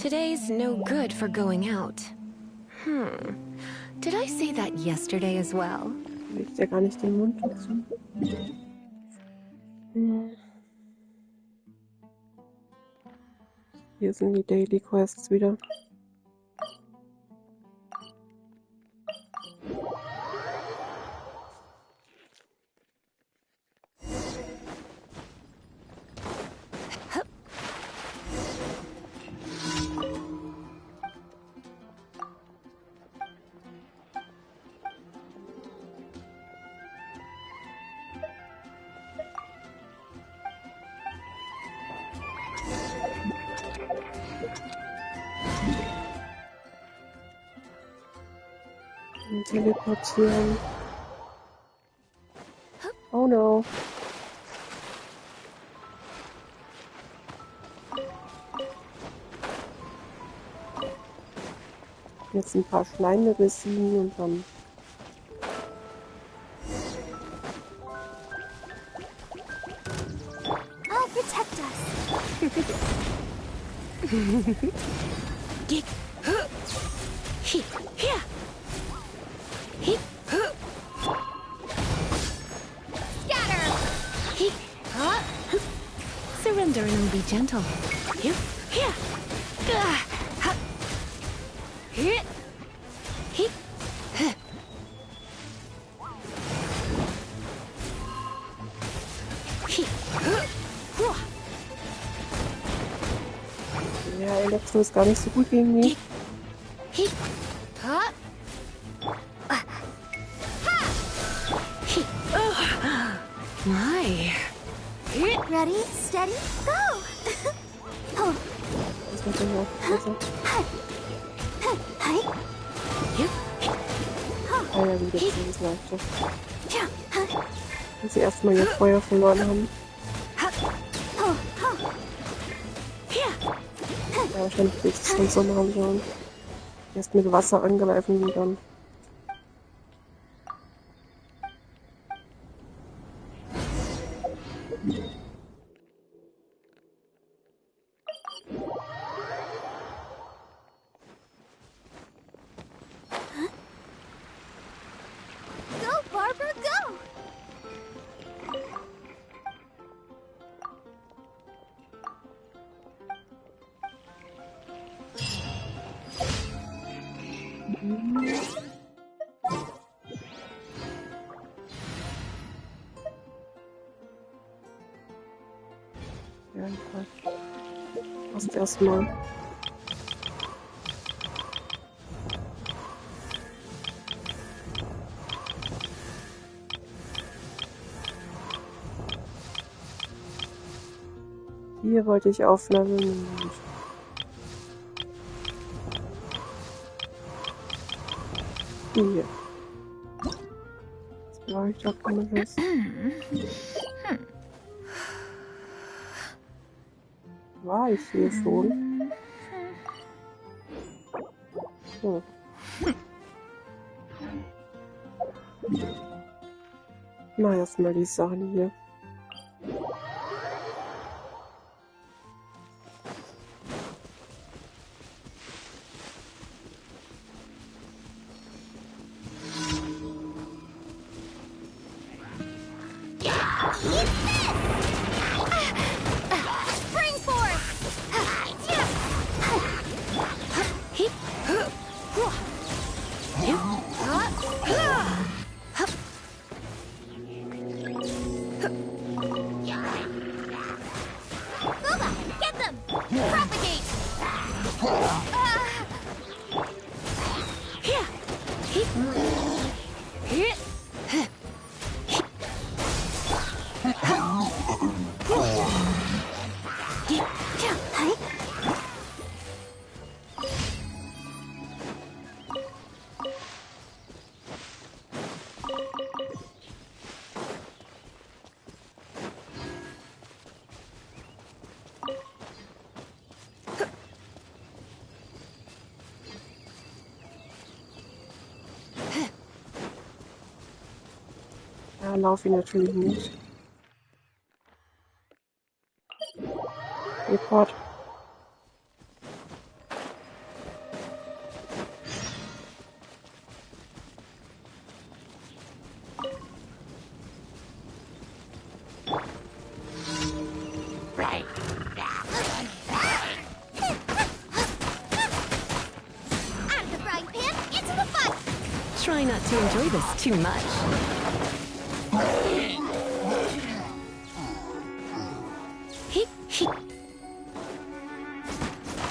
Today's no good for going out. Did I say that yesterday as well? Legt ja gar nicht den Mund dazu. Hier sind die Daily Quests wieder. Teleportieren. Oh no. Jetzt ein paar Schleime besiegen und dann. I'll protect us. Surrender and be gentle. Ja, Elektro ist gar nicht so gut gegen die. My. Ready, steady, go! Oh. Das wird ja auch besser. Ah ja, wieder das leichter. Wenn sie erstmal ihr Feuer verloren haben. Ja, wahrscheinlich will ich das schon so machen sollen. Erst mit Wasser angreifen und dann. Go, Barbara, go! Ja, passt erstmal. Hier wollte ich aufleveln. Hier. Jetzt brauche ich doch keine Lust. War ich hier schon? Hm. Na, erstmal die Sachen hier. Spring force! Booba, get them! Propagate! Ja, laufe ich natürlich nicht. Report. not to enjoy this too much.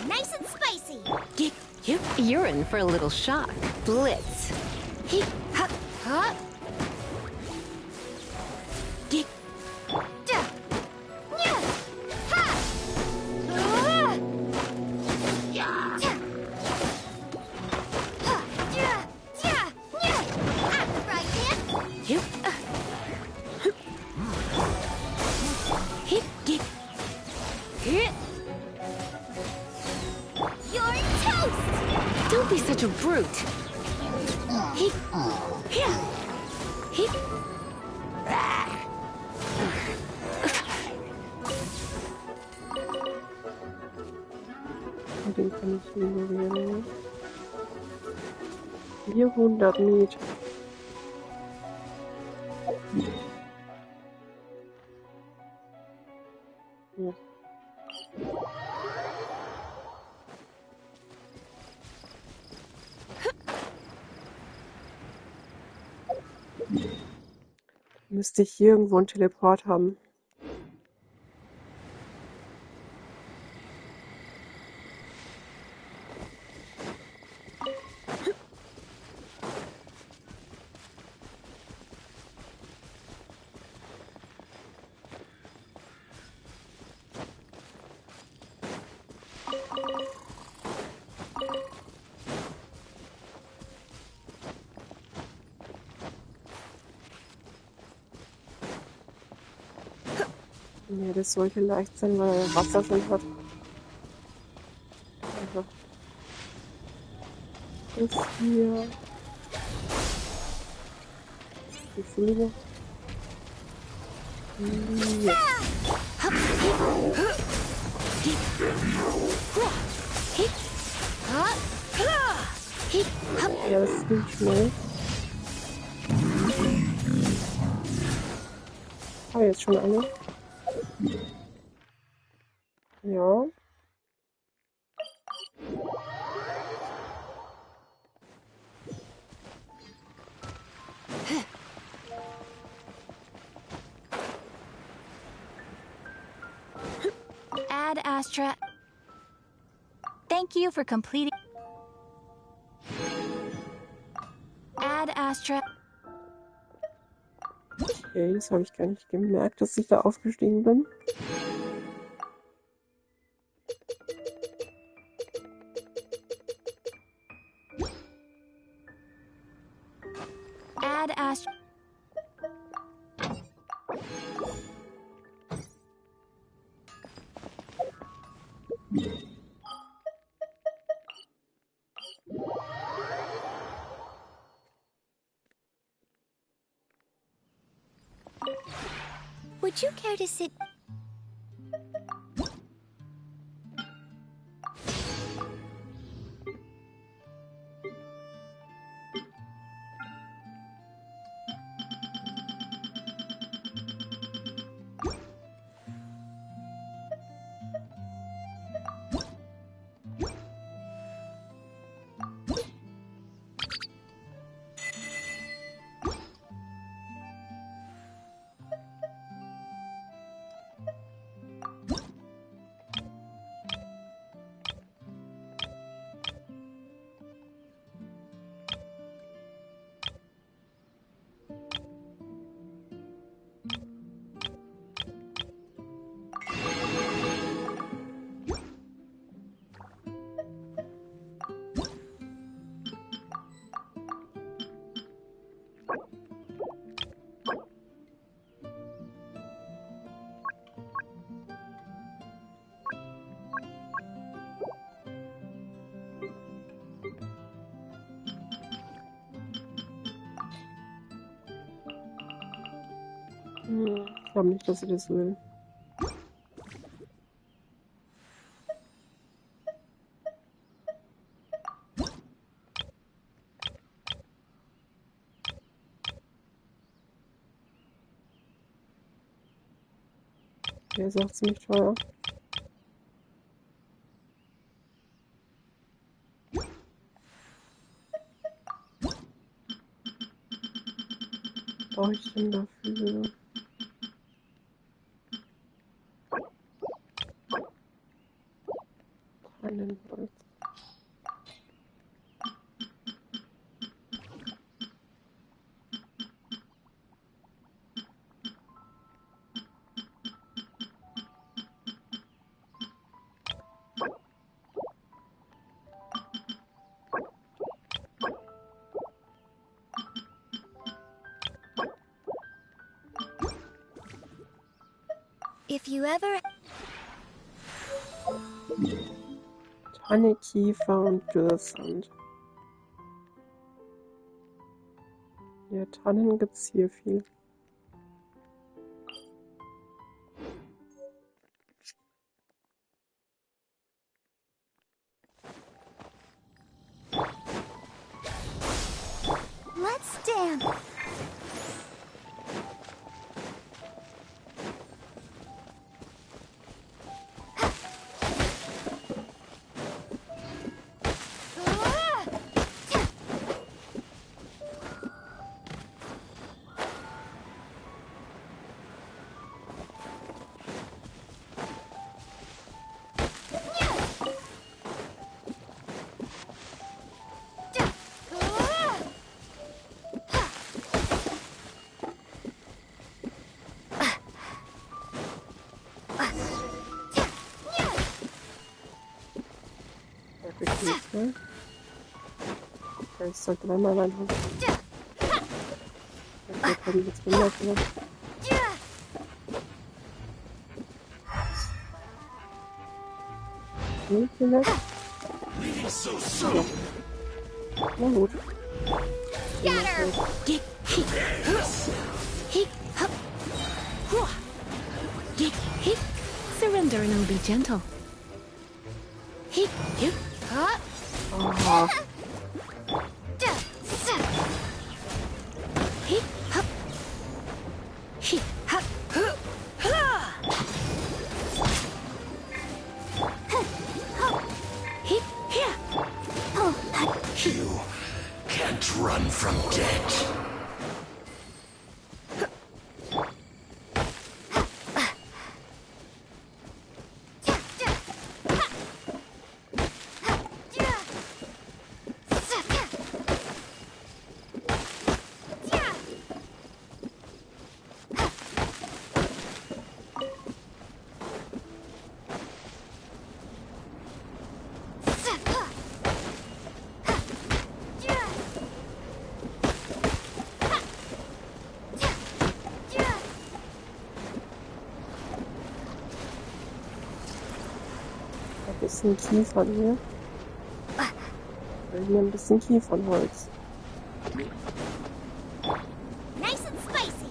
Nice and spicy. You're in for a little shock. Blitz. Ha, ha. Ja. Nya. Ha. Ja. Ha. Ja. Ja. Nya. I'm the right hand. You. You're toast. Don't be such a brute. Den kann ich ignorieren. 400 Meter. Ja. Müsste ich hier irgendwo einen Teleport haben. Nee, das sollte leicht sein, weil er Wasser schon hat. Also, das hier. Die Fliege. Ja. Ja, das ist nicht schnell. Habe jetzt schon eine. Ja. Ad Astra. Thank you for completing. Ad Astra. Okay, das habe ich gar nicht gemerkt, dass ich da aufgestiegen bin. Ad Astra. Would you care to sit? Ich glaube nicht, dass sie das will. Der sagt ziemlich teuer. brauche ich denn dafür? Tannenholz. If you ever... Tanne, Kiefer und Dürrsand. Ja, Tannen gibt's hier viel. Let's dance. Okay, ich sollte mal reinhauen. Okay, kommen jetzt wundervoll. Vielleicht? Ja. Na gut. Get her! Surrender and I'll be gentle. Ah, You can't run from death. ein bisschen Kiefern hier. Hier ein bisschen Kiefernholz. Nice and spicy.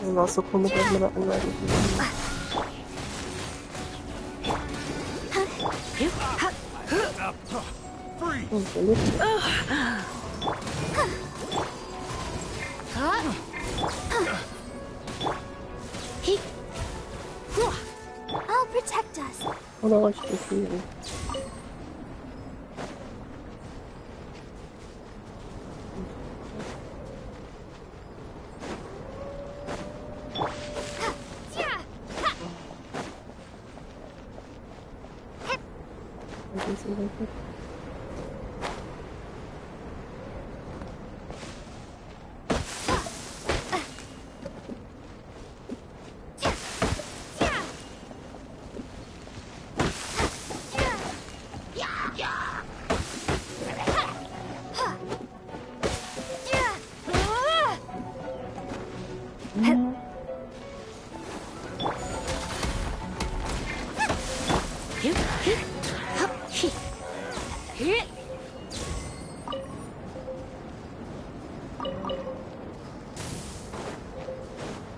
Das war so komisch, dass man da angreifen kann. Und der lebt. I'll protect us. Oder richtig viel.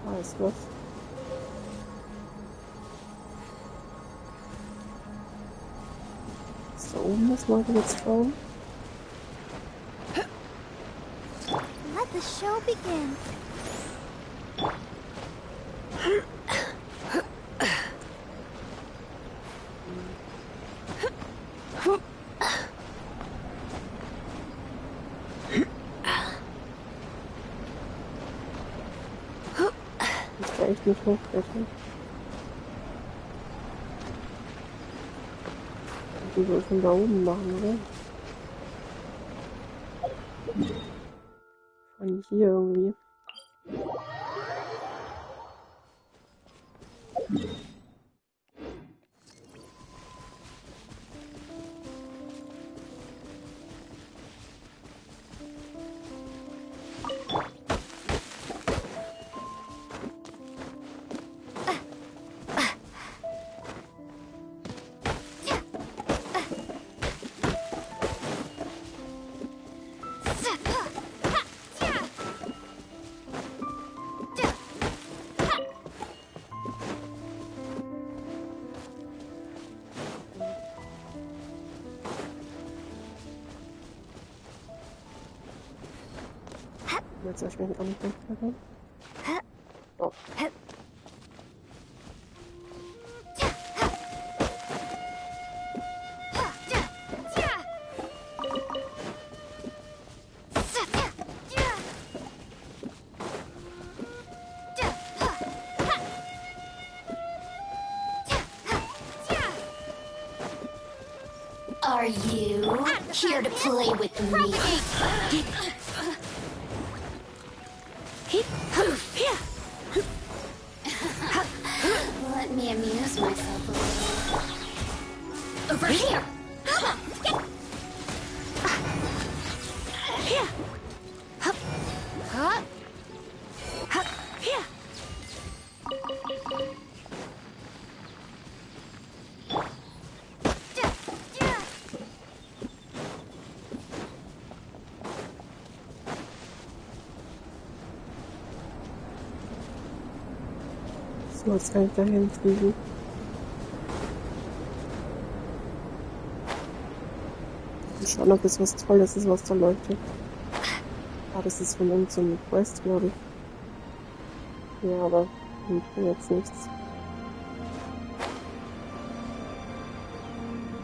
Weiß was. Ist da oben das wollte ich jetzt schauen. Let the show begin. Ich kann echt nicht hochklettern. Die soll von da oben machen, oder? Von hier irgendwie. Jetzt soll ich mich auch nicht hochklettern. Oh. Are you here to play with me? Let me amuse myself a little. Over here! Come on! Here. Hup. Hup. Hup. Here. So, jetzt kann ich da hinfliegen. Und schauen, ob das was Tolles ist, was da leuchtet. Ah, das ist von irgend so einem Quest, glaube ich. Ja, aber ich will jetzt nichts.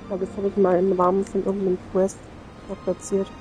Aber das habe ich mal im Rahmen von irgendeinem Quest platziert.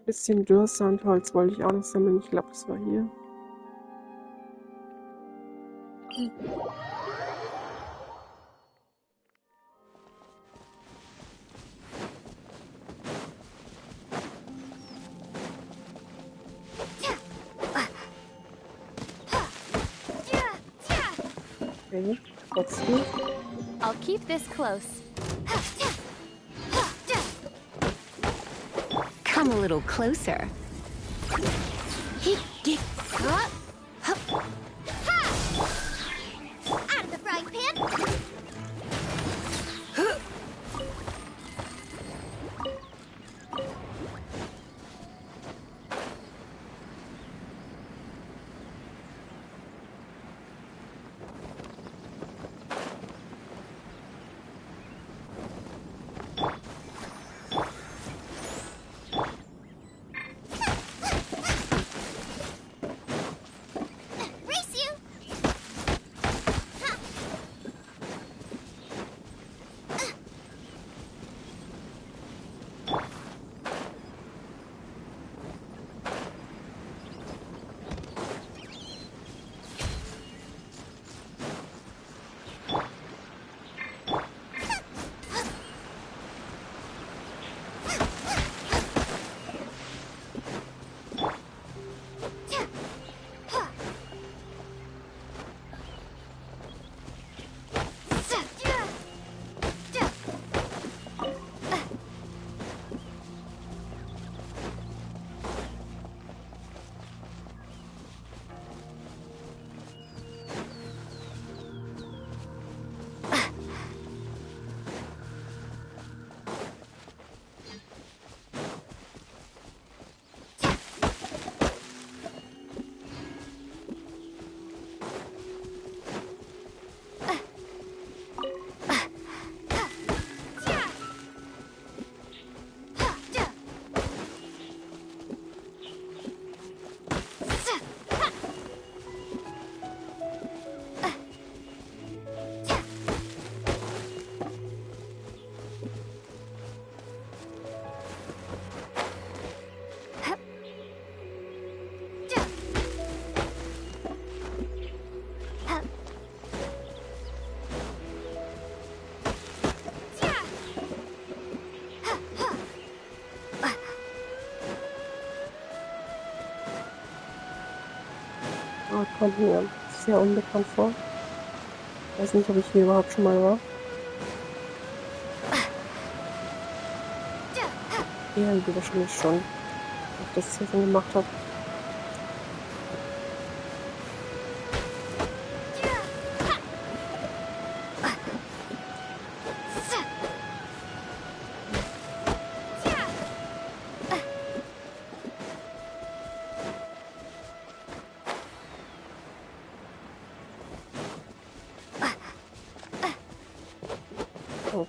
Bisschen Dürrsandholz wollte ich auch noch sammeln. Ich glaube, das war hier. Okay, trotzdem. I'll keep this close. Come a little closer. Out of the frying pan. Kommt mir sehr unbekannt vor. Weiß nicht, ob ich hier überhaupt schon mal war. Irgendwie wahrscheinlich schon, ob ich das hier schon gemacht habe. Oh.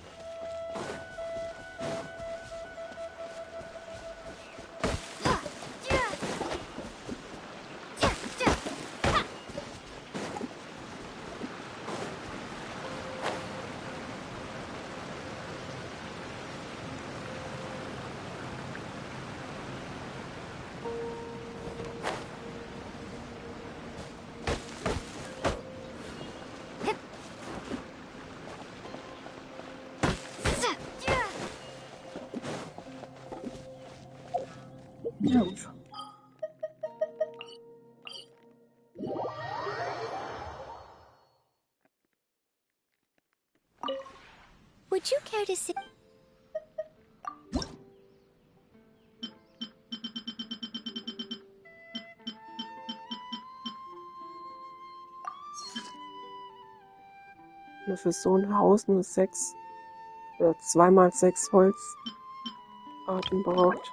Ja, gut. Would you care to see? Nur für so ein Haus nur 6 oder 2x6 Holzarten braucht.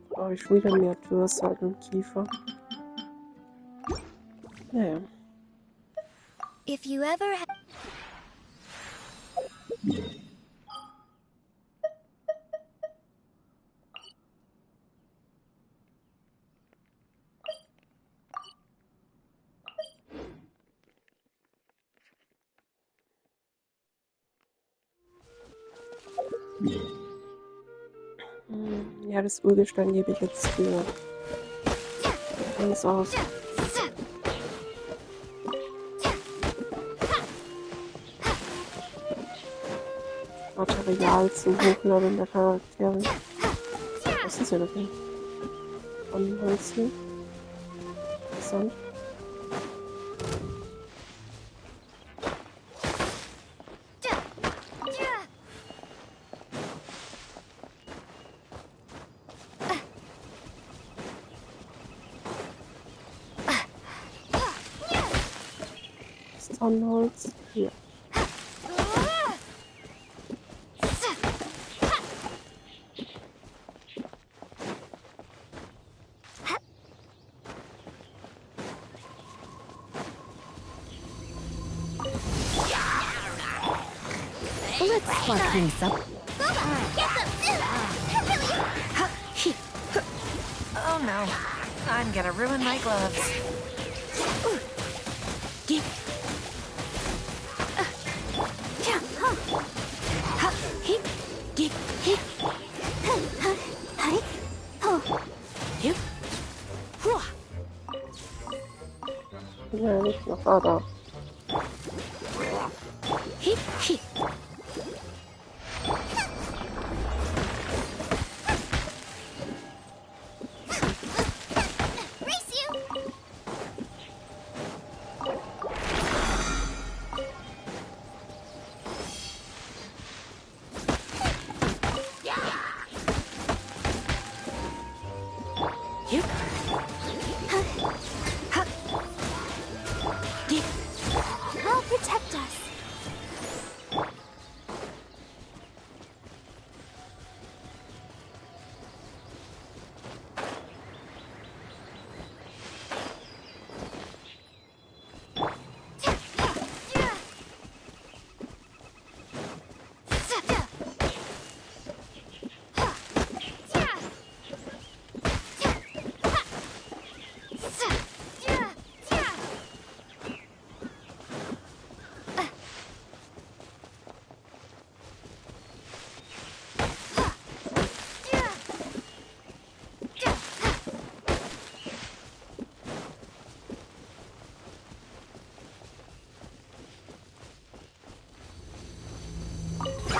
Brauche ich wieder mehr Türsalt und Kiefer. Naja. If you ever had. Ja, das Urgestein gebe ich jetzt für alles aus. Material zum Hochladen der Charaktere. Was ist ja dafür? Von Holz hier. Interessant. Das Tonnenholz. Hier. Let's spark things up. Oh no, I'm gonna ruin my gloves. Ja, nicht noch. Ah, da. Race you!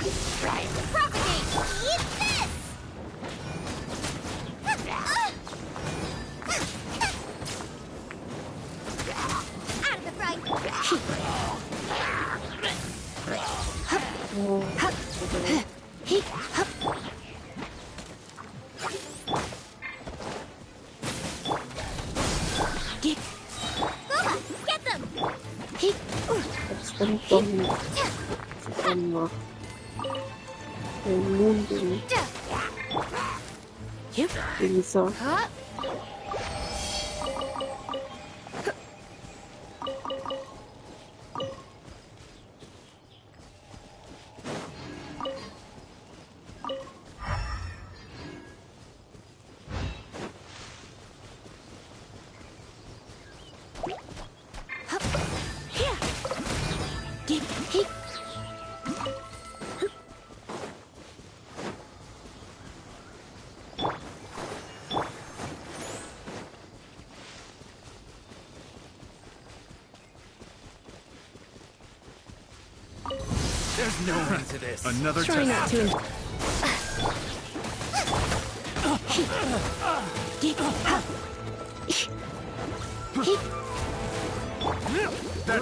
Propagate! Eat this! Out of the fright! Booba, get them! Jetzt bin ich doch nicht zusammen den Moonding. Lisa. There's no end to this. Another Try not to. That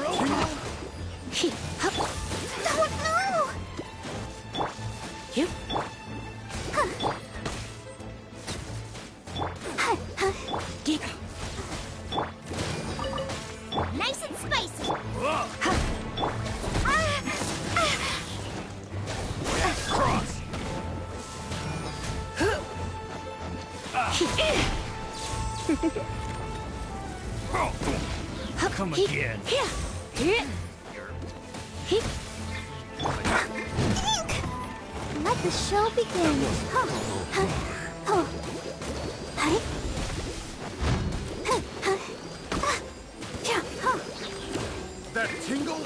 tingle? Nice and spicy! Cross. Come again. Let the show begin. That tingle?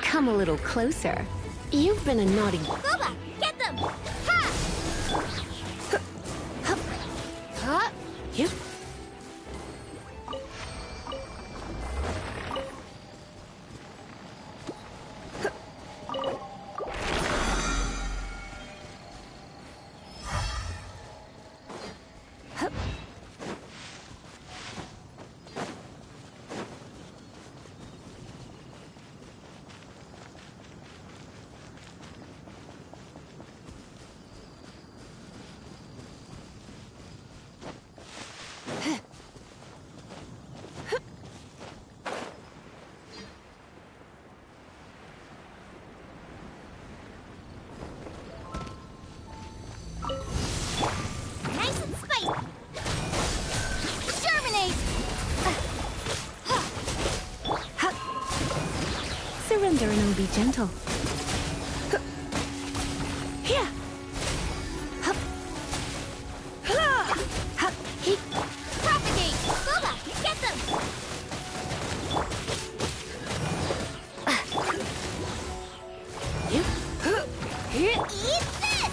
Come a little closer. You've been a naughty... Booba, get them! Nice and spicy! Germinate! Surrender and be gentle. Propagate! Booba, get them! Eat this!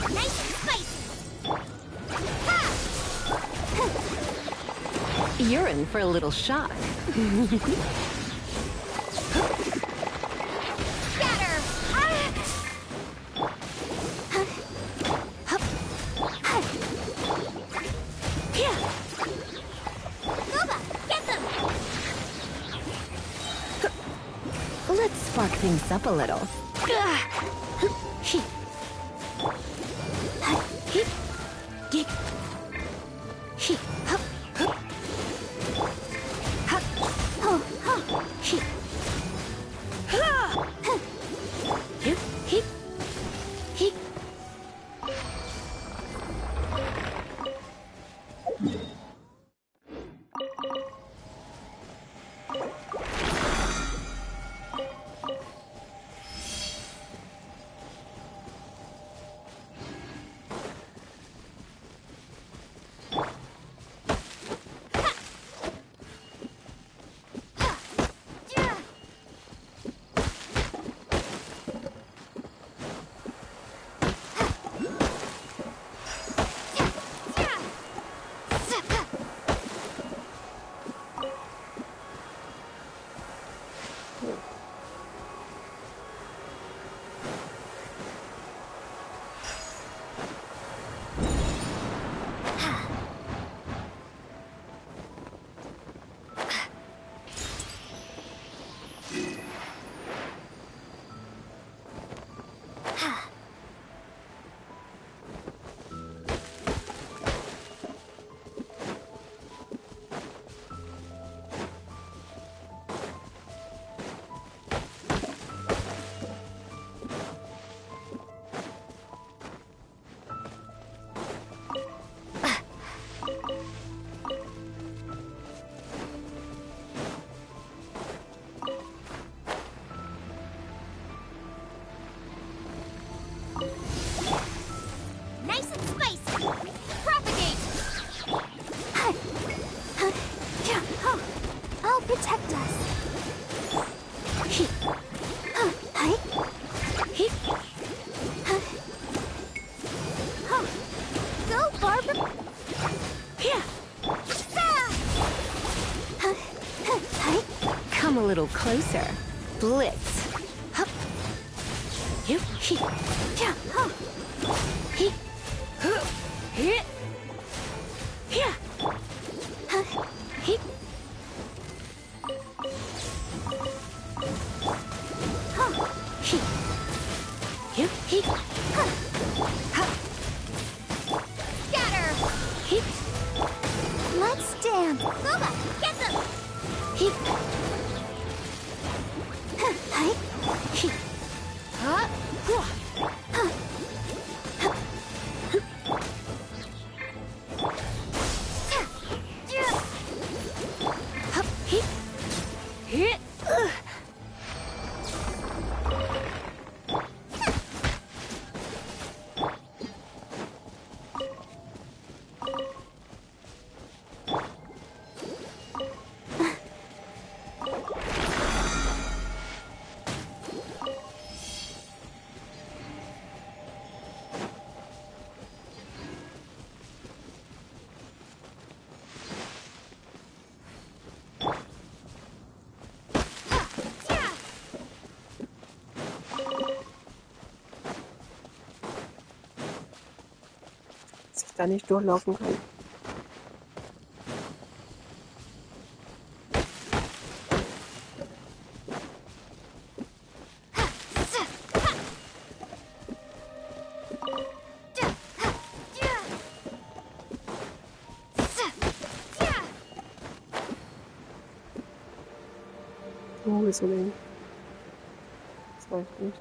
Nice and spicy. You're in for a little shock. Scatter. Booba, get them. Let's spark things up a little. Nice and spicy. Propagate. I'll protect us. Go, Barbara. Come a little closer. Blitz. Hup. You. He. Yeah. Huh. He. He. Yeah. He. He. You. He. Scatter. He. Let's dance. Booba, get them. He. He. Hup. He. He. Dass ich da nicht durchlaufen kann. Oh, wieso denn? Das weiß ich nicht.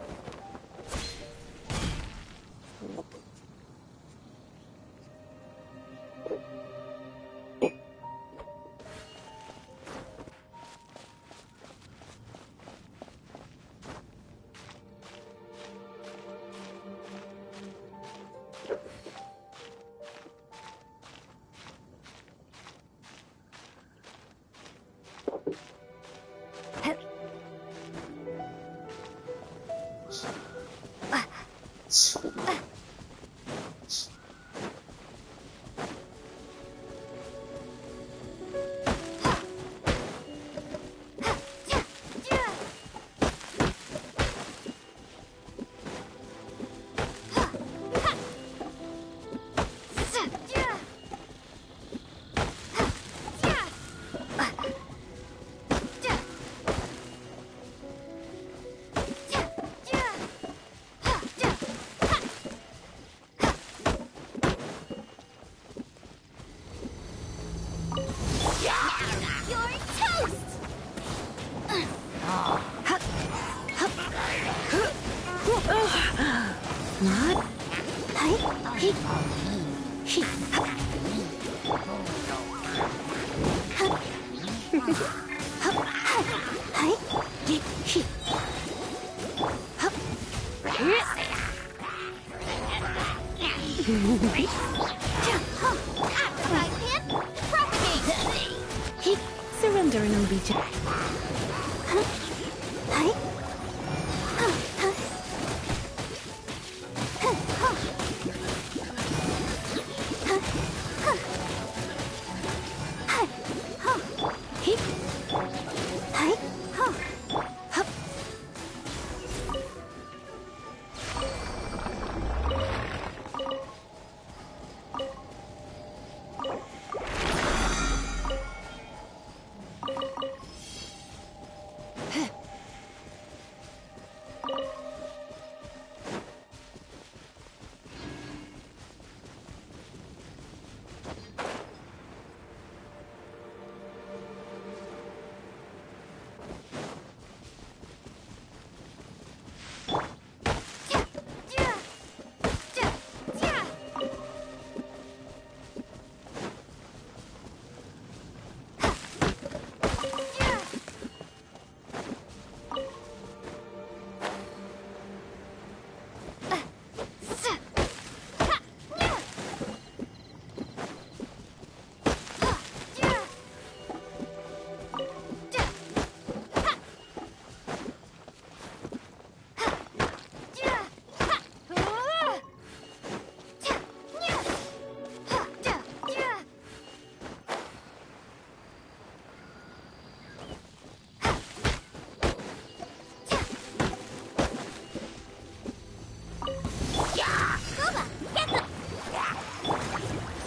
After my pin, propagate! Surrender and OBJ.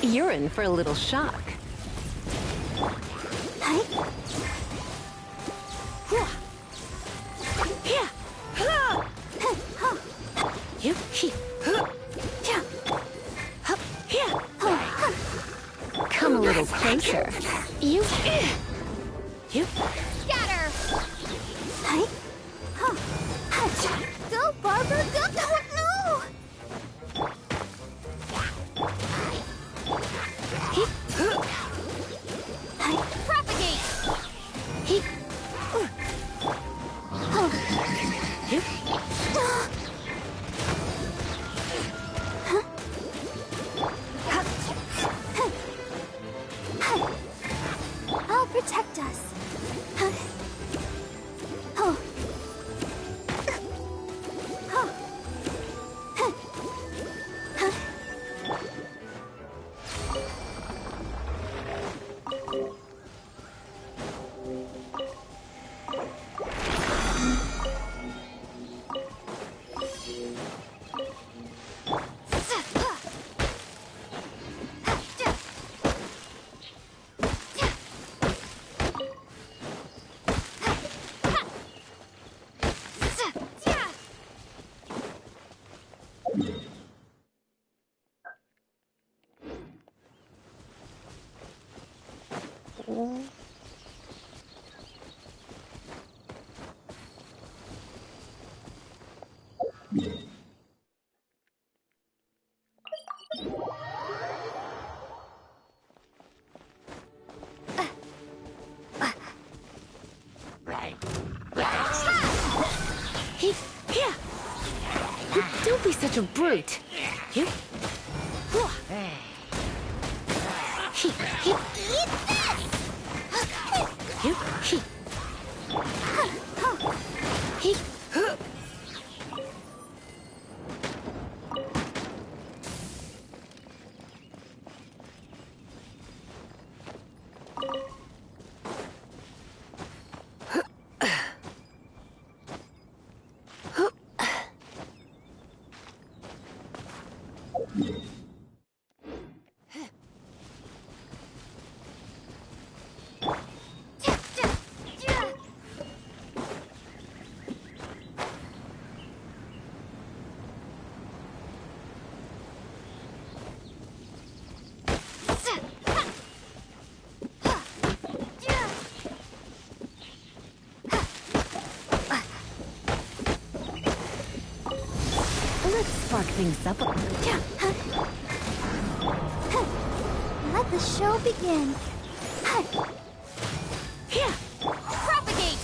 You're in for a little shock. Come a little closer. You. Scatter! Go, Barbara, go! No! Propagate! I'll protect us. Don't be such a brute. You. things up. Let the show begin. Propagate!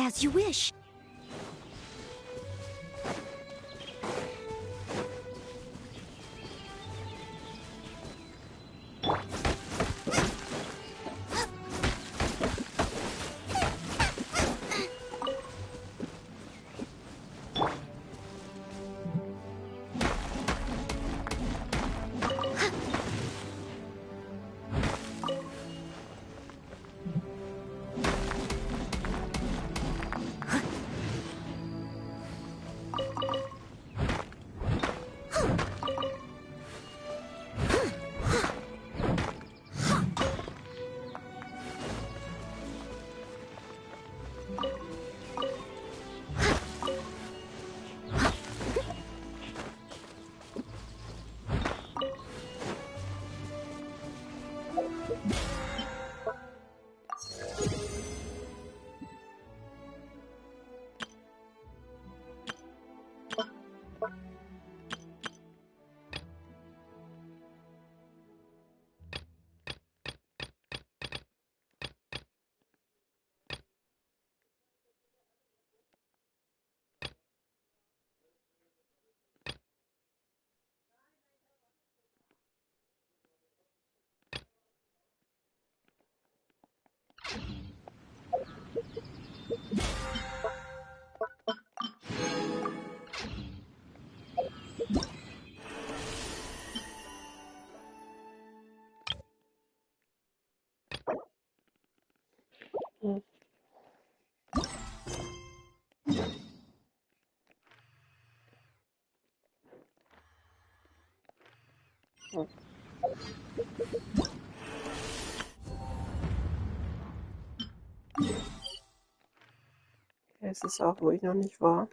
As you wish. Es ist auch, wo ich noch nicht war.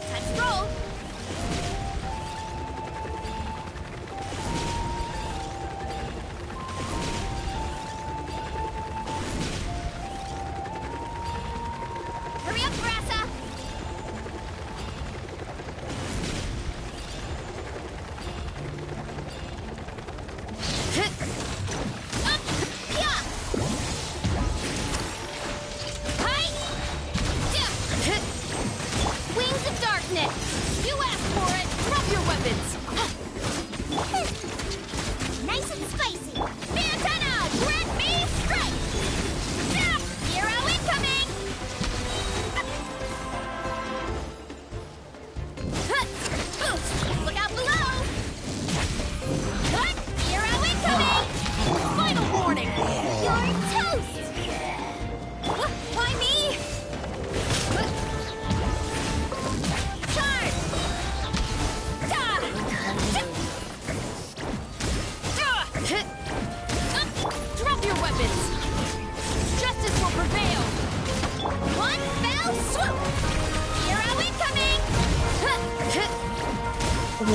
Let's roll! Hurry up, Grassa! Wings of darkness! You asked for it! Drop your weapons! Nice and spicy! The antenna! Grant me strength! Hero incoming! Look out below! Hero incoming! Final warning! You're toast! Why me? Charge! Drop your weapons! Justice will prevail! One fell swoop! Hero incoming!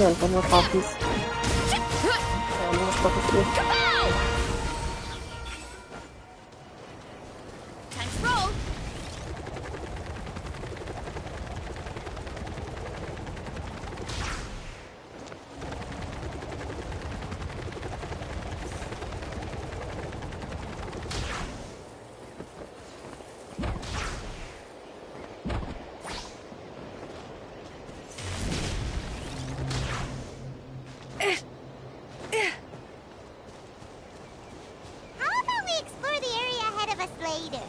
Ja, einfach nur Papis. Sache für. Kapow! Time to roll. How about we explore the area ahead of us later?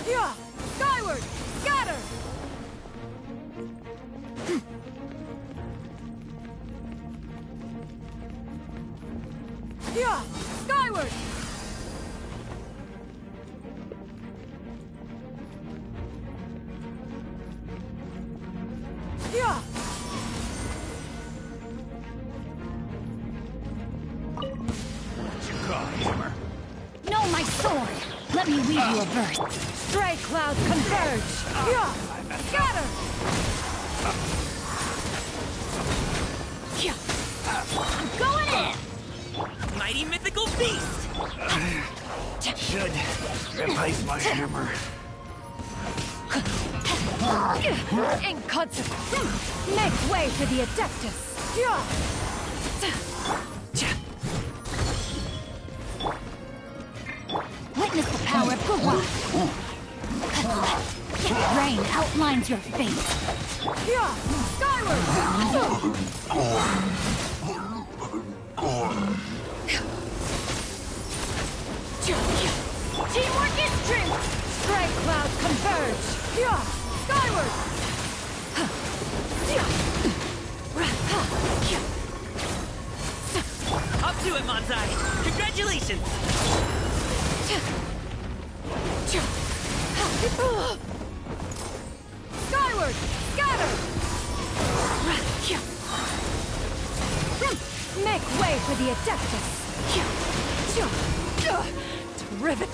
Yeah! Skyward! Scatter! Yeah! Skyward! Yeah! No, my sword! Let me weave you a verse. Stray clouds converge! Yeah! Scatter! Yeah. I'm going in! Mighty mythical beast! Should replace my hammer. Inconsequent! Make way for the Adeptus! Yeah! Witness the power of Gurwa. Rain outlines your fate. Yeah! Skyward! Teamwork is strength! Stray clouds converge! Yeah! Skyward! Up to it, Manzai! Congratulations! Skyward! Scatter! Make way for the Adeptus! Driven!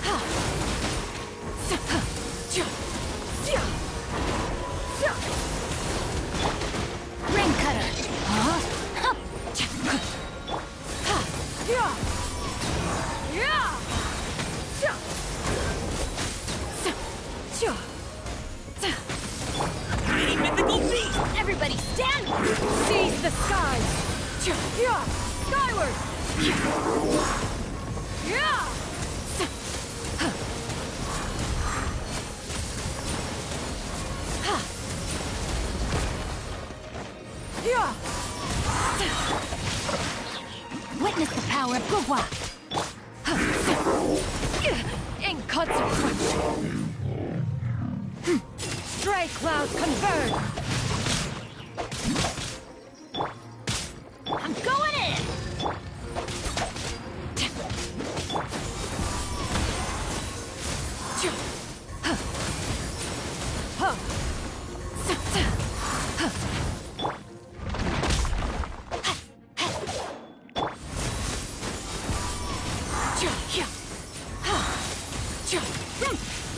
Ring cutter! Huh? Yeah! Mighty mythical beast! Everybody stand! Seize the skies! Yeah! Skyward! Yeah! Yeah! Witness the power of Gurwa. Inconsequential! Stray clouds converge! I'm going in!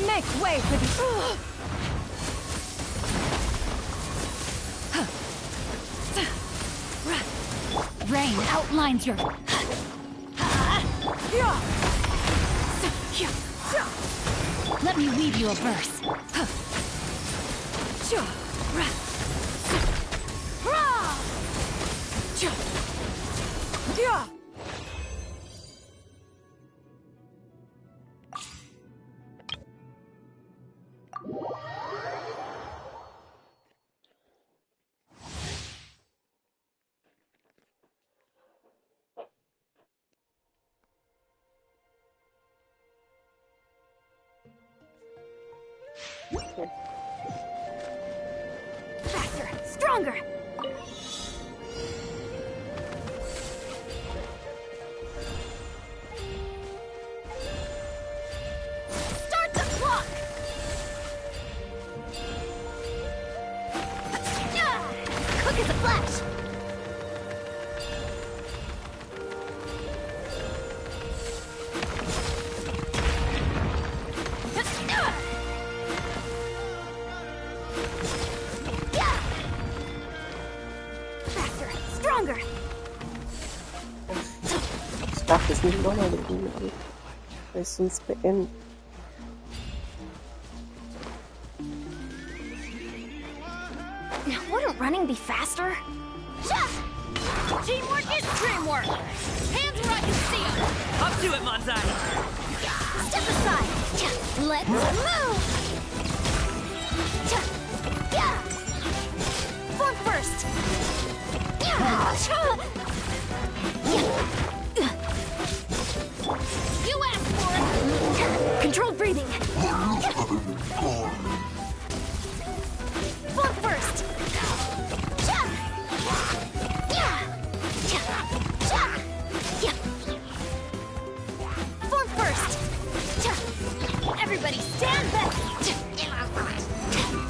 Make way for the... Rain outlines your... Let me weave you a verse. Faster, stronger. Start the clock. Quick as a flash. Stronger. Ich darf das nicht nochmal mit ihm machen. Weil ich sonst beende. Wouldn't running be faster? Teamwork is dreamwork. Hands where I can see them. Up to it, Manzai. Step aside. Let's move. Form first. You asked for it. Controlled breathing. Form first. Form first. Everybody stand back.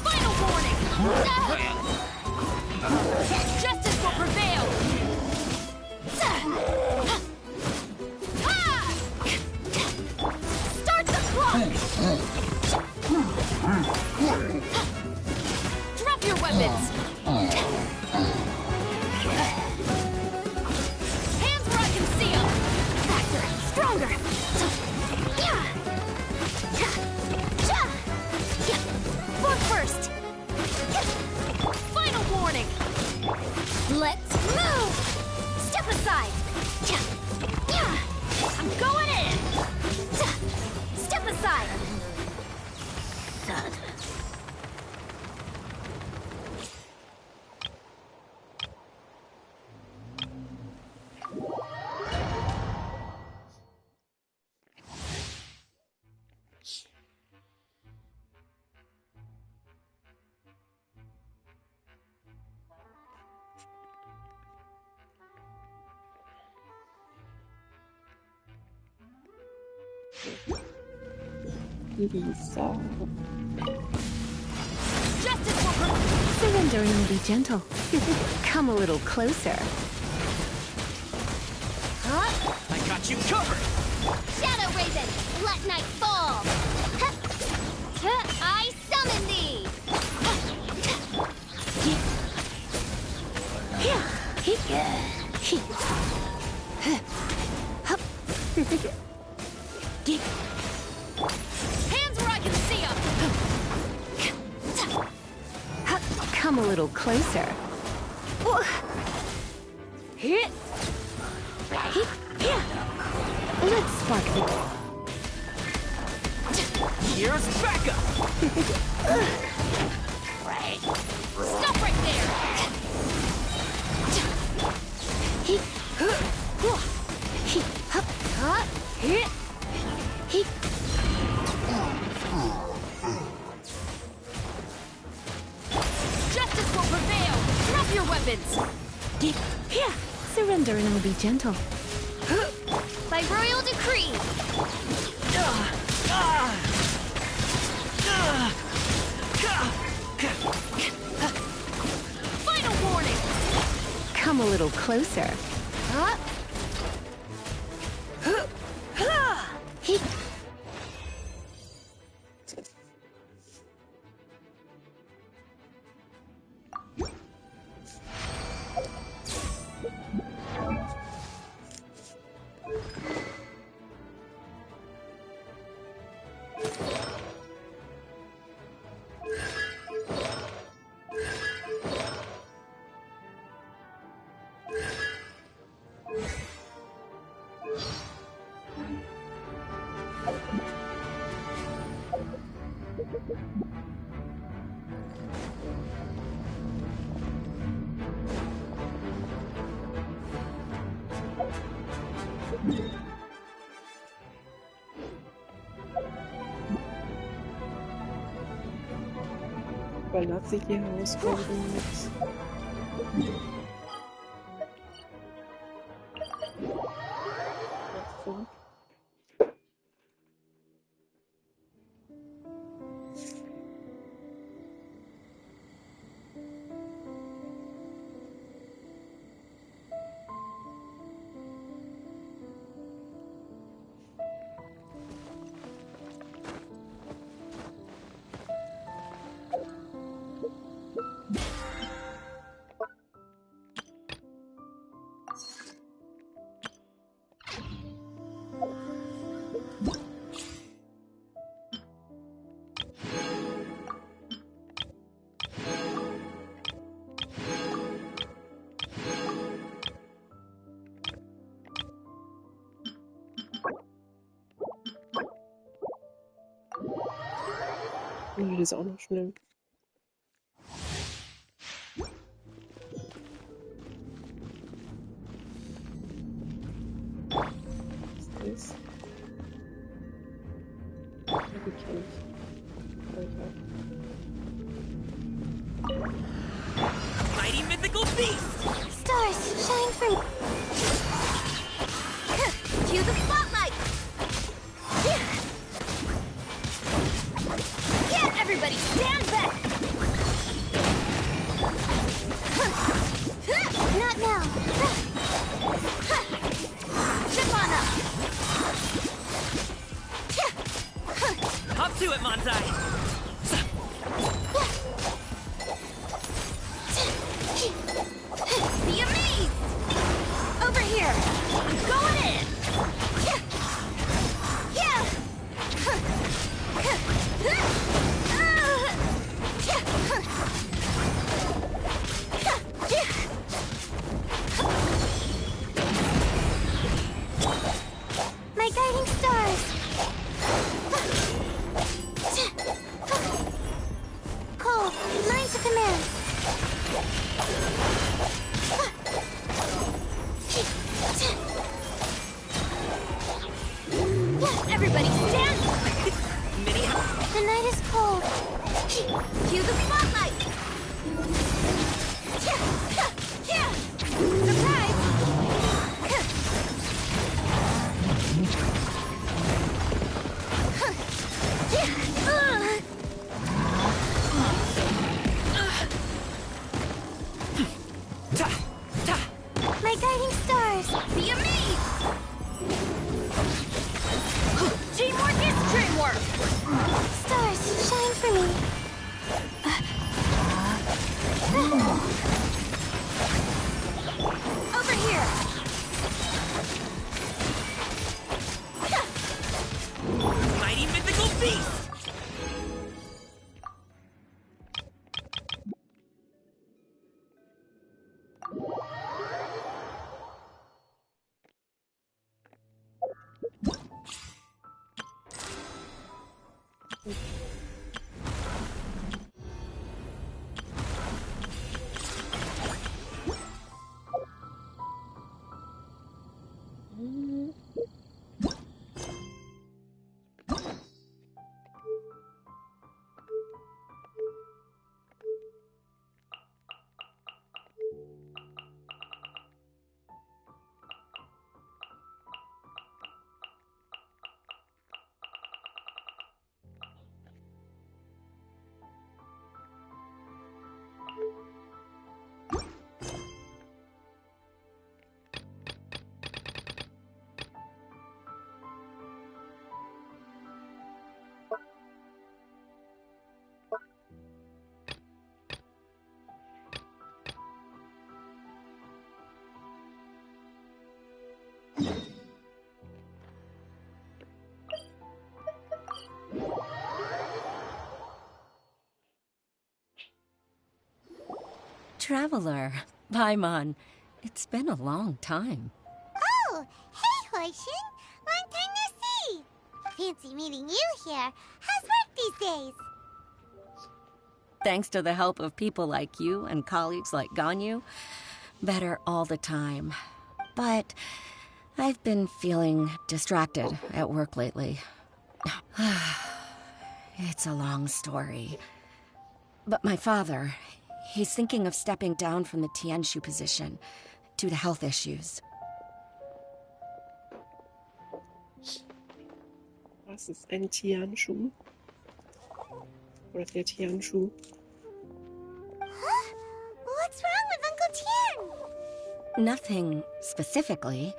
Final warning. Justice will prevail. Start the clock. Drop your weapons. Hands where I can see them. Faster, stronger. Form first. Final warning. Let's move. Step aside. I'm going in. Step aside. Lisa. Justice will prevail. Surrender and will be gentle. Come a little closer. I got you covered. Shadow Raven, let night fall. I summon thee. Hands where I can see them. Come a little closer. Let's spark the... Here's backup. Stop right there. Justice will prevail. Drop your weapons. Surrender and I will be gentle. By royal decree. Final warning. Come a little closer. Ballert sich die Herausforderung mit. So. Das ist auch noch schnell. Was ist das? Gekannt. Mighty mythical beast! Stars, shine for me. Cue the spotlight. Yeah, everybody stand back. Not now. Ship on up. Hop to it, Manzai! Be amazed. Over here. I'm going in. Yeah. My guiding stars. Cole, mine to command. Everybody stand! Mini The night is cold. Cue the spotlight! Surprise! ta ta! My guiding stars! Be amazed! Teamwork is dreamwork! Stars, shine for me. Over here! Mighty mythical beast! Traveler, Paimon, it's been a long time. Oh, hey, Hoishin. Long time no see. Fancy meeting you here. How's work these days? Thanks to the help of people like you and colleagues like Ganyu, better all the time. But I've been feeling distracted at work lately. It's a long story. But my father, he's thinking of stepping down from the Tianshu position due to health issues. Was ist ein Tianshu? Oder der Tianshu? Huh? What's wrong with Uncle Tian? Nothing specifically.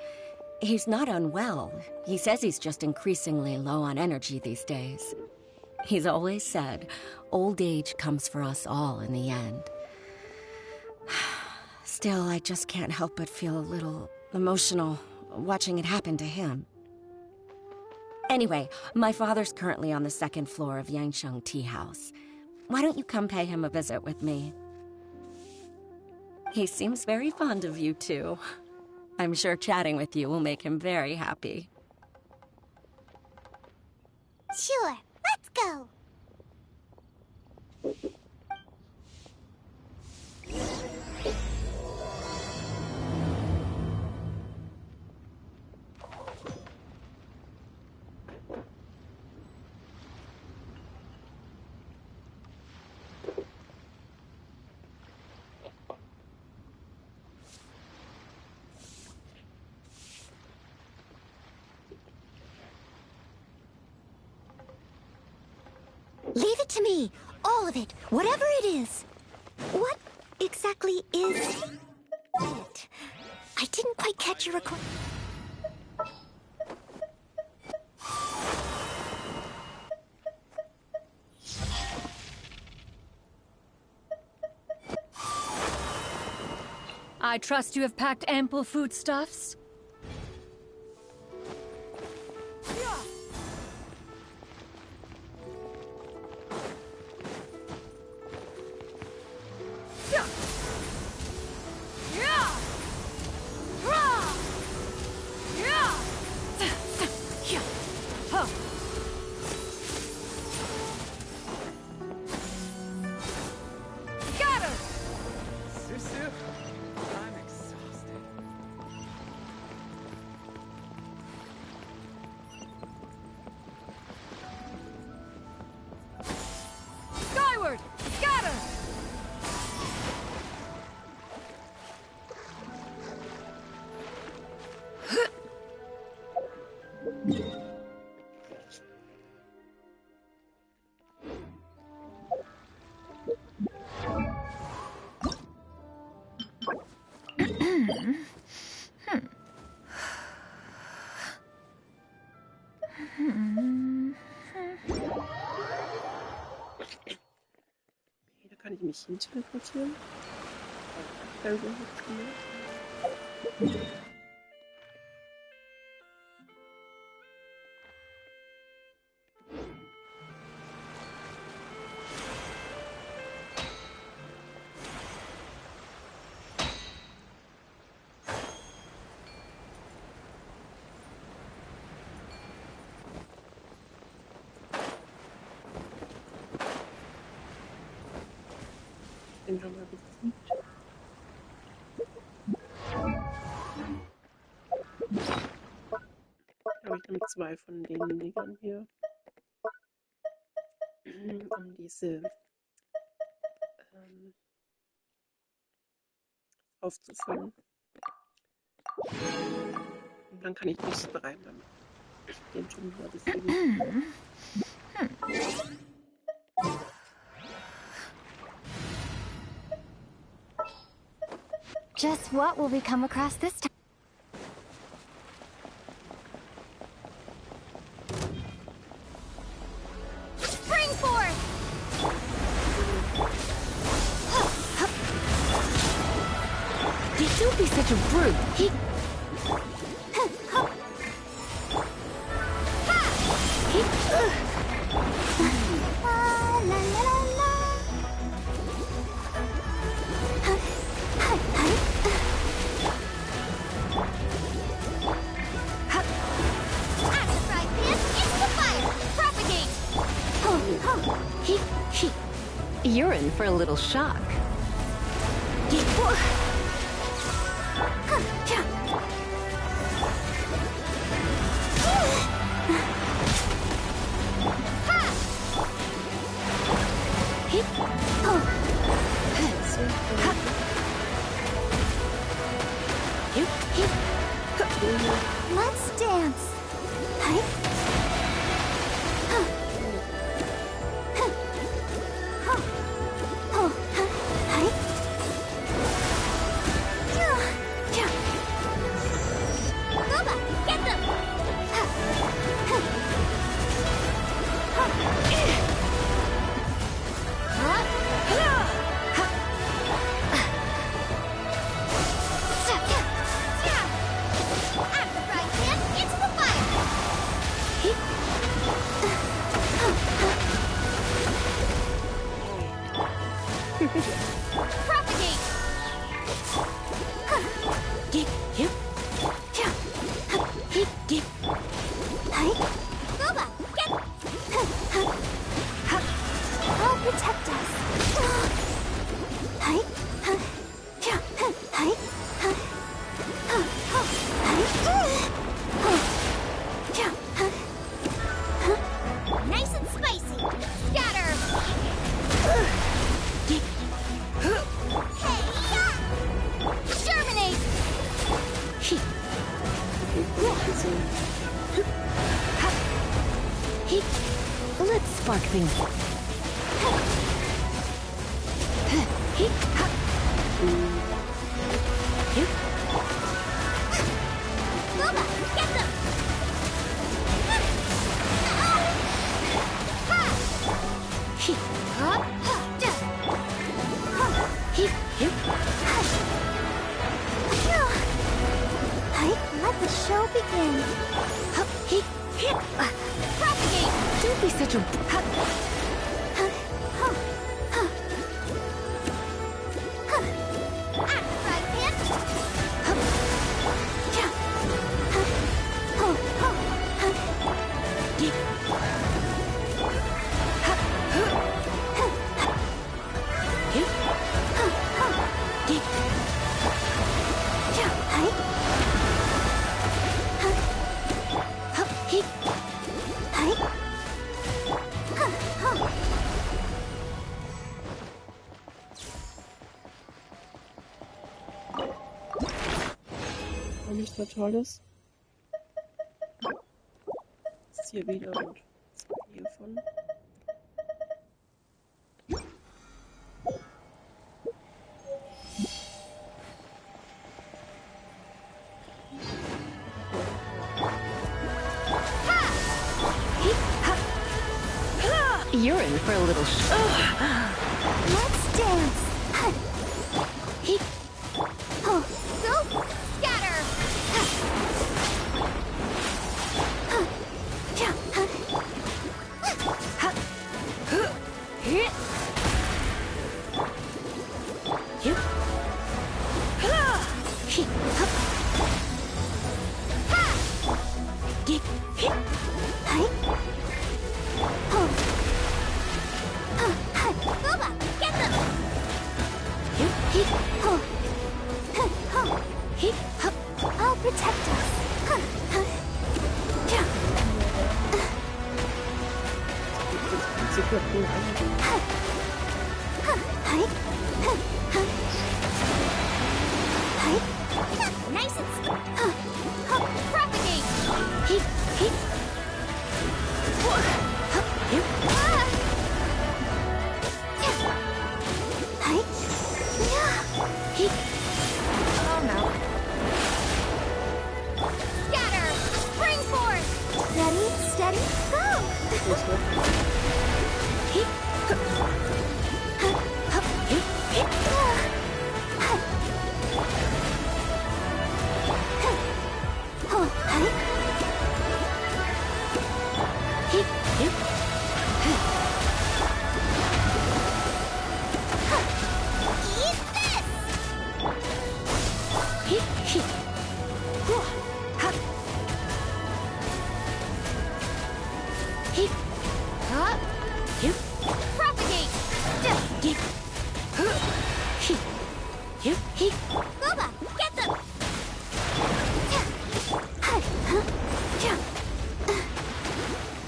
He's not unwell. He says he's just increasingly low on energy these days. He's always said, old age comes for us all in the end. Still, I just can't help but feel a little emotional watching it happen to him. Anyway, my father's currently on the second floor of Yangsheng Tea House. Why don't you come pay him a visit with me? He seems very fond of you, too. I'm sure chatting with you will make him very happy. Sure, let's go. Leave it to me. All of it. Whatever it is. What exactly is it? I didn't quite catch your request. I trust you have packed ample foodstuffs? I'm exhausted. Skyward! Scatter! Okay, da kann ich mich hin teleportieren. Da überhaupt hier. Den schon mal besiegt. Habe ich nämlich 2 von den Dingern hier. Um diese aufzufüllen. Und dann kann ich nicht bleiben, damit ich den schon wieder besiegen. Just what will we come across this time? Spring forth! Don't be such a brute. He... La la la la. You're in for a little shock. Let's dance. Hi. Boba, get them! Out of the frying pan, into the fire! Propagate! Boba, get... I'll protect us. Hi. Hi. Nice and spicy! Scatter! Hey-ya! Germinate! Let's spark things. Boba, get them! Let the show begin. Propagate! Don't be such a... Out of the frying pan! War nicht was Tolles. Ist hier wieder und hiervon. You're in for a little shock. Let's dance. Go! Scatter! Boba, get them! I'll protect us. Nice and propagate! Oh no. Scatter! Spring force! Ready, steady, go! Eat this!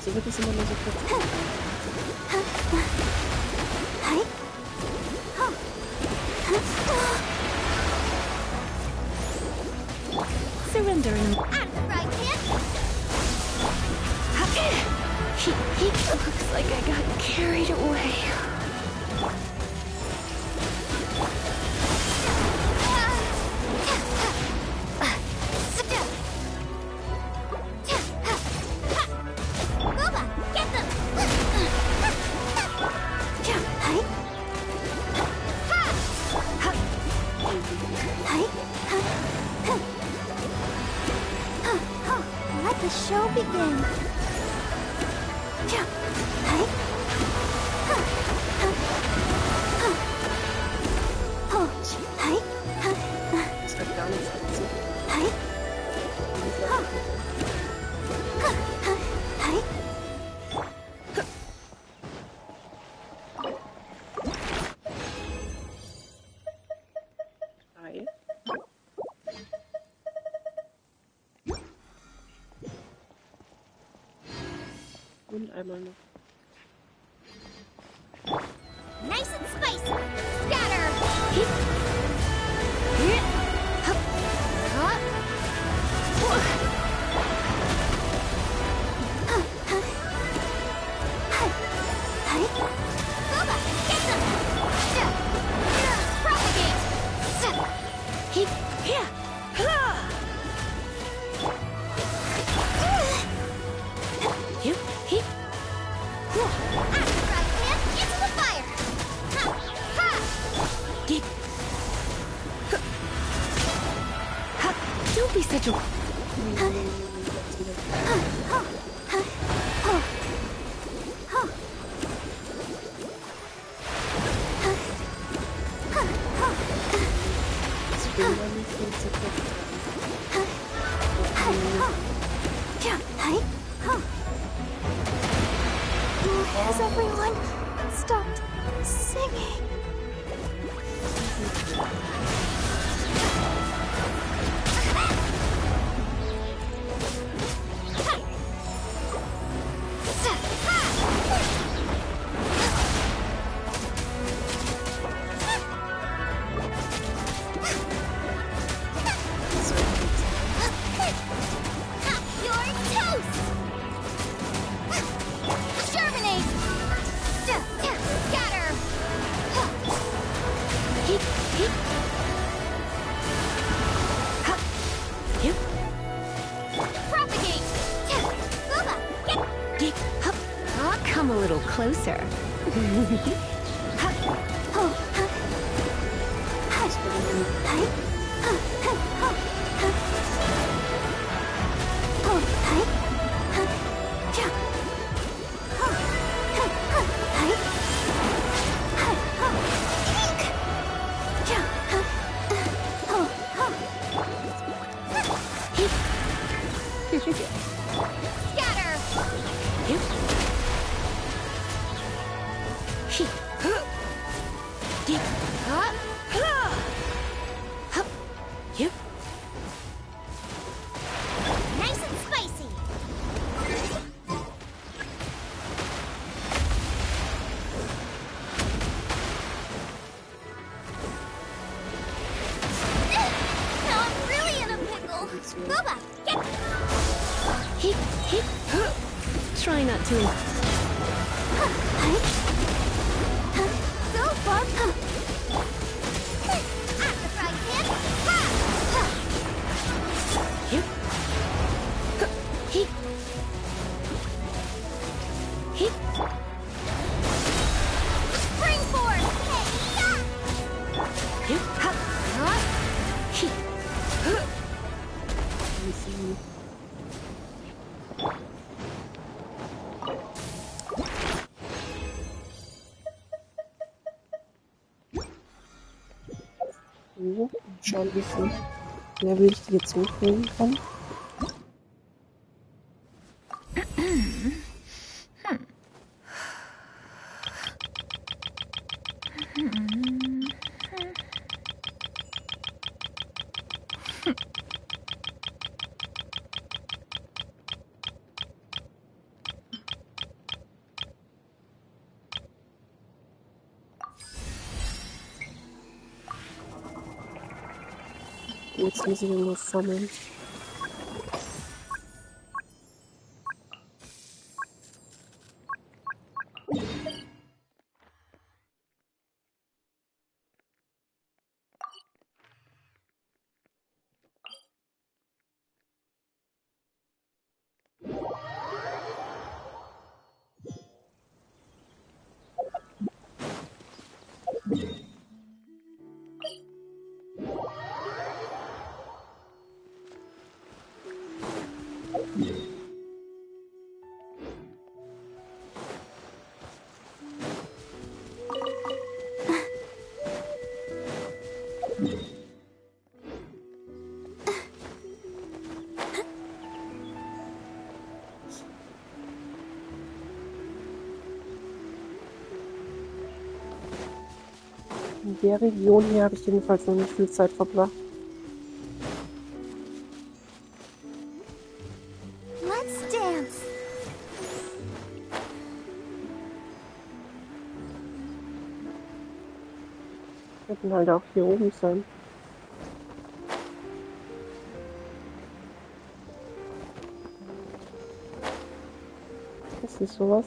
Wieso wird das immer nur so kurz? Surrendering. At the right hand. He looks like I got carried away. Booba, get them. Let the show begin. Das wird gar nichts dazu. Hi. Und einmal noch. Nice and spicy. Scatter. Booba, get them. Propagate. At the right hand, into the fire. Don't be such a... Ich will da nicht viel zu kurz Has everyone stopped singing? You're toast. Germinate. Scatter. Propagate. Booba, get. I'll come a little closer. Scatter. Nice and spicy. Now I'm really in a pickle. Booba, get. Try not to... Go, Bug. At the right hand. Spring force. So, schauen, wie viel Level ich die jetzt hochholen kann. Jetzt muss ich irgendwas sammeln. In der Region hier habe ich jedenfalls noch nicht viel Zeit verbracht. Let's dance. Könnten halt auch hier oben sein. Ist das sowas?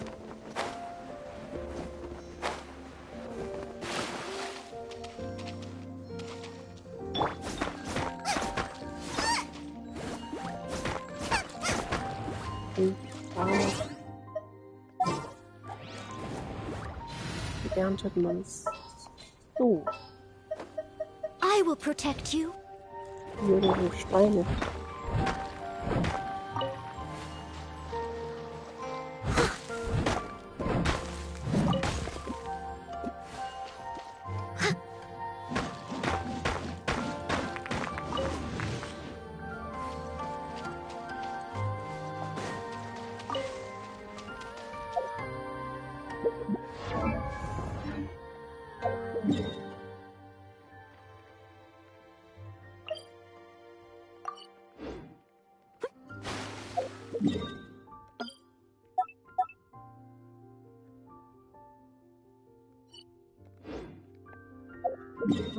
Wie erntet man's? So, I will protect you. hier irgendwo Steine.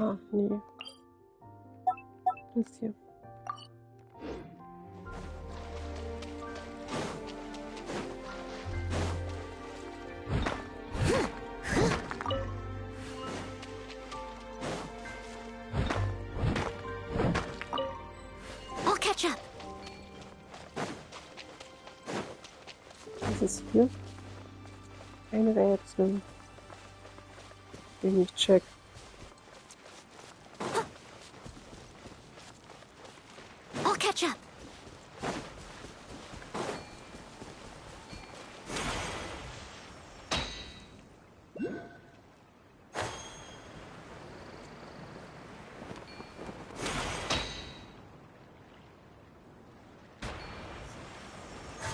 Ah, nee. Das hier. I'll catch up. Was ist hier? Ein Rätsel. Den ich check. I'll catch up.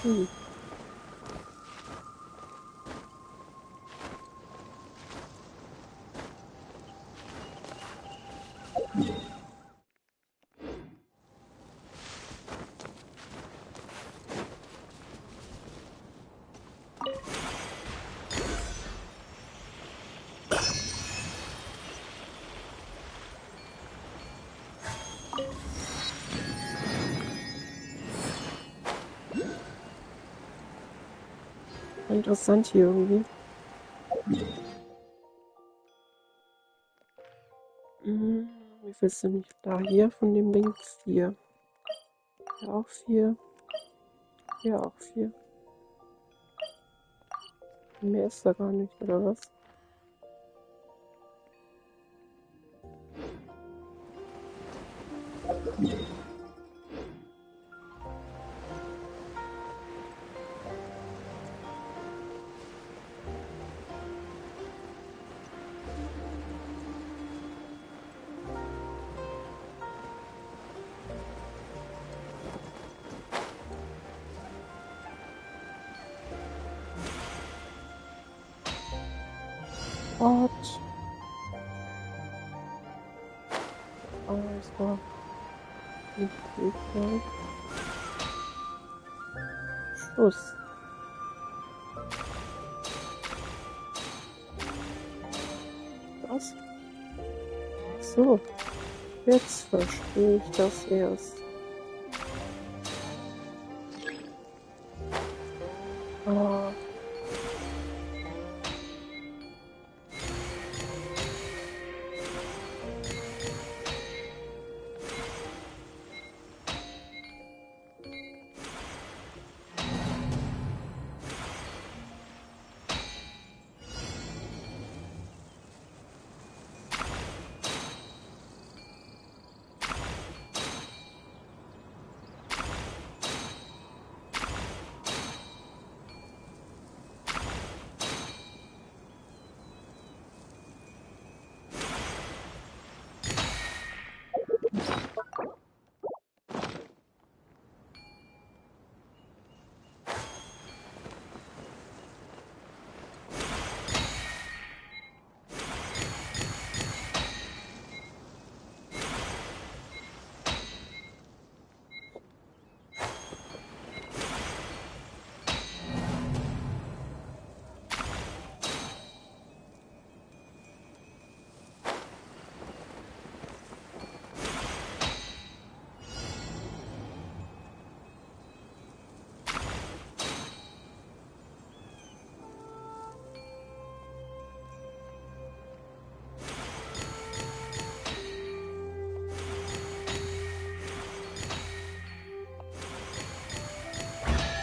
Hm. Interessant hier irgendwie. Wie viel sind da hier von dem Ding? 4. Hier auch 4. Hier auch 4. Mehr ist da gar nicht, oder was? Ort. Alles war nicht hilfreich. Schluss. Was? Ach so. Jetzt verstehe ich das erst. Ah.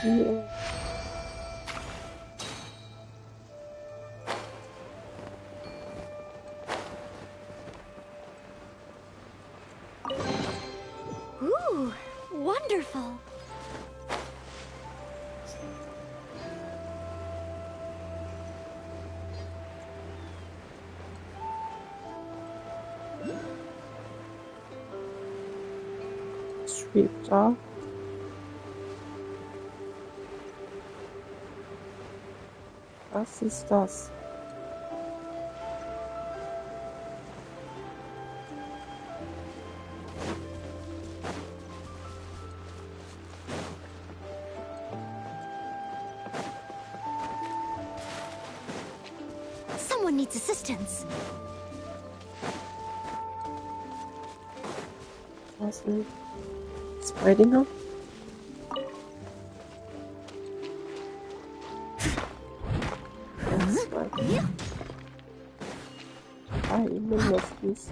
Ja. Ooh, wonderful. Was schwebt da? Was ist das? Someone needs assistance. Was sind zwei Dinger? Zwei. Drei mindestens.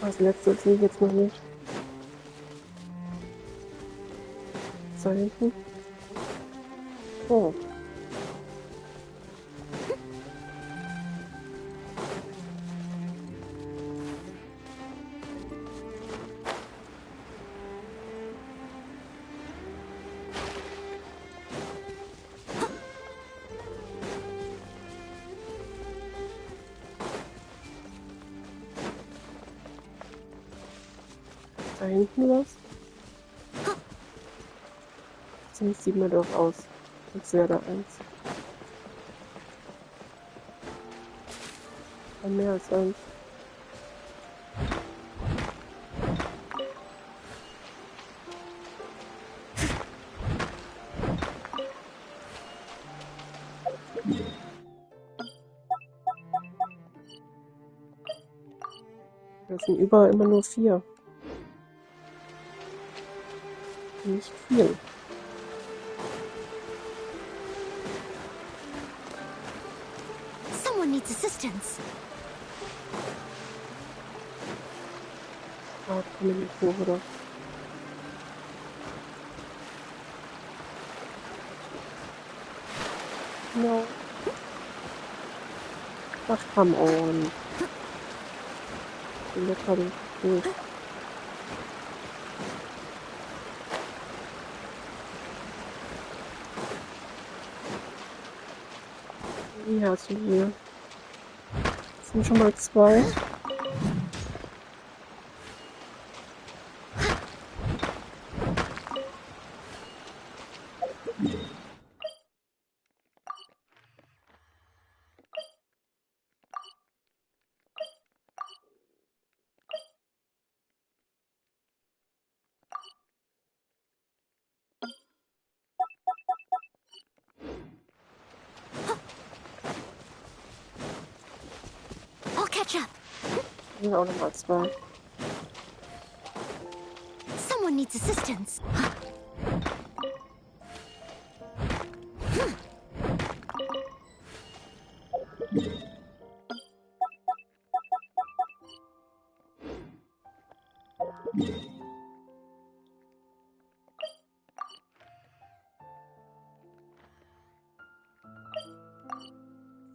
Das letzte sehe ich jetzt noch nicht. Da hinten. Oh. Da hinten was? Sonst sieht man doch aus, als wäre da eins. Aber mehr als eins. Das sind überall immer nur 4. Nicht viel. Someone needs assistance. Ah, komm in die Kurve da. No. Ach, come on. Lecker, du Weg. Wie hast du hier? Das sind schon mal 2. I'll catch up. Hier sind auch nochmal 2. Someone needs assistance.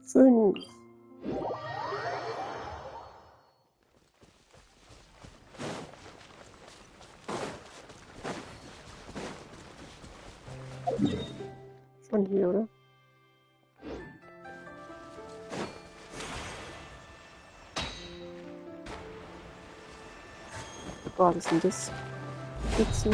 Fünf. Schon hier, oder? Boah, was ist denn das? Gibt's noch?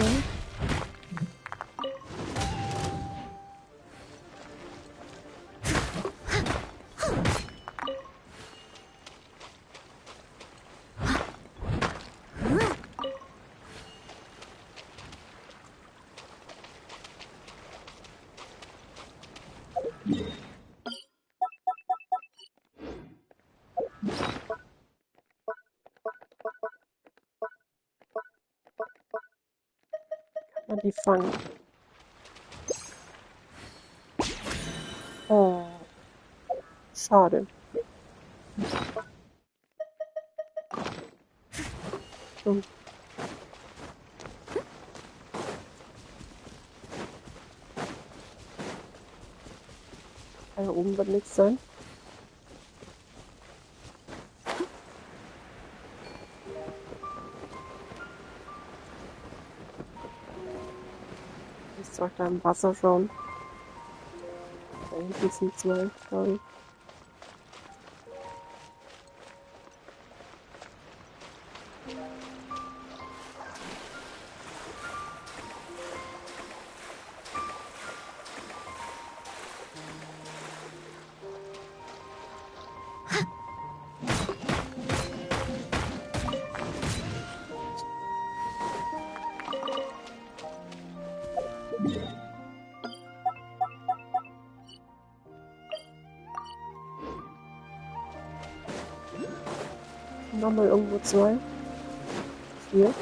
Kann man die fangen? Oh, schade. So. Da oben wird nichts sein. Ich soll da im Wasser schauen. Da hinten sind 2, glaube ich. Nochmal irgendwo 2. 4.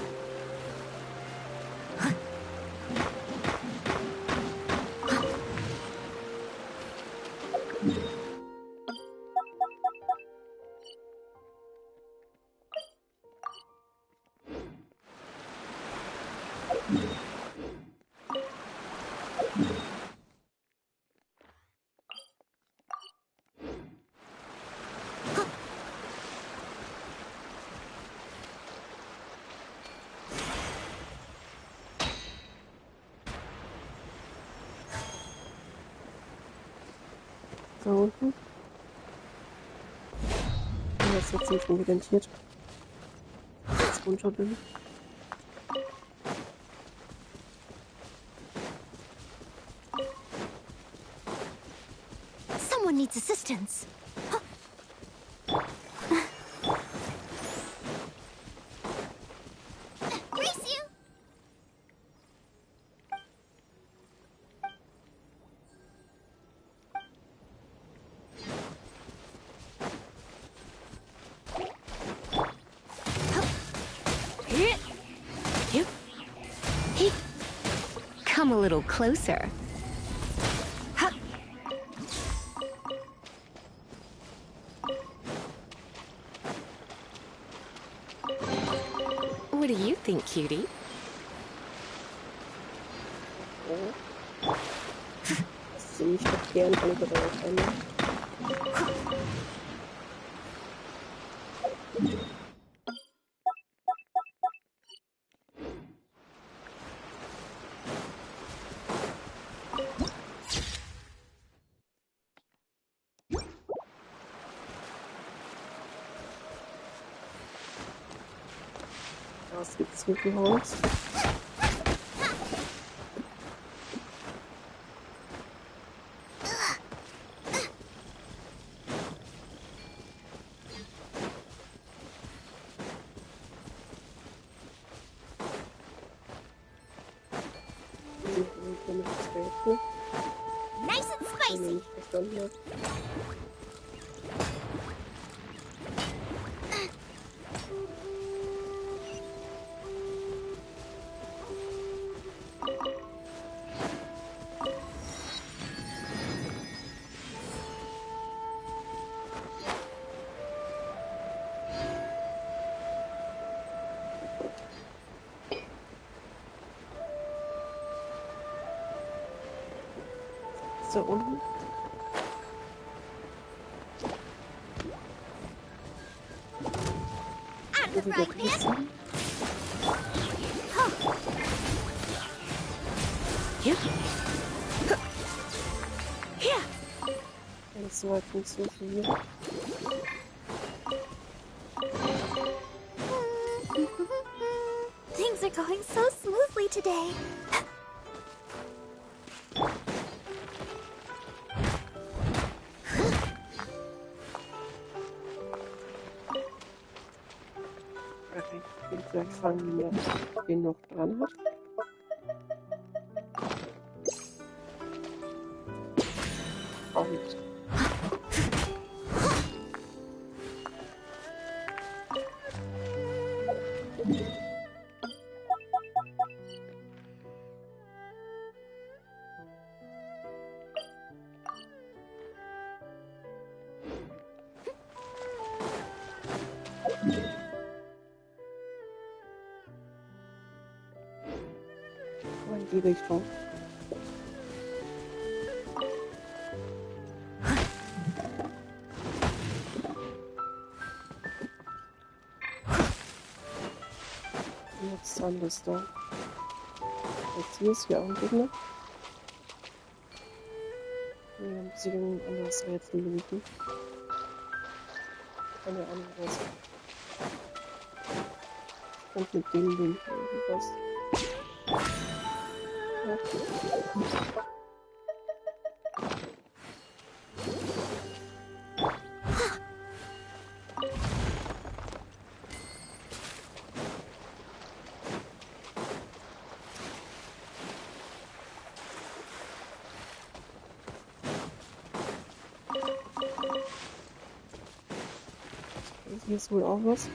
Da unten. Und das wird ziemlich evidentiert. Jetzt runter bin. Someone needs assistance. Brace you! Come a little closer. What do you think, cutie? Das sehe ich doch gern alle drei auf einmal. Es gibt zu viel Holz. Nice and spicy. Verstanden habe. Ist da unten? Out of the frying pan. Here. Here. Wenn es so weit funktioniert. Things are going so smoothly today. Okay, ich will gleich fragen, wie man den noch dran hat. Auch nicht. Aber in die Richtung. Jetzt anders da. Jetzt hier ist auch ein Gegner. Ja, muss ich ein anderes Rätsel lösen. Keine Ahnung was. Und mit dem Ding irgendwas. Ja. Hier ist wohl auch was.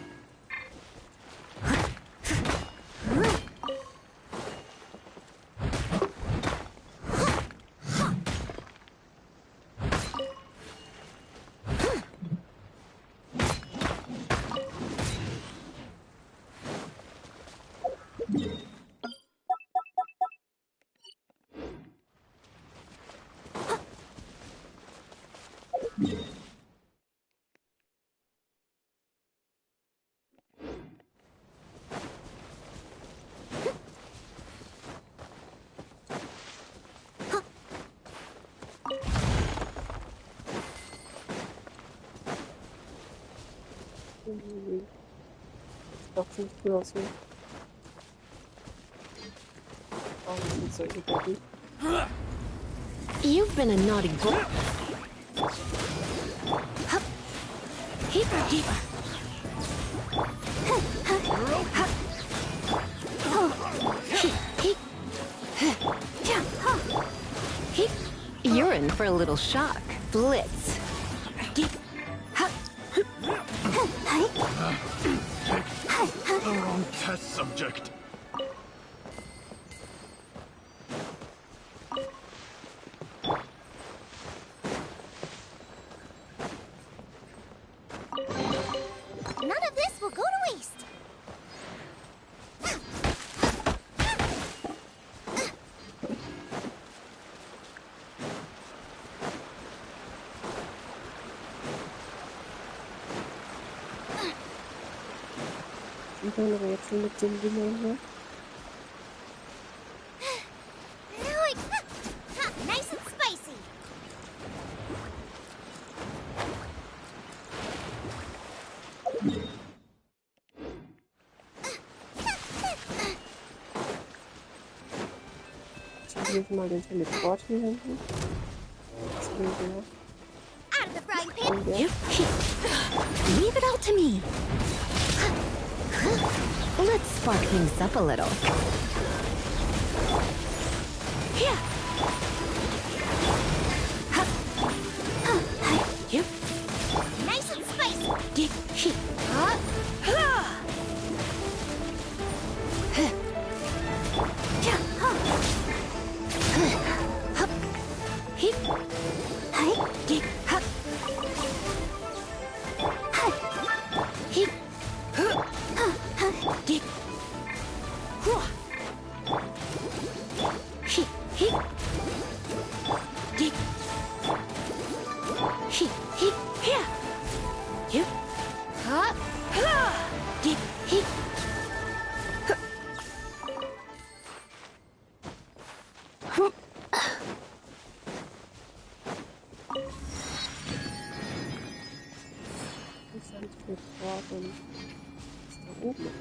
Doch nicht cool aus. Oh, das sind solche Betten. You've been a naughty boy. Hup. Heaper, heaper. You're in for a little shock. Blitz. The wrong test subject. None of this will go to waste. wieder ein Rätsel mit den Dingern hier. Nice and spicy. Ich mal den Teleport hier hinten. Das will der. Out of the frying pan. Und der. Leave it all to me. Let's spark things up a little. Here. Nice and spicy. Get she. Interessant Teleport und ist da oben.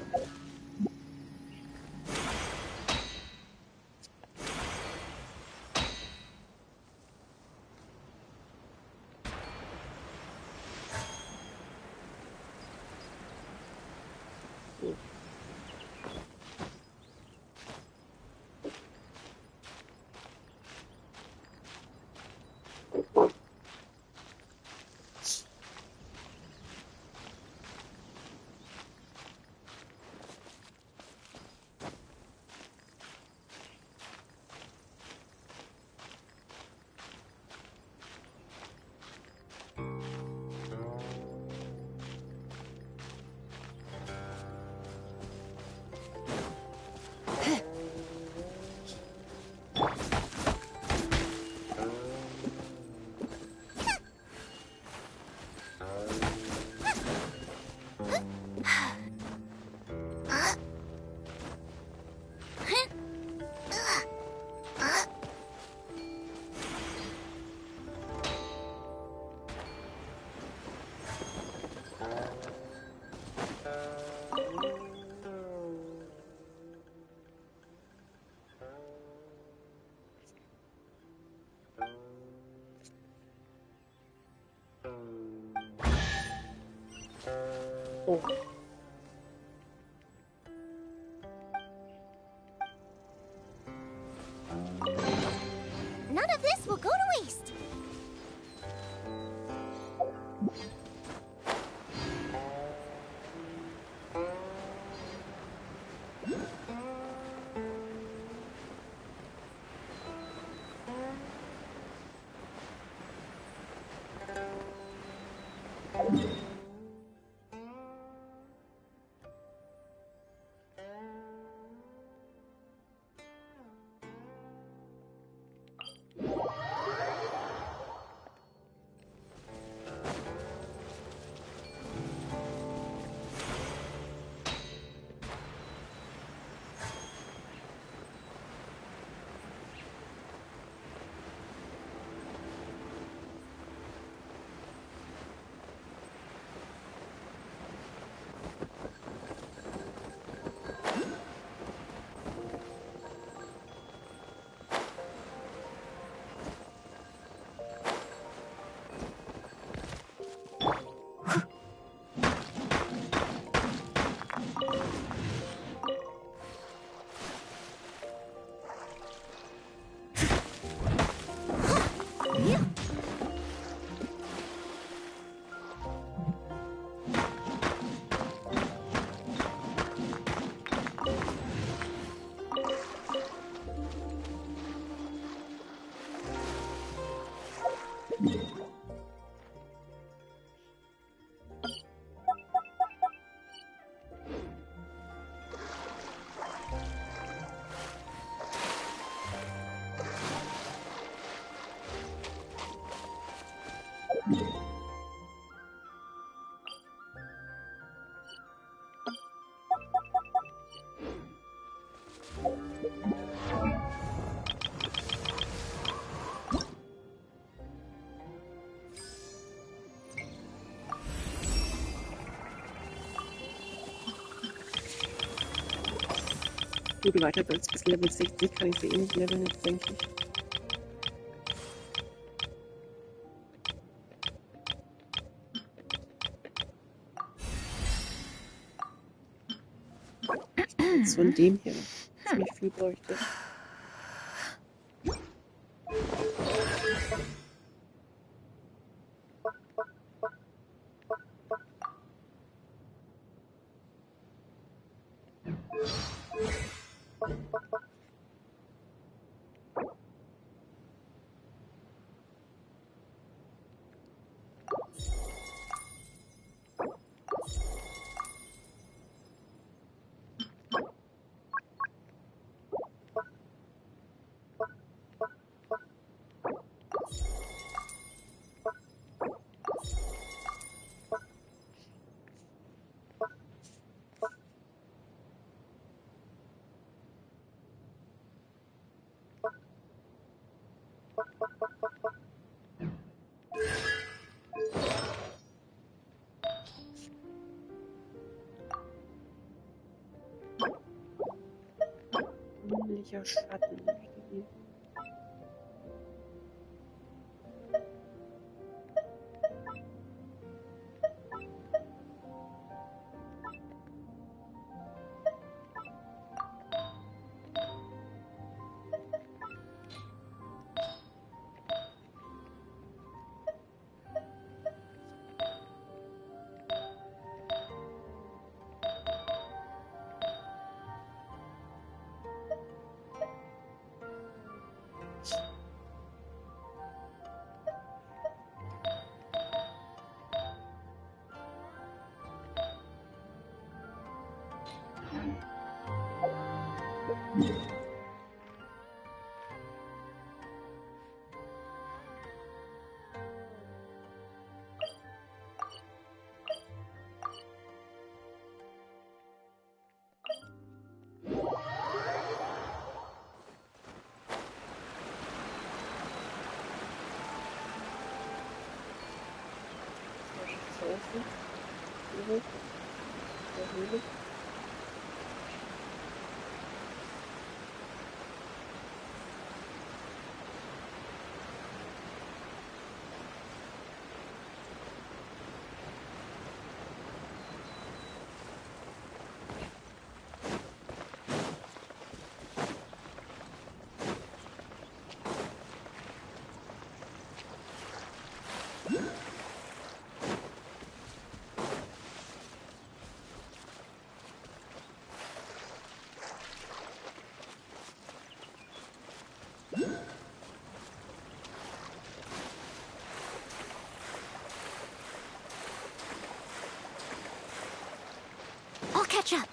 Oh. None of this will go to waste. gut weiter als bis Level 60 kann ich sie eh nicht leveln, jetzt denke ich. Jetzt von dem hier ziemlich viel bräuchte. Himmlischer Schatten möchte die. I'll catch up.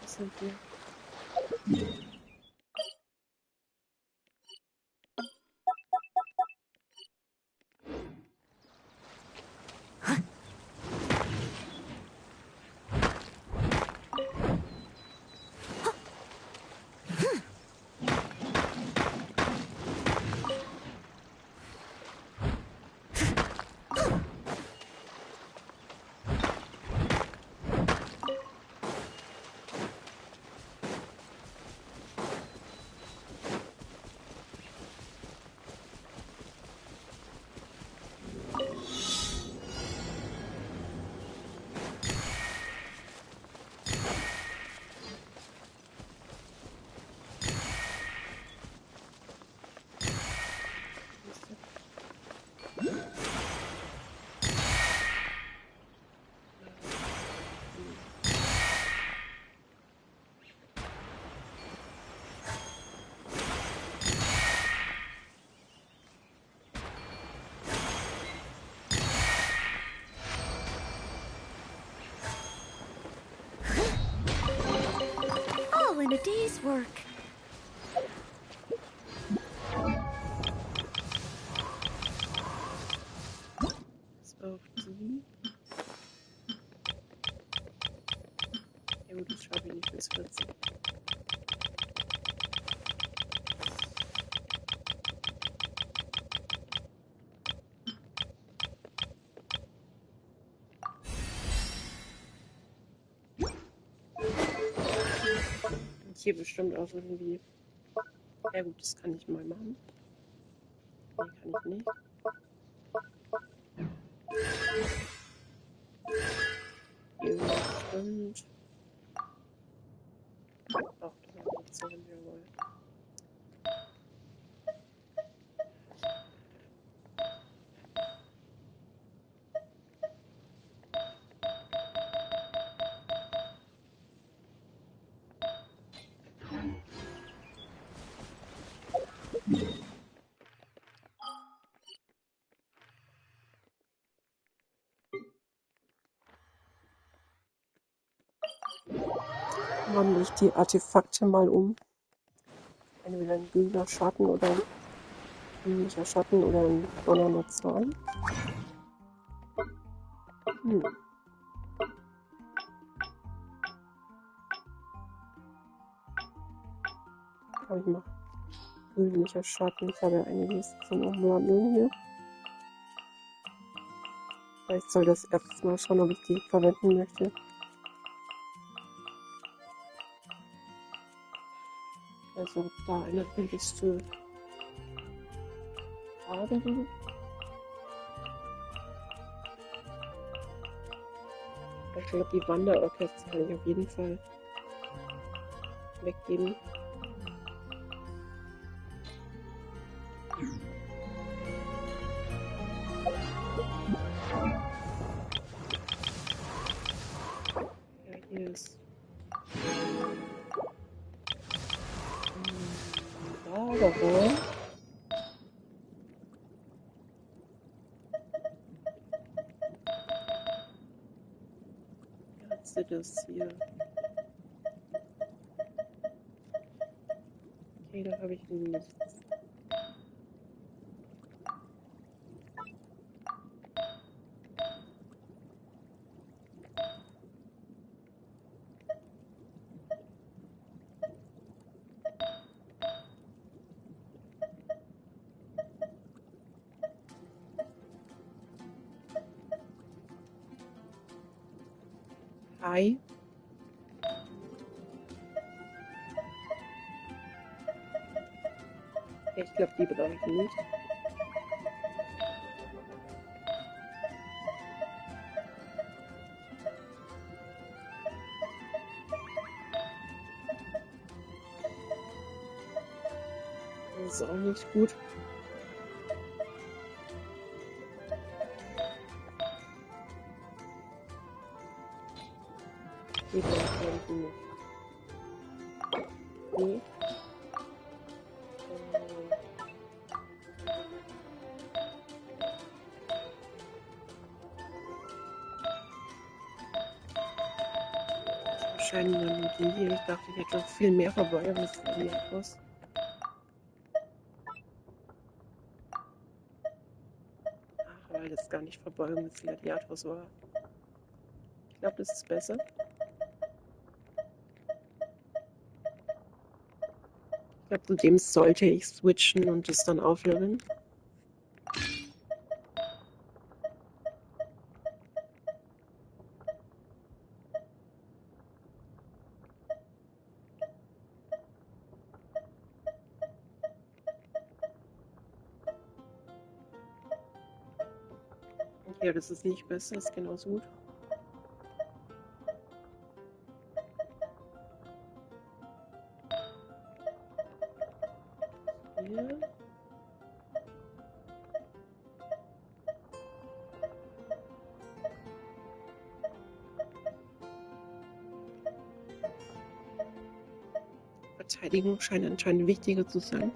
Was sind wir? All in a day's work. Das auf die. Ja gut, das schaffe ich nicht bis 40. hier bestimmt auch irgendwie... Ja gut, das kann ich mal machen. Nee, kann ich nicht. Hier bestimmt... Ach, da war nichts drin, jawohl. Wandle ich die Artefakte mal um. Entweder ein grüner Schatten oder ein grünlicher Schatten oder ein donnernder Zorn. Aber ich mache grünlicher Schatten. Ich habe ja einiges zum Umwandeln hier. Vielleicht soll das erst mal schauen, ob ich die verwenden möchte. Also da eine billigste Farbe. Ich glaube, die Wanderorchester kann ich auf jeden Fall weggeben. Ja, hier ist Lagerraum. Jetzt ist das hier. Okay, da habe ich nichts. Ei. Ich glaube, die brauche ich nicht. Das ist auch nicht gut. Die brauche ich nicht. Nee. Wahrscheinlich dann nur die hier. Ich dachte, ich hätte noch viel mehr vorbei, aber es war nicht was. Ach, weil das gar nicht Verbeugung des Gladiators war. Ich glaube, das ist besser. Ich glaube, zu dem sollte ich switchen und das dann aufleveln. Ja, das ist nicht besser, ist genauso gut. Hier. Verteidigung scheint anscheinend wichtiger zu sein.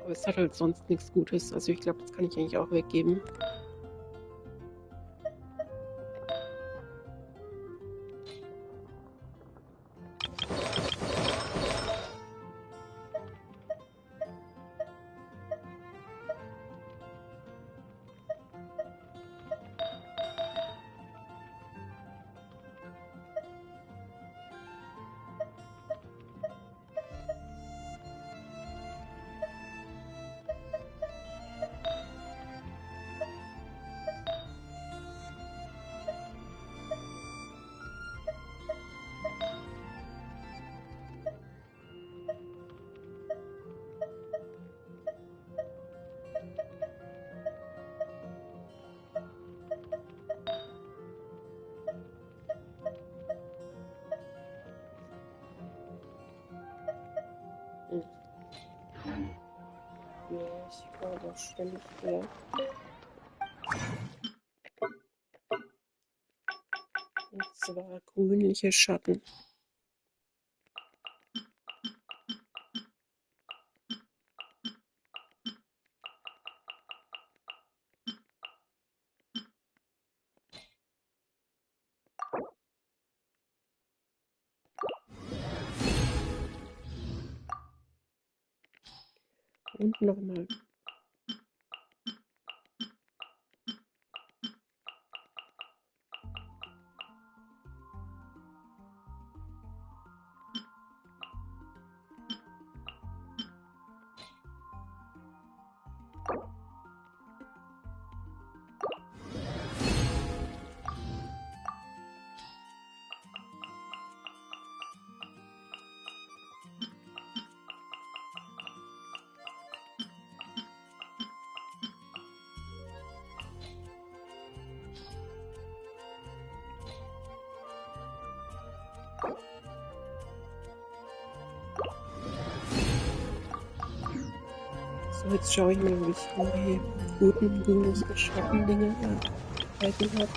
Aber es hat halt sonst nichts Gutes. Also ich glaube, das kann ich eigentlich auch weggeben. Ich war aber ständig her. Und zwar grünliche Schatten. Und nochmal. So, jetzt schaue ich mal, ob ich die guten grünlichen Schattendinge erhalten habe.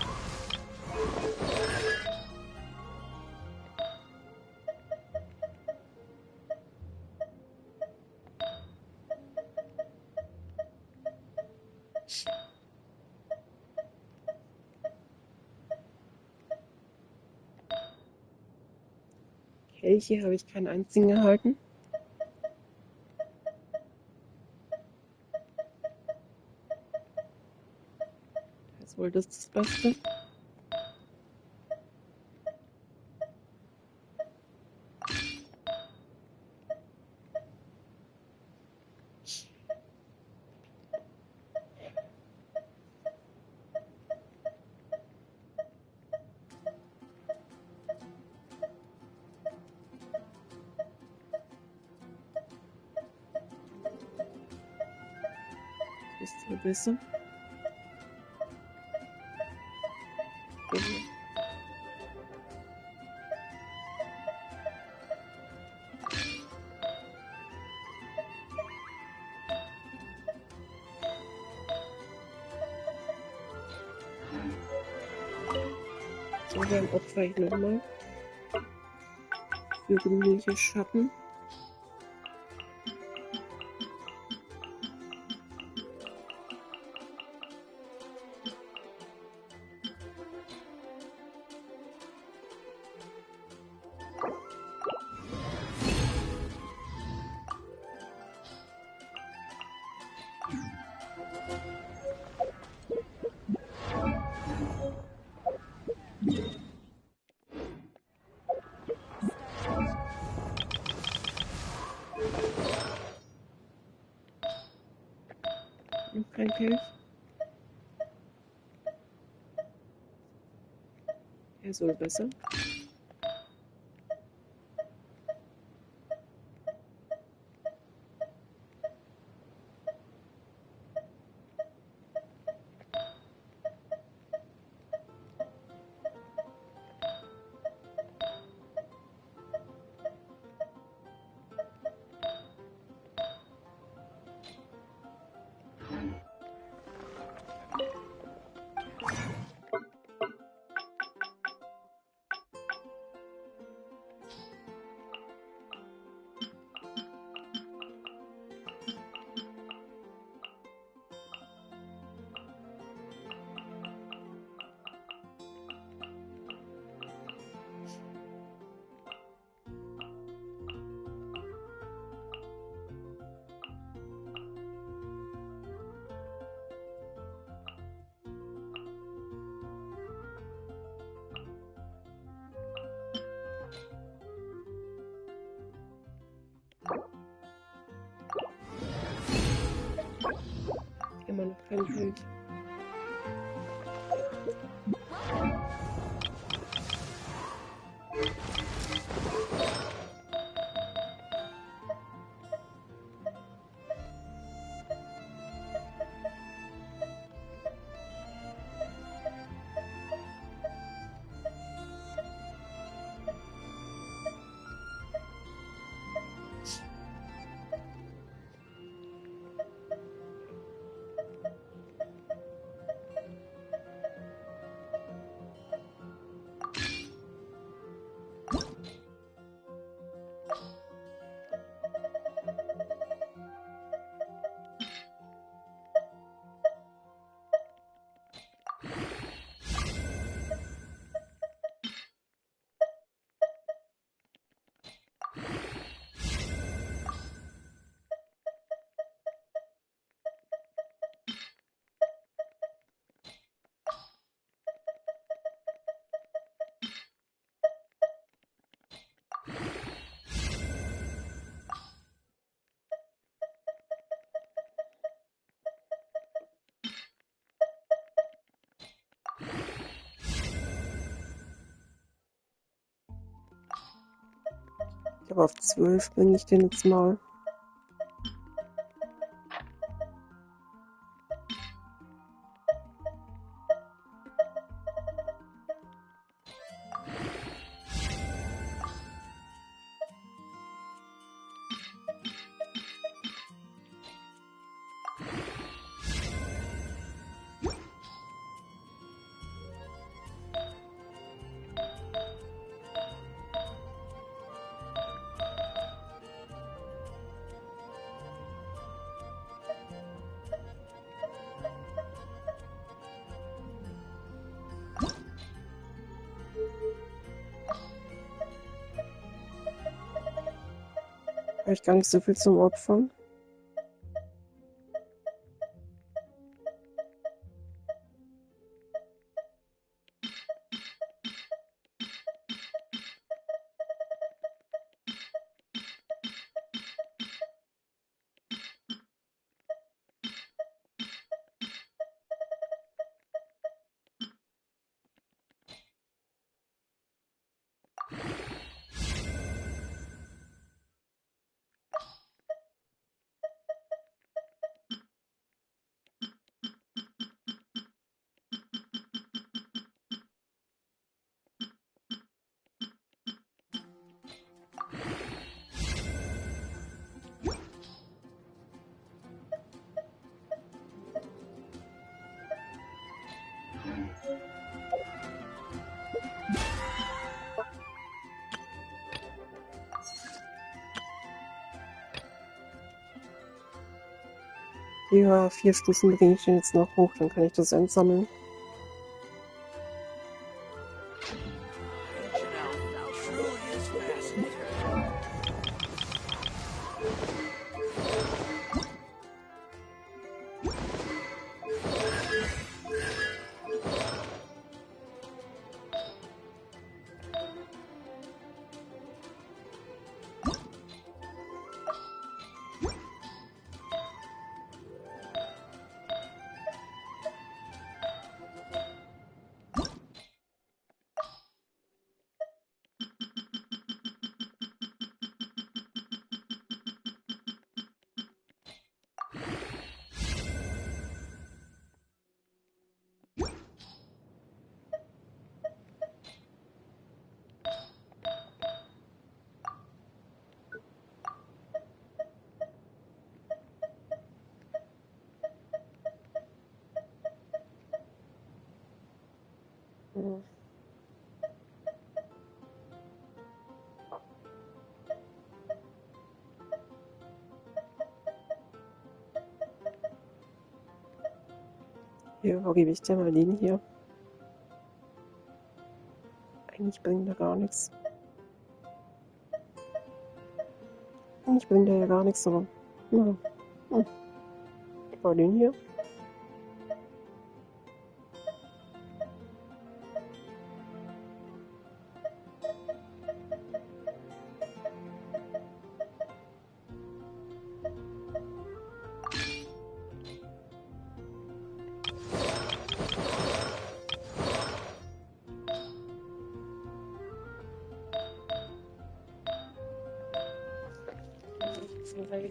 Kelche habe ich keinen einzigen erhalten. Jetzt wohl das Beste. Das ist wohl besser. Genau. So, dann opfer ich nochmal für grünliche Schatten. Noch kein Kelch. Er soll besser. Immer noch kein Kelch. glaube, auf 12 bringe ich den jetzt mal. Habe ich gar nicht so viel zum Opfern. Ja, 4 Stufen bringe ich den jetzt noch hoch, dann kann ich das einsammeln. Ja. Hier, wo gebe ich dir mal den hier? Eigentlich bringt er gar nichts. Eigentlich bringt er ja gar nichts, aber... Ja. Mal den hier.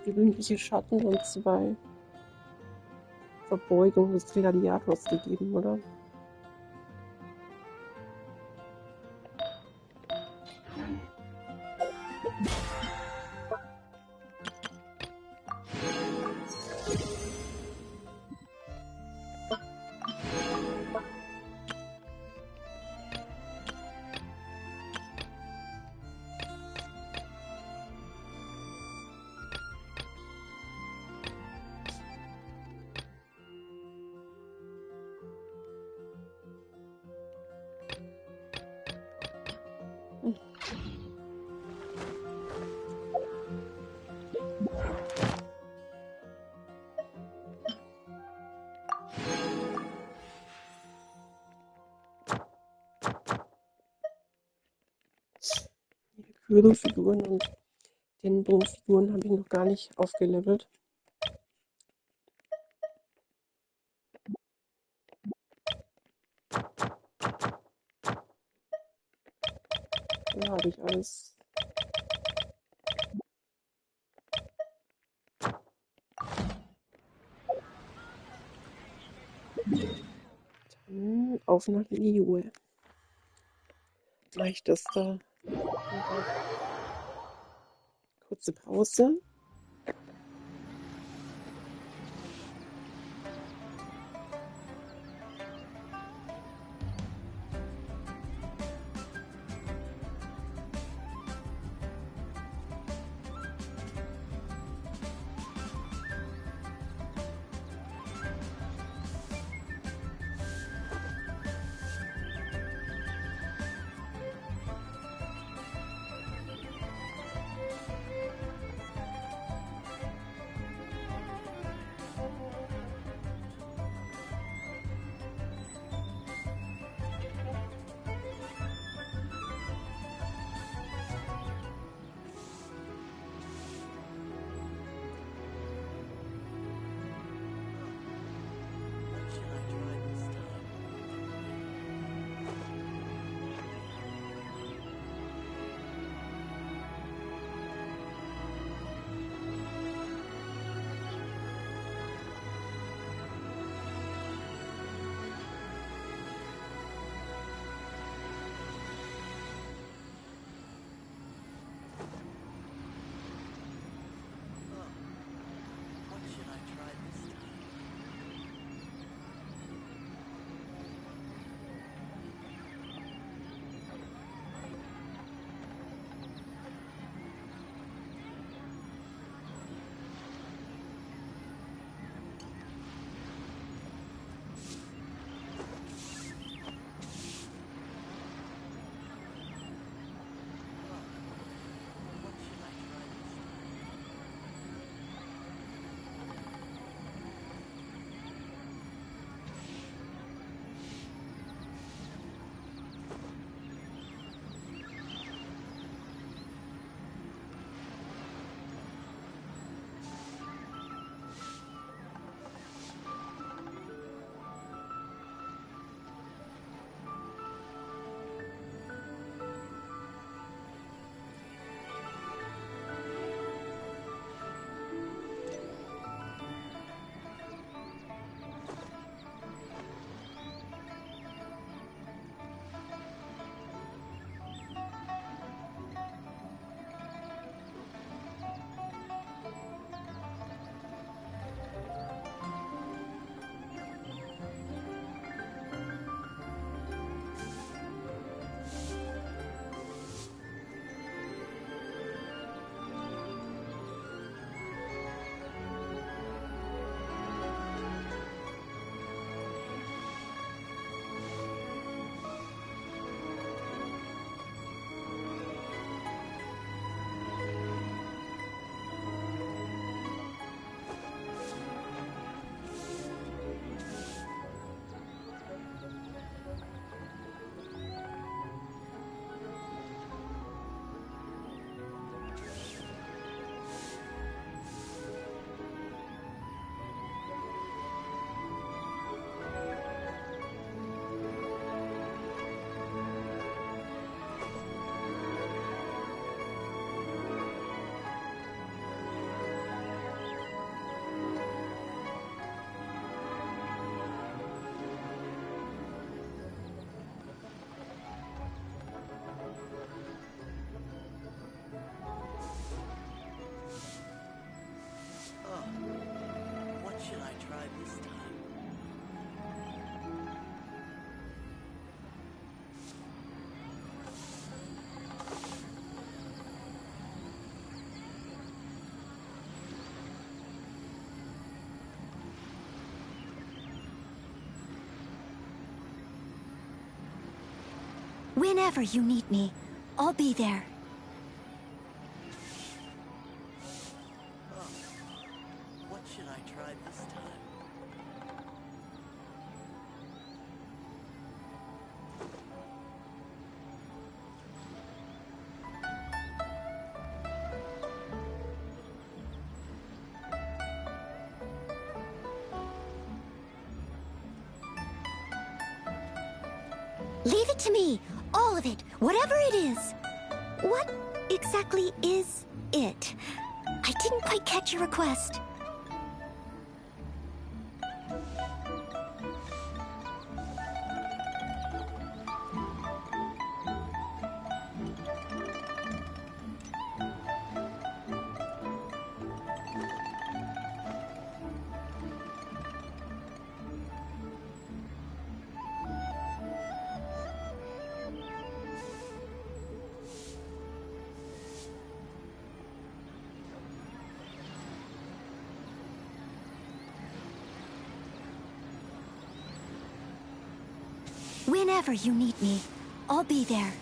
Gewöhnliche Schatten und 2 Verbeugung des Gladiators gegeben, oder? Die Kyro-Figuren und den Bo-Figuren habe ich noch gar nicht aufgelevelt. Ja, habe ich alles auf nach Liyue. Mache ich das da? Kurze Pause. Whenever you need me, I'll be there. What should I try this time? Leave it to me. All of it. Whatever it is. What exactly is it? I didn't quite catch your request. Whenever you need me, I'll be there.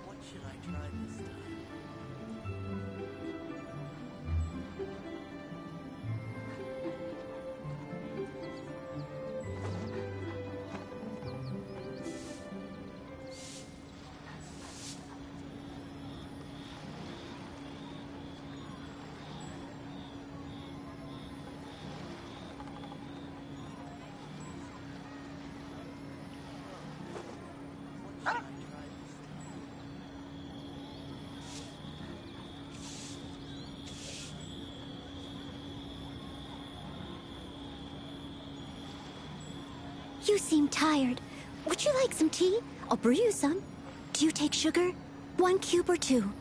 What should I try this time? What should I try this time? You seem tired. Would you like some tea? I'll brew you some. Do you take sugar? 1 cube or 2?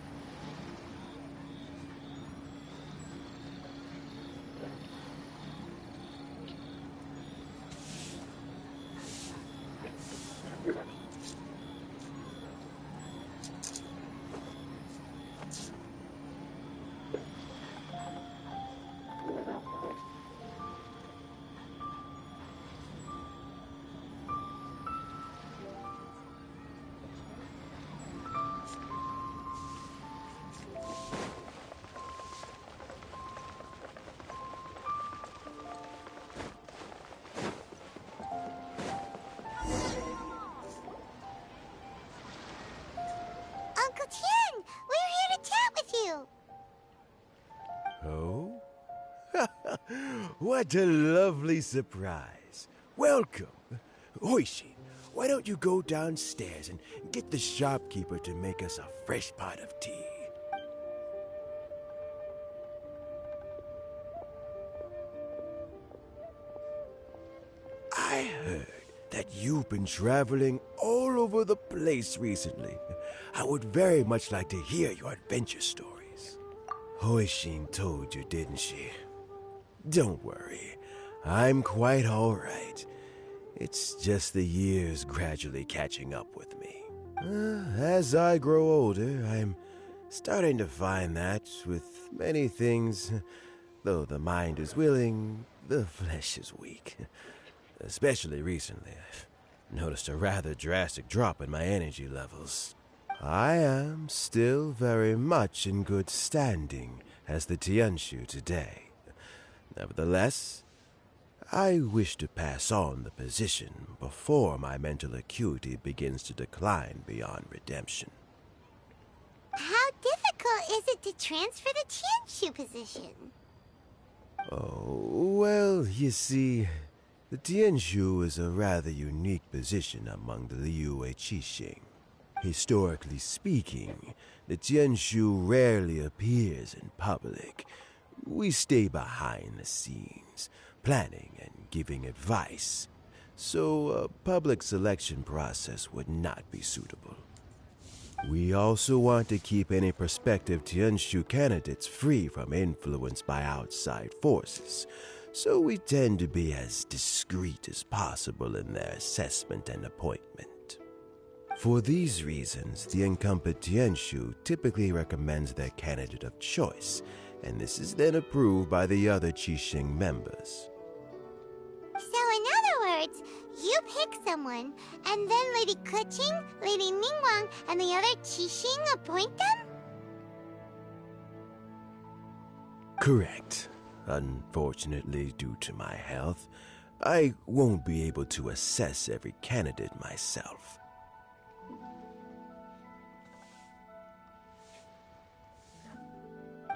Uncle Tien, we're here to chat with you. Oh? What a lovely surprise. Welcome. Hoishi, why don't you go downstairs and get the shopkeeper to make us a fresh pot of tea? I heard that you've been traveling all over the place recently. I would very much like to hear your adventure stories. Hoishin told you, didn't she? Don't worry, I'm quite all right. It's just the years gradually catching up with me. As I grow older, I'm starting to find that with many things, though the mind is willing, the flesh is weak. Especially recently, I've noticed a rather drastic drop in my energy levels. I am still very much in good standing as the Tianshu today. Nevertheless, I wish to pass on the position before my mental acuity begins to decline beyond redemption. How difficult is it to transfer the Tianshu position? Oh, well, you see, the Tianshu is a rather unique position among the Liyue Qixing. Historically speaking, the Tianshu rarely appears in public. We stay behind the scenes, planning and giving advice, so a public selection process would not be suitable. We also want to keep any prospective Tianshu candidates free from influence by outside forces, so we tend to be as discreet as possible in their assessment and appointment. For these reasons, the incumbent Tianshu typically recommends their candidate of choice, and this is then approved by the other Qixing members. So in other words, you pick someone, and then Lady Keqing, Lady Ningguang, and the other Qixing appoint them? Correct. Unfortunately, due to my health, I won't be able to assess every candidate myself.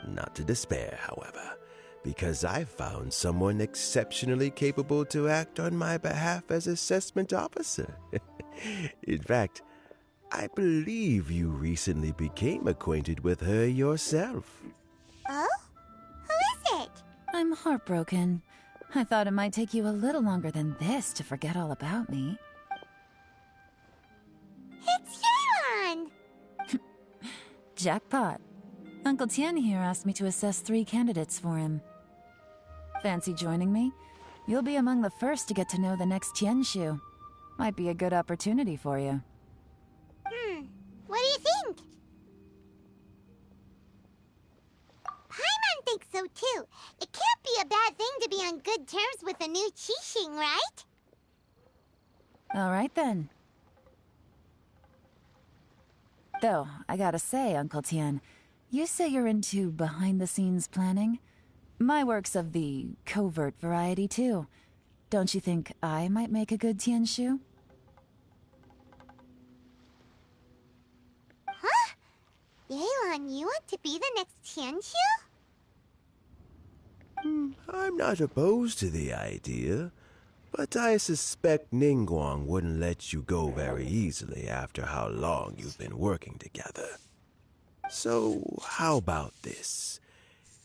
Not to despair, however, because I found someone exceptionally capable to act on my behalf as assessment officer. In fact, I believe you recently became acquainted with her yourself. Oh? Who is it? I'm heartbroken. I thought it might take you a little longer than this to forget all about me. It's Yelan! Jackpot. Uncle Tian here asked me to assess 3 candidates for him. Fancy joining me? You'll be among the first to get to know the next Tianshu. Might be a good opportunity for you. What do you think? Paimon thinks so too. It can't be a bad thing to be on good terms with a new Qixing, right? Alright then. Though, I gotta say, Uncle Tian, you say you're into behind-the-scenes planning? My work's of the covert variety, too. Don't you think I might make a good Tianshu? Huh? Yelan, you want to be the next Tianshu? I'm not opposed to the idea, but I suspect Ningguang wouldn't let you go very easily after how long you've been working together. So, how about this?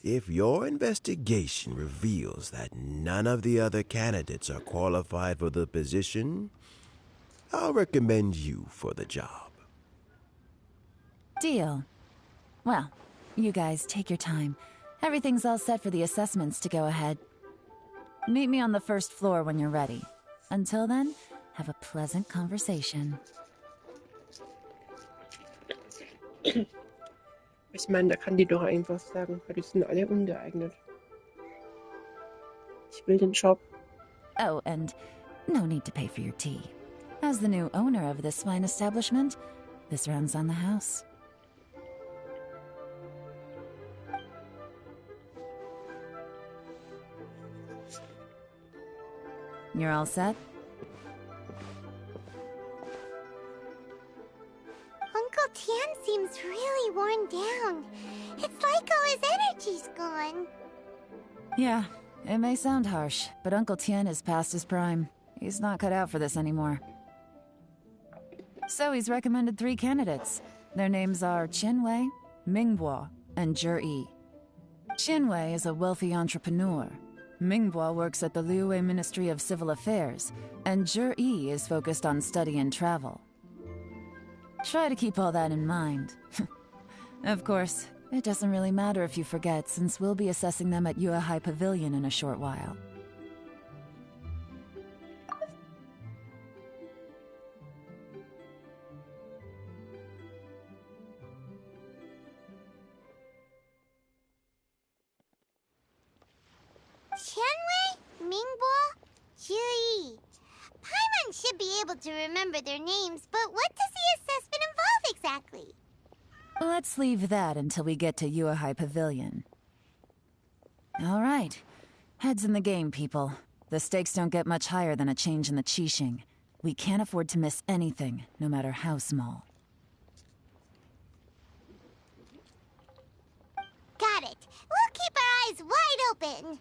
If your investigation reveals that none of the other candidates are qualified for the position, I'll recommend you for the job. Deal. Well, you guys take your time. Everything's all set for the assessments to go ahead. Meet me on the first floor when you're ready. Until then, have a pleasant conversation. Ich meine, da kann die doch einfach sagen, weil die sind alle ungeeignet. Ich will den Job. Oh, and no need to pay for your tea. As the new owner of this fine establishment, this runs on the house. You're all set? Uncle Tian seems really worn down. It's like all his energy's gone. Yeah, it may sound harsh, but Uncle Tian is past his prime. He's not cut out for this anymore. So he's recommended 3 candidates. Their names are Qinwei, Mingbo, and Zhi. Qinwei is a wealthy entrepreneur. Mingbo works at the Liyue Ministry of Civil Affairs, and Zhi is focused on study and travel. Try to keep all that in mind. Of course, it doesn't really matter if you forget, since we'll be assessing them at Yuehai Pavilion in a short while. Qianwei, Mingbo, Zhi. Paimon should be able to remember their names, but what does the assessment involve exactly? Let's leave that until we get to Yuehai Pavilion. All right. Heads in the game, people. The stakes don't get much higher than a change in the Qixing. We can't afford to miss anything, no matter how small. Got it. We'll keep our eyes wide open.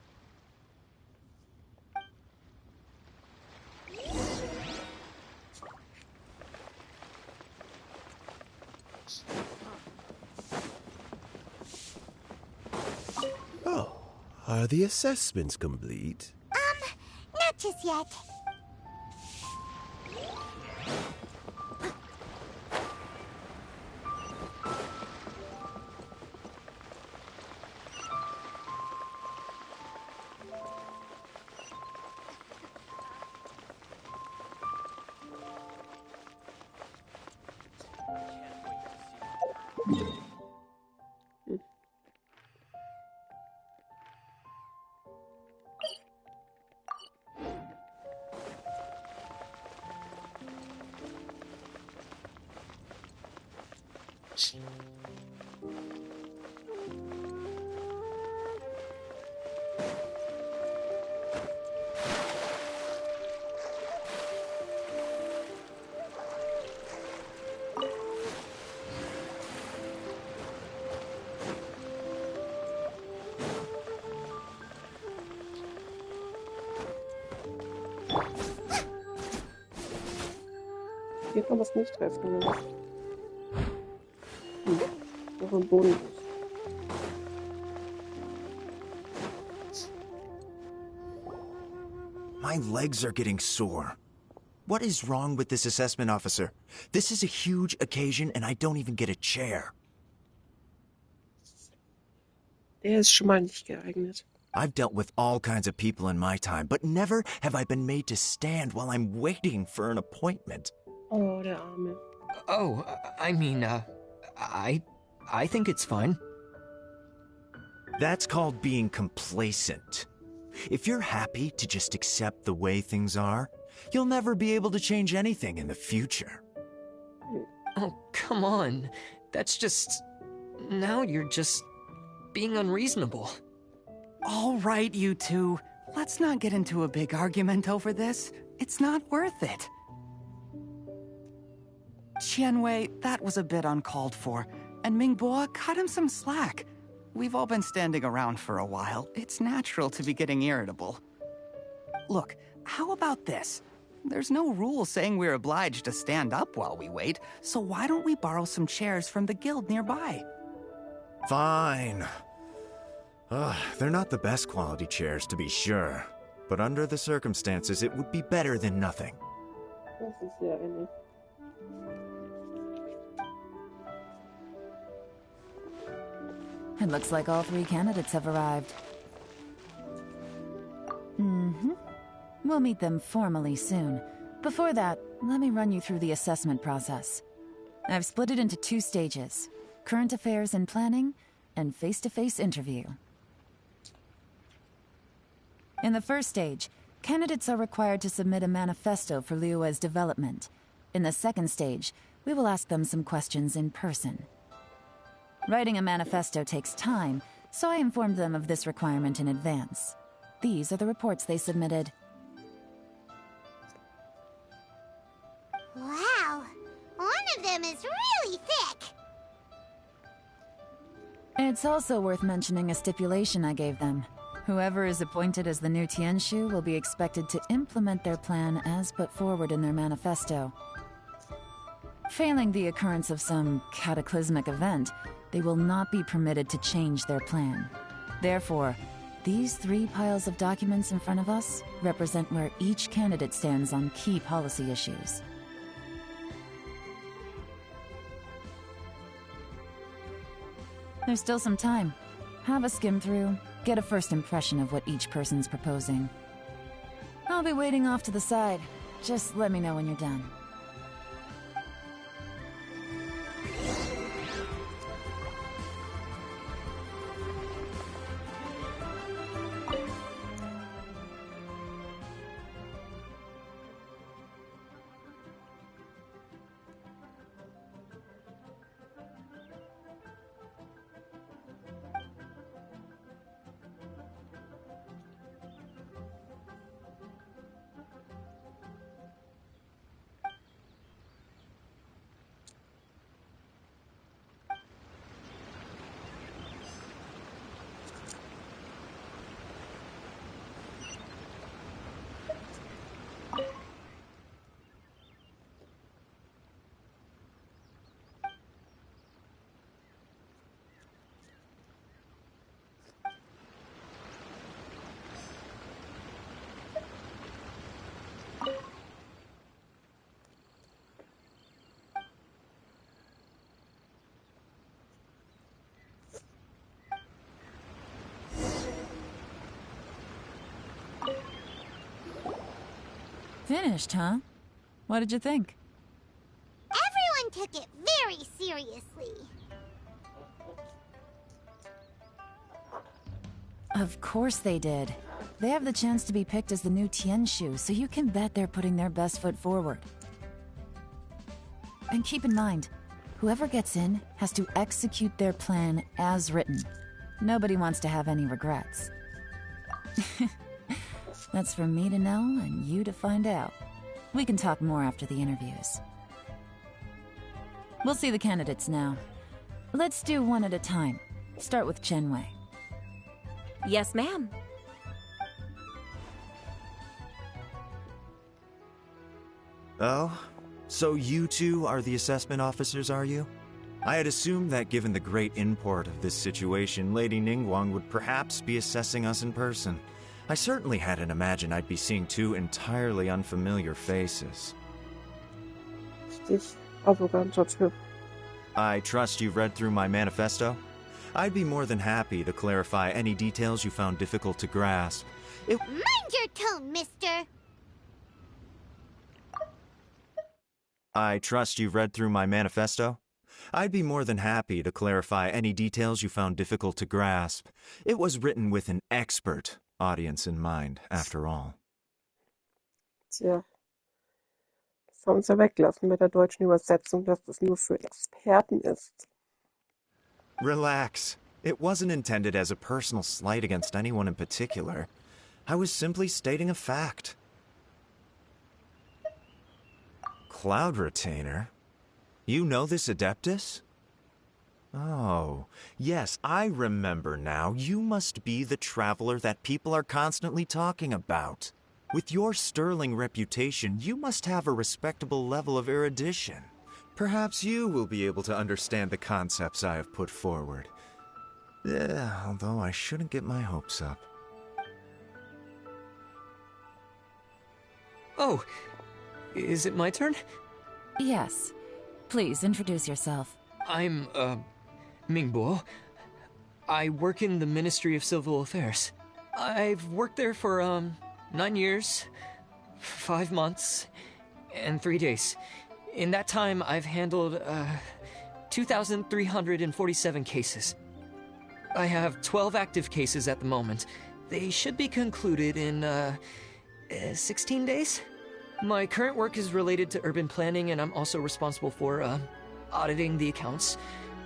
Oh, are the assessments complete? Not just yet. Hier kann man es nicht treffen, oder was? Noch am Boden. My legs are getting sore. What is wrong with this assessment officer? This is a huge occasion and I don't even get a chair. Der ist schon mal nicht geeignet. I've dealt with all kinds of people in my time, but never have I been made to stand while I'm waiting for an appointment. Oh, der Arme. Oh, I mean, I think it's fine. That's called being complacent. If you're happy to just accept the way things are, you'll never be able to change anything in the future. Oh, come on. That's just... Now you're just being unreasonable. All right, you two. Let's not get into a big argument over this. It's not worth it. Qianwei, that was a bit uncalled for. And Mingbo, cut him some slack. We've all been standing around for a while. It's natural to be getting irritable. Look, how about this? There's no rule saying we're obliged to stand up while we wait, so why don't we borrow some chairs from the guild nearby? Fine. They're not the best quality chairs, to be sure. But under the circumstances, it would be better than nothing. Das ist ja eine. It looks like all 3 candidates have arrived. We'll meet them formally soon. Before that, let me run you through the assessment process. I've split it into 2 stages: current affairs and planning, and face-to-face interview. In the first stage, candidates are required to submit a manifesto for Liyue's development. In the second stage, we will ask them some questions in person. Writing a manifesto takes time, so I informed them of this requirement in advance. These are the reports they submitted. Wow, one of them is really thick. It's also worth mentioning a stipulation I gave them. Whoever is appointed as the new Tianshu will be expected to implement their plan as put forward in their manifesto. Failing the occurrence of some cataclysmic event, they will not be permitted to change their plan. Therefore, these 3 piles of documents in front of us represent where each candidate stands on key policy issues. There's still some time. Have a skim through, get a first impression of what each person's proposing. I'll be waiting off to the side. Just let me know when you're done. Finished, huh? What did you think? Everyone took it very seriously. Of course they did. They have the chance to be picked as the new Tianshu, so you can bet they're putting their best foot forward. And keep in mind, Whoever gets in has to execute their plan as written. Nobody wants to have any regrets. That's for me to know and you to find out. We can talk more after the interviews. We'll see the candidates now. Let's do one at a time. Start with Chenwei. Yes, ma'am. Oh? So you two are the assessment officers, are you? I had assumed that given the great import of this situation, Lady Ningguang would perhaps be assessing us in person. I certainly hadn't imagined I'd be seeing two entirely unfamiliar faces. Richtig arroganter Typ. I trust you've read through my manifesto? I'd be more than happy to clarify any details you found difficult to grasp. Mind your tone, mister! I trust you've read through my manifesto? I'd be more than happy to clarify any details you found difficult to grasp. It was written with an expert audience in mind, after all. Tja, das haben sie ja weggelassen bei der deutschen Übersetzung, dass das nur für Experten ist. Relax. It wasn't intended as a personal slight against anyone in particular. I was simply stating a fact. Cloud Retainer? You know this Adeptus? Oh, yes, I remember now. You must be the traveler that people are constantly talking about. With your sterling reputation, you must have a respectable level of erudition. Perhaps you will be able to understand the concepts I have put forward. Although I shouldn't get my hopes up. Oh, is it my turn? Yes. Please introduce yourself. I'm, Mingbo. I work in the Ministry of Civil Affairs. I've worked there for, 9 years, 5 months, and 3 days. In that time, I've handled, 2,347 cases. I have 12 active cases at the moment. They should be concluded in, 16 days? My current work is related to urban planning, and I'm also responsible for, auditing the accounts.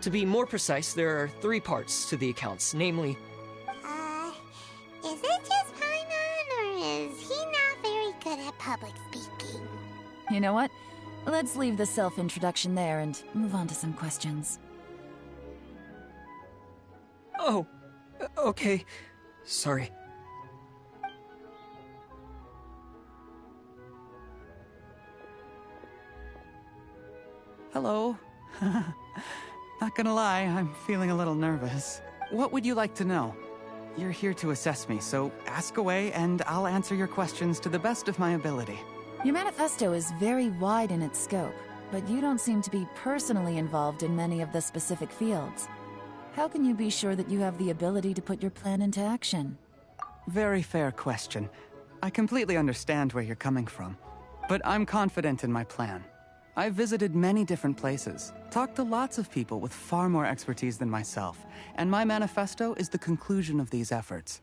To be more precise, there are 3 parts to the accounts, namely... Is it just Paimon, or is he not very good at public speaking? You know what? Let's leave the self-introduction there and move on to some questions. Oh, okay. Sorry. Hello. Not gonna lie, I'm feeling a little nervous. What would you like to know? You're here to assess me, so ask away and I'll answer your questions to the best of my ability. Your manifesto is very wide in its scope, but you don't seem to be personally involved in many of the specific fields. How can you be sure that you have the ability to put your plan into action? Very fair question. I completely understand where you're coming from, but I'm confident in my plan. I've visited many different places, talked to lots of people with far more expertise than myself, and my manifesto is the conclusion of these efforts.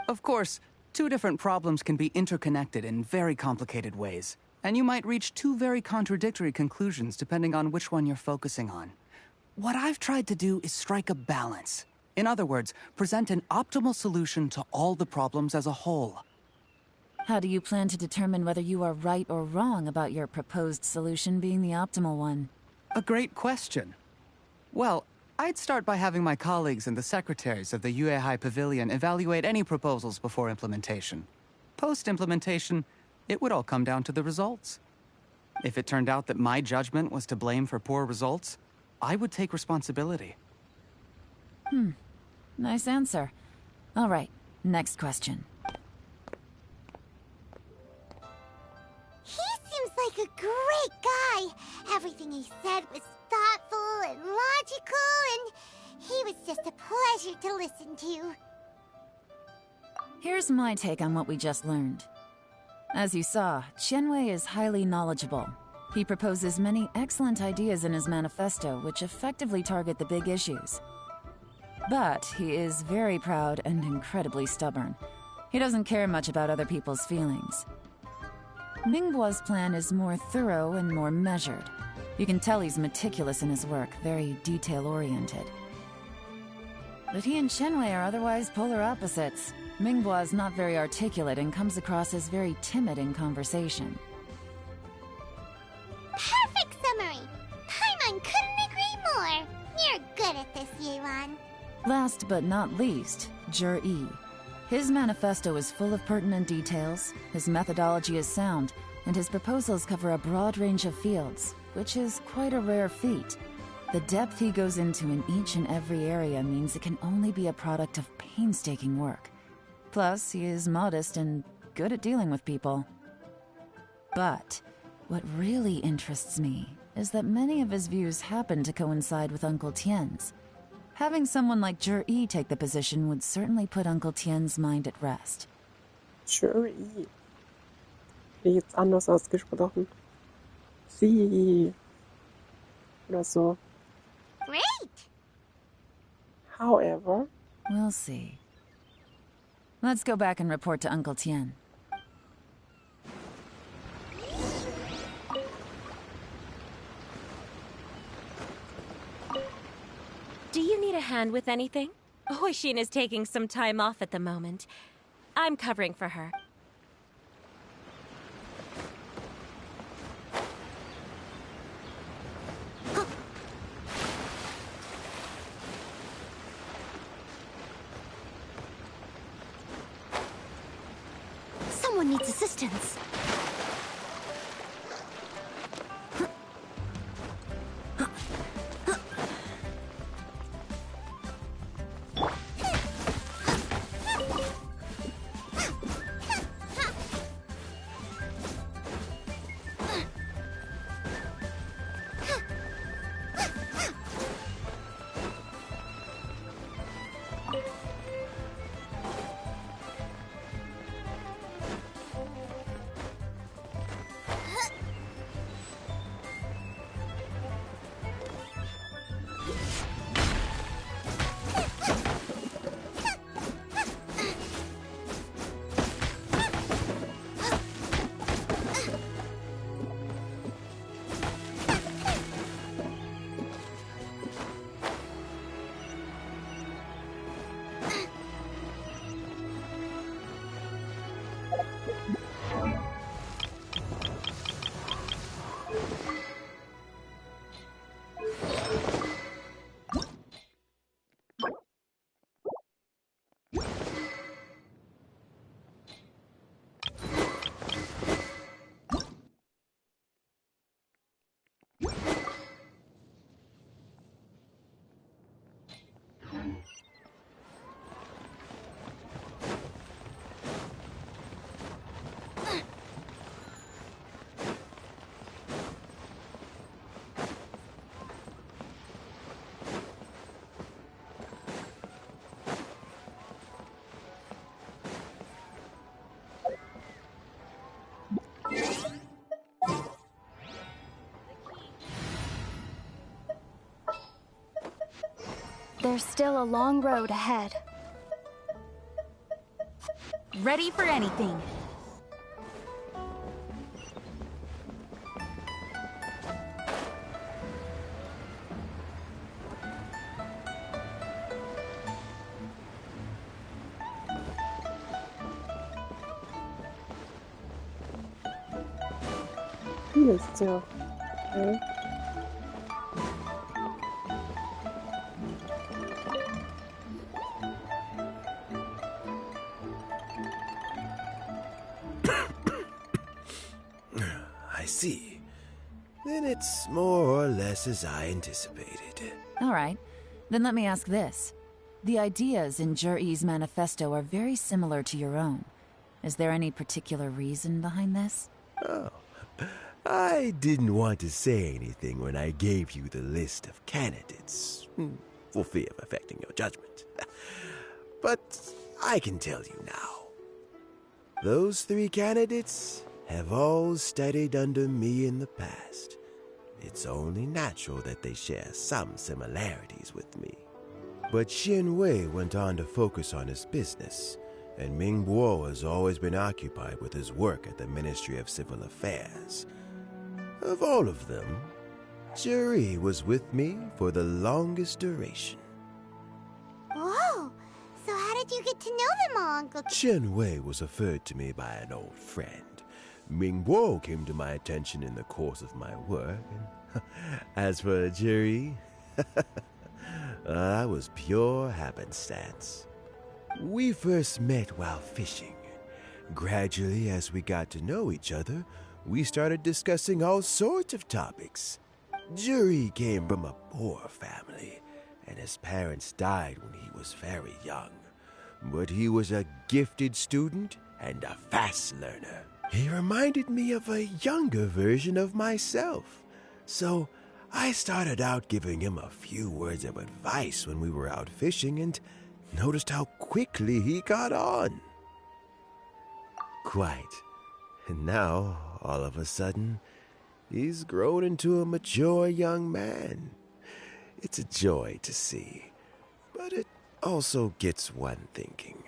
Of course, 2 different problems can be interconnected in very complicated ways, and you might reach 2 very contradictory conclusions depending on which one you're focusing on. What I've tried to do is strike a balance. In other words, present an optimal solution to all the problems as a whole. How do you plan to determine whether you are right or wrong about your proposed solution being the optimal one? A great question. Well, I'd start by having my colleagues and the secretaries of the Yuehai Pavilion evaluate any proposals before implementation. Post-implementation, it would all come down to the results. If it turned out that my judgment was to blame for poor results, I would take responsibility. Nice answer. All right, next question. He seems like a great guy. Everything he said was thoughtful and logical, and he was just a pleasure to listen to. Here's my take on what we just learned. As you saw, Chenwei is highly knowledgeable. He proposes many excellent ideas in his manifesto, which effectively target the big issues. But he is very proud and incredibly stubborn. He doesn't care much about other people's feelings. Mingbo's plan is more thorough and more measured. You can tell he's meticulous in his work, very detail-oriented. But he and Shenwei are otherwise polar opposites. Minghua is not very articulate and comes across as very timid in conversation. Perfect summary! Paimon couldn't agree more! You're good at this, Yuan. Last but not least, Jur-E. His manifesto is full of pertinent details, his methodology is sound, and his proposals cover a broad range of fields, which is quite a rare feat. The depth he goes into in each and every area means it can only be a product of painstaking work. Plus, he is modest and good at dealing with people. But what really interests me is that many of his views happen to coincide with Uncle Tien's. Having someone like Jur-E take the position would certainly put Uncle Tien's mind at rest. Jur-E. Wie jetzt anders ausgesprochen. Sie. Oder so. Great! However. We'll see. Let's go back and report to Uncle Tien. Do you need a hand with anything? Hoishin is taking some time off at the moment. I'm covering for her. Someone needs assistance. There's still a long road ahead. Ready for anything. Hier ist ja. Okay. I see. Then it's more or less as I anticipated. All right. Then let me ask this. The ideas in Jur-E's manifesto are very similar to your own. Is there any particular reason behind this? Oh, I didn't want to say anything when I gave you the list of candidates, for fear of affecting your judgment. But I can tell you now. Those 3 candidates have all studied under me in the past. It's only natural that they share some similarities with me. But Xin Wei went on to focus on his business, and Ming Guo has always been occupied with his work at the Ministry of Civil Affairs. Of all of them, Juri was with me for the longest duration. Whoa! So how did you get to know them all, Uncle? Chen Wei was referred to me by an old friend. Ming Guo came to my attention in the course of my work. And as for Juri, that was pure happenstance. We first met while fishing. Gradually, as we got to know each other, we started discussing all sorts of topics. Juri came from a poor family, and his parents died when he was very young. But he was a gifted student and a fast learner. He reminded me of a younger version of myself. So I started out giving him a few words of advice when we were out fishing and noticed how quickly he got on. Quite. And now, all of a sudden, he's grown into a mature young man. It's a joy to see, but it also gets one thinking.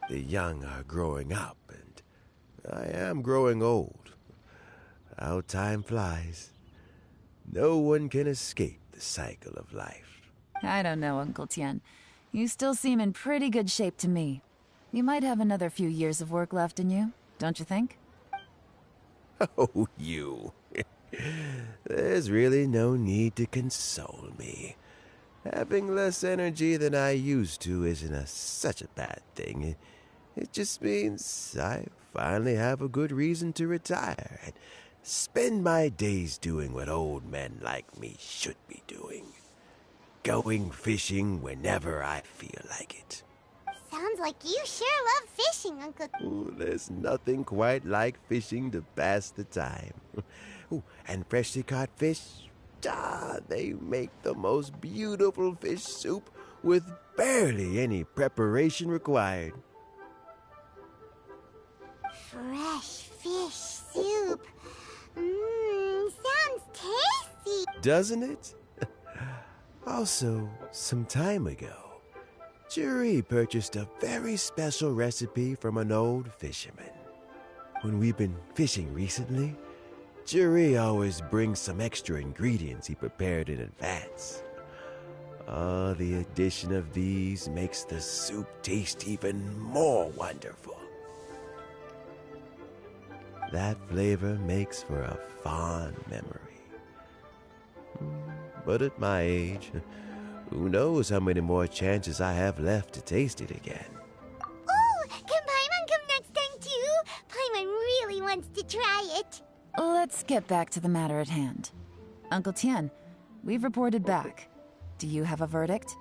The young are growing up, and I am growing old. How time flies. No one can escape the cycle of life. I don't know, Uncle Tian. You still seem in pretty good shape to me. You might have another few years of work left in you, don't you think? Oh, you. There's really no need to console me. Having less energy than I used to isn't such a bad thing. It just means I finally have a good reason to retire and spend my days doing what old men like me should be doing. Going fishing whenever I feel like it. Sounds like you sure love fishing, Uncle. Ooh, there's nothing quite like fishing to pass the time. Ooh, and freshly caught fish, they make the most beautiful fish soup with barely any preparation required. Fresh fish soup. Sounds tasty. Doesn't it? Also, some time ago, Juri purchased a very special recipe from an old fisherman. When we've been fishing recently, Juri always brings some extra ingredients he prepared in advance. The addition of these makes the soup taste even more wonderful. That flavor makes for a fond memory. But at my age, who knows how many more chances I have left to taste it again. Oh, can Paimon come next time too? Paimon really wants to try it. Let's get back to the matter at hand. Uncle Tian, we've reported back. Do you have a verdict?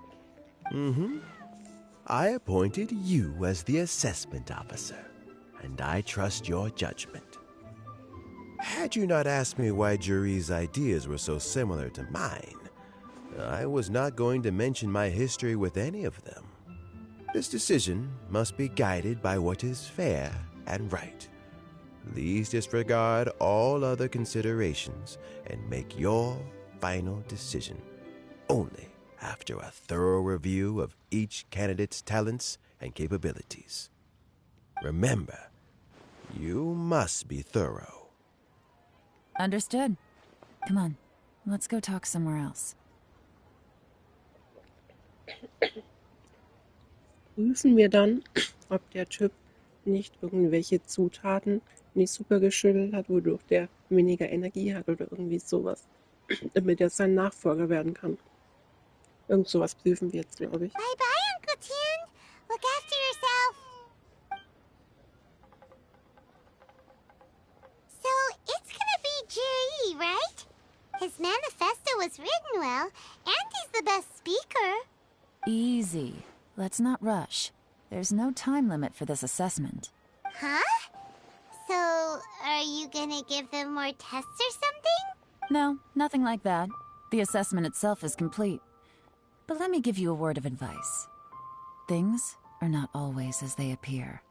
I appointed you as the assessment officer, and I trust your judgment. Had you not asked me why Juri's ideas were so similar to mine, I was not going to mention my history with any of them. This decision must be guided by what is fair and right. Please disregard all other considerations and make your final decision only after a thorough review of each candidate's talents and capabilities. Remember, you must be thorough. Understood. Come on, let's go talk somewhere else. Prüfen wir dann, ob der Typ nicht irgendwelche Zutaten nicht super geschüttelt hat, wodurch der weniger Energie hat oder irgendwie sowas, damit er sein Nachfolger werden kann. Irgend sowas prüfen wir jetzt, glaube ich. Bye bye, Uncle Tian. Look after yourself. So it's gonna be Jiri, right? His manifesto was written well, and he's the best speaker. Easy. Let's not rush. There's no time limit for this assessment. Huh? So, are you gonna give them more tests or something? No, nothing like that. The assessment itself is complete. But let me give you a word of advice. Things are not always as they appear.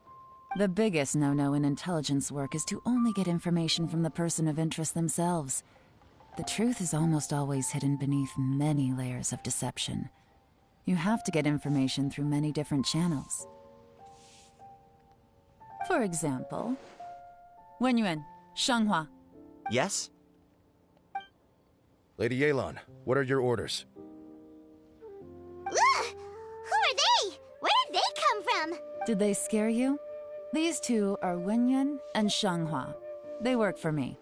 The biggest no-no in intelligence work is to only get information from the person of interest themselves. The truth is almost always hidden beneath many layers of deception. You have to get information through many different channels. For example, Wenyuan, Shanghua. Yes? Lady Yelan, what are your orders? Ugh! Who are they? Where did they come from? Did they scare you? These two are Wenyuan and Shanghua. They work for me.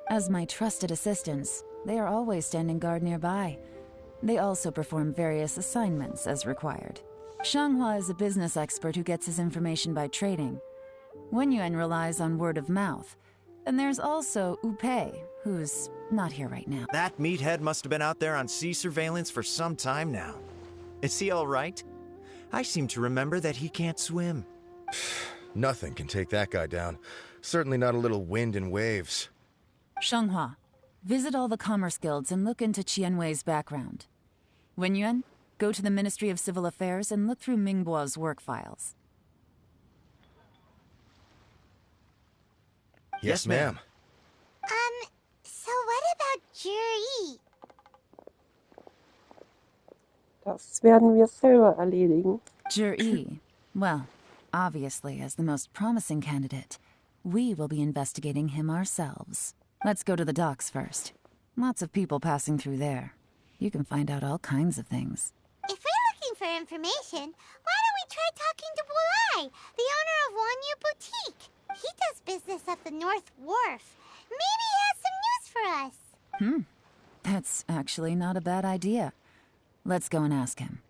As my trusted assistants, they are always standing guard nearby. They also perform various assignments as required. Shanghua is a business expert who gets his information by trading. Wenyuan relies on word of mouth. And there's also Upei, who's not here right now. That meathead must have been out there on sea surveillance for some time now. Is he all right? I seem to remember that he can't swim. Nothing can take that guy down. Certainly not a little wind and waves. Shanghua, visit all the commerce guilds and look into Qianwei's background. Wenyuan, go to the Ministry of Civil Affairs and look through Mingbo's work files. Yes, ma'am. So what about Juri? Das werden wir selber erledigen. Juri, well, obviously as the most promising candidate, we will be investigating him ourselves. Let's go to the docks first. Lots of people passing through there. You can find out all kinds of things. If we're looking for information, why don't we try talking to Bulai, the owner of Wanyu Boutique? He does business at the North Wharf. Maybe he has some news for us. That's actually not a bad idea. Let's go and ask him.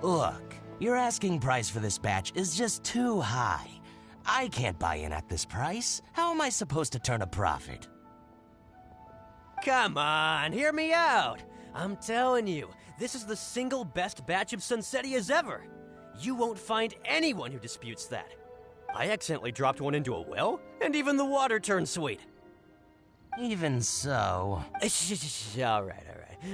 Look, your asking price for this batch is just too high. I can't buy in at this price. How am I supposed to turn a profit? Come on, hear me out. I'm telling you, this is the single best batch of Sunsetias ever. You won't find anyone who disputes that. I accidentally dropped one into a well, and even the water turned sweet. Even so... All right.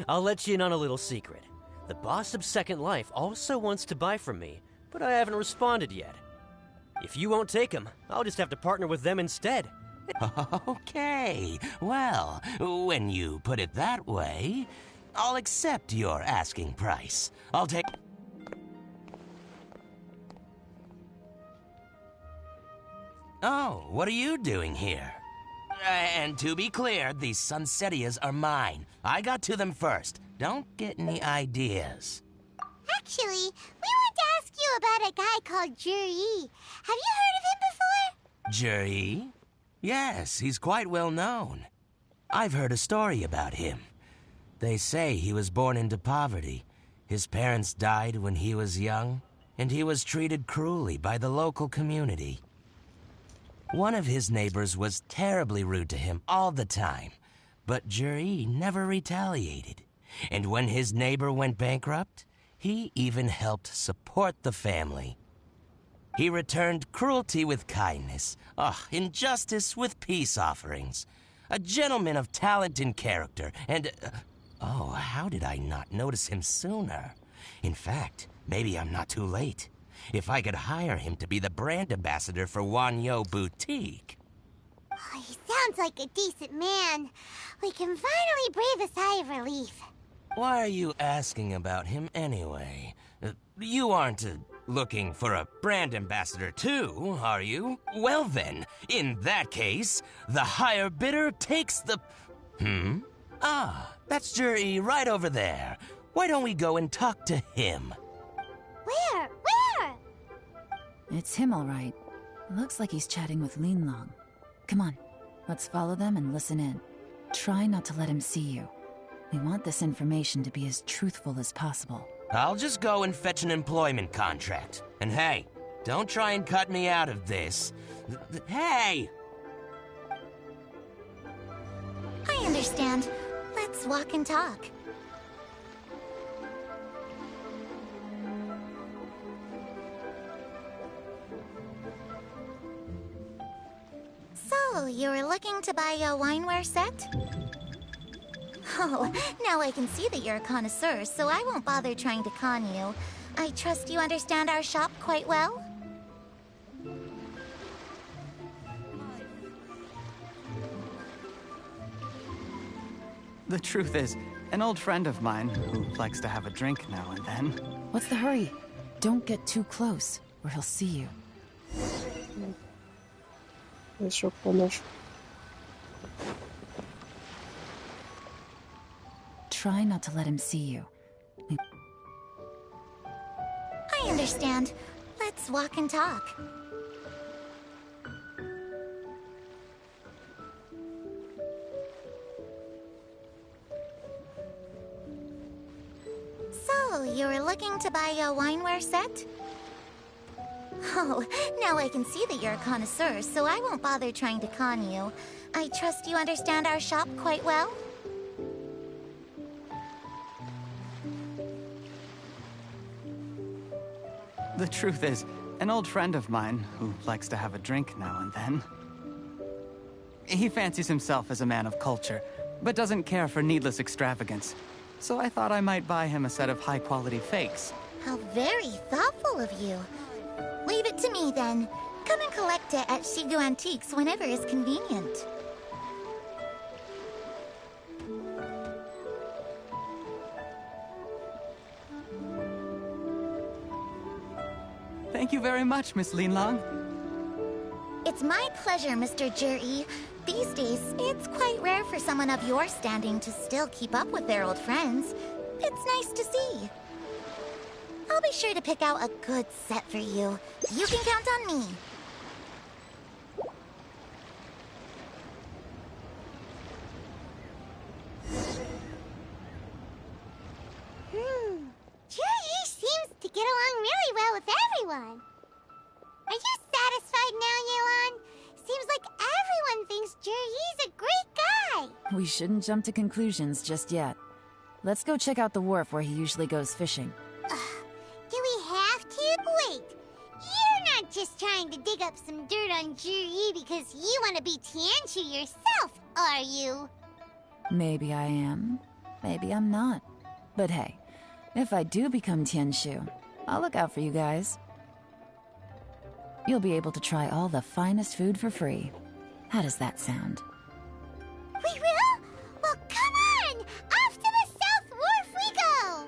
I'll let you in on a little secret. The boss of Second Life also wants to buy from me, but I haven't responded yet. If you won't take him, I'll just have to partner with them instead. Okay, well, when you put it that way, I'll accept your asking price. I'll take... Oh, what are you doing here? And to be clear, these Sunsetias are mine. I got to them first. Don't get any ideas. Actually, we want to ask you about a guy called Juri. Have you heard of him before? Juri? Yes, he's quite well known. I've heard a story about him. They say he was born into poverty. His parents died when he was young, and he was treated cruelly by the local community. One of his neighbors was terribly rude to him all the time, but Juri never retaliated. And when his neighbor went bankrupt, he even helped support the family. He returned cruelty with kindness, injustice with peace offerings. A gentleman of talent and character, and... how did I not notice him sooner? In fact, maybe I'm not too late. If I could hire him to be the brand ambassador for Wanyu Boutique. Oh, he sounds like a decent man. We can finally breathe a sigh of relief. Why are you asking about him anyway? You aren't looking for a brand ambassador too, are you? Well then, in that case, the higher bidder takes the... That's Juri right over there. Why don't we go and talk to him? Where? It's him, all right. Looks like he's chatting with Linlong. Come on, let's follow them and listen in. Try not to let him see you. We want this information to be as truthful as possible. I'll just go and fetch an employment contract. And hey, don't try and cut me out of this. Hey! I understand. Let's walk and talk. you're looking to buy a wineware set? Oh, now I can see that you're a connoisseur, so I won't bother trying to con you. I trust you understand our shop quite well? The truth is, an old friend of mine who likes to have a drink now and then. What's the hurry? Don't get too close, or he'll see you. Das ist schon komisch. Try not to let him see you. I understand. Let's walk and talk. So, you're looking to buy a wineware set? Oh, now I can see that you're a connoisseur, so I won't bother trying to con you. I trust you understand our shop quite well? The truth is, an old friend of mine who likes to have a drink now and then. He fancies himself as a man of culture, but doesn't care for needless extravagance. So I thought I might buy him a set of high-quality fakes. How very thoughtful of you. Leave it to me, then. Come and collect it at Shigu Antiques whenever is convenient. Thank you very much, Miss Linlang. It's my pleasure, Mr. Juri. These days, it's quite rare for someone of your standing to still keep up with their old friends. It's nice to see. I'll be sure to pick out a good set for you. You can count on me. Juri seems to get along really well with everyone. Are you satisfied now, Yelan? Seems like everyone thinks Juri's a great guy. We shouldn't jump to conclusions just yet. Let's go check out the wharf where he usually goes fishing. Do we have to? Wait, you're not just trying to dig up some dirt on Juri because you want to be Tianshu yourself, are you? Maybe I am. Maybe I'm not. But hey, if I do become Tianshu, I'll look out for you guys. You'll be able to try all the finest food for free. How does that sound? We will? Well, come on! Off to the South Wharf we go!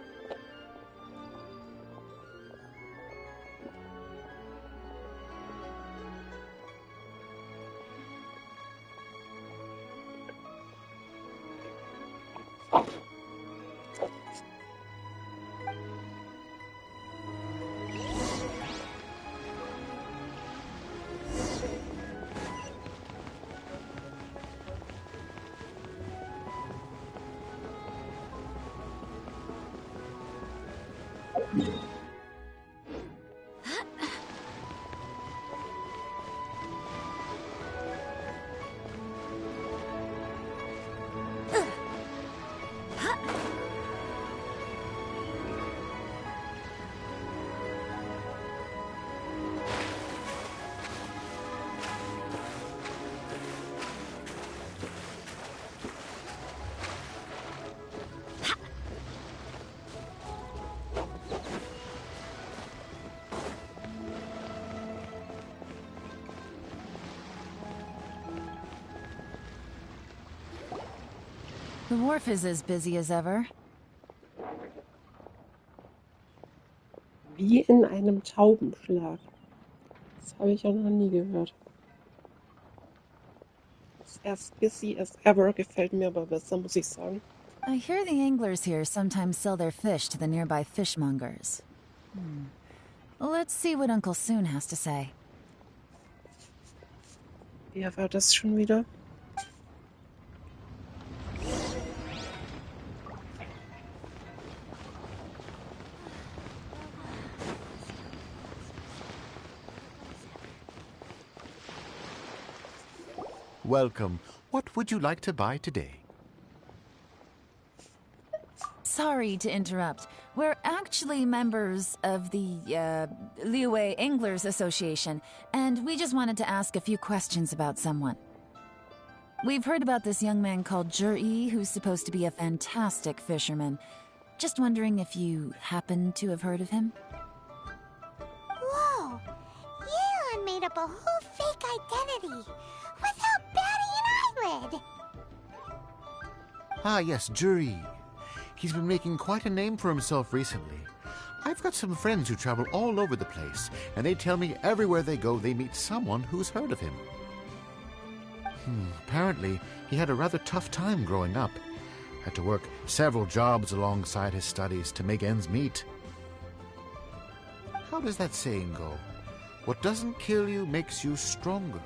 The wharf is as busy as ever. Wie in einem Taubenschlag. Das habe ich ja noch nie gehört. Das as busy as ever gefällt mir aber besser, muss ich sagen. I hear the anglers here sometimes sell their fish to the nearby fishmongers. Let's see what Uncle Soon has to say. Wer war das schon wieder? Welcome. What would you like to buy today? Sorry to interrupt. We're actually members of the, Liyue Anglers Association, and we just wanted to ask a few questions about someone. We've heard about this young man called Jur-E, who's supposed to be a fantastic fisherman. Just wondering if you happen to have heard of him? Whoa! Yeon made up a whole fake identity without batting an eyelid! Ah, yes, Juri. He's been making quite a name for himself recently. I've got some friends who travel all over the place, and they tell me everywhere they go they meet someone who's heard of him. Apparently, he had a rather tough time growing up. Had to work several jobs alongside his studies to make ends meet. How does that saying go? What doesn't kill you makes you stronger.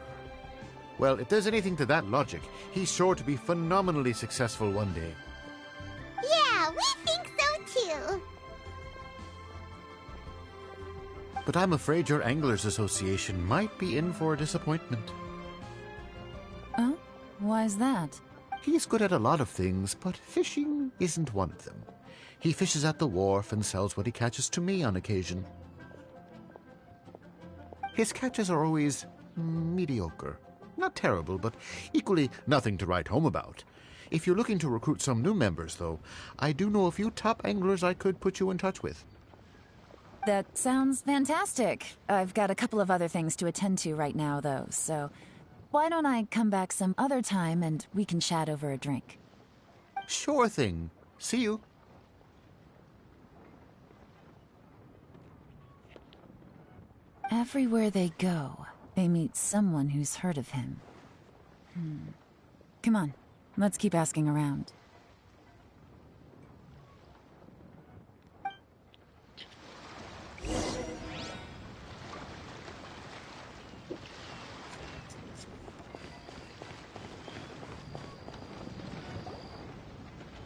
Well, if there's anything to that logic, he's sure to be phenomenally successful one day. Yeah, we think so too! But I'm afraid your Anglers Association might be in for a disappointment. Oh? Why's that? He's good at a lot of things, but fishing isn't one of them. He fishes at the wharf and sells what he catches to me on occasion. His catches are always mediocre. Not terrible, but equally nothing to write home about. If you're looking to recruit some new members, though, I do know a few top anglers I could put you in touch with. That sounds fantastic. I've got a couple of other things to attend to right now, though, so why don't I come back some other time and we can chat over a drink? Sure thing. See you. Everywhere they go, they meet someone who's heard of him. Come on, let's keep asking around.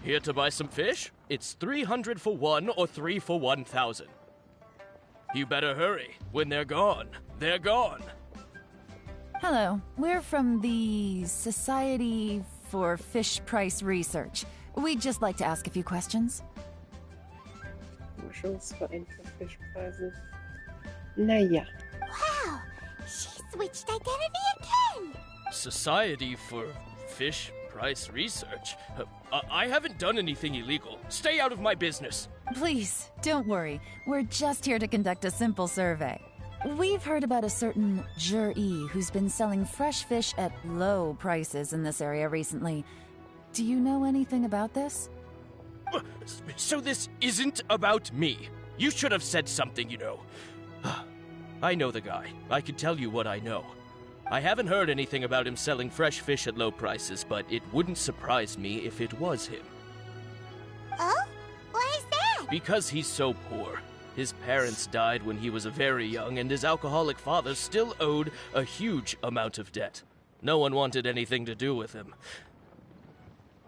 Here to buy some fish? It's 300 for one or 3 for 1,000. You better hurry. When they're gone, they're gone. Hello, we're from the Society for Fish Price Research. We'd just like to ask a few questions. Forschungsverein für Fischpreise. Naja. Wow, she switched identity again! Society for Fish Price Research? I haven't done anything illegal. Stay out of my business. Please, don't worry. We're just here to conduct a simple survey. We've heard about a certain Jur-E who's been selling fresh fish at low prices in this area recently. Do you know anything about this? So this isn't about me. You should have said something, you know. I know the guy. I can tell you what I know. I haven't heard anything about him selling fresh fish at low prices, but it wouldn't surprise me if it was him. Oh? Why is that? Because he's so poor. His parents died when he was very young, and his alcoholic father still owed a huge amount of debt. No one wanted anything to do with him.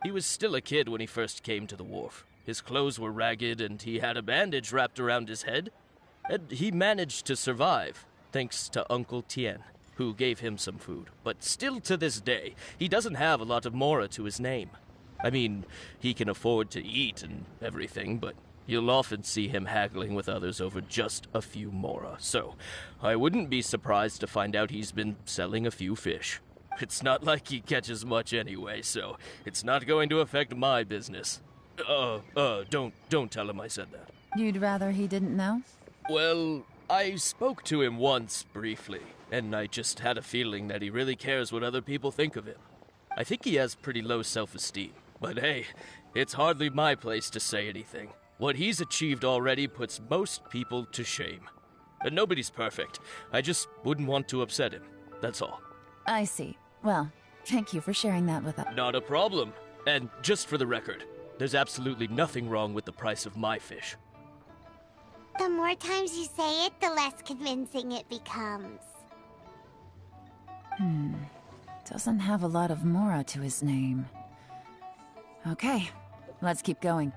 He was still a kid when he first came to the wharf. His clothes were ragged, and he had a bandage wrapped around his head. And he managed to survive, thanks to Uncle Tien, who gave him some food. But still to this day, he doesn't have a lot of mora to his name. I mean, he can afford to eat and everything, but you'll often see him haggling with others over just a few mora. So, I wouldn't be surprised to find out he's been selling a few fish. It's not like he catches much anyway, so it's not going to affect my business. Don't tell him I said that. You'd rather he didn't know? Well, I spoke to him once, briefly, and I just had a feeling that he really cares what other people think of him. I think he has pretty low self-esteem, but hey, it's hardly my place to say anything. What he's achieved already puts most people to shame. And nobody's perfect. I just wouldn't want to upset him, that's all. I see. Well, thank you for sharing that with us. Not a problem. And just for the record, there's absolutely nothing wrong with the price of my fish. The more times you say it, the less convincing it becomes. Doesn't have a lot of mora to his name. Okay, let's keep going.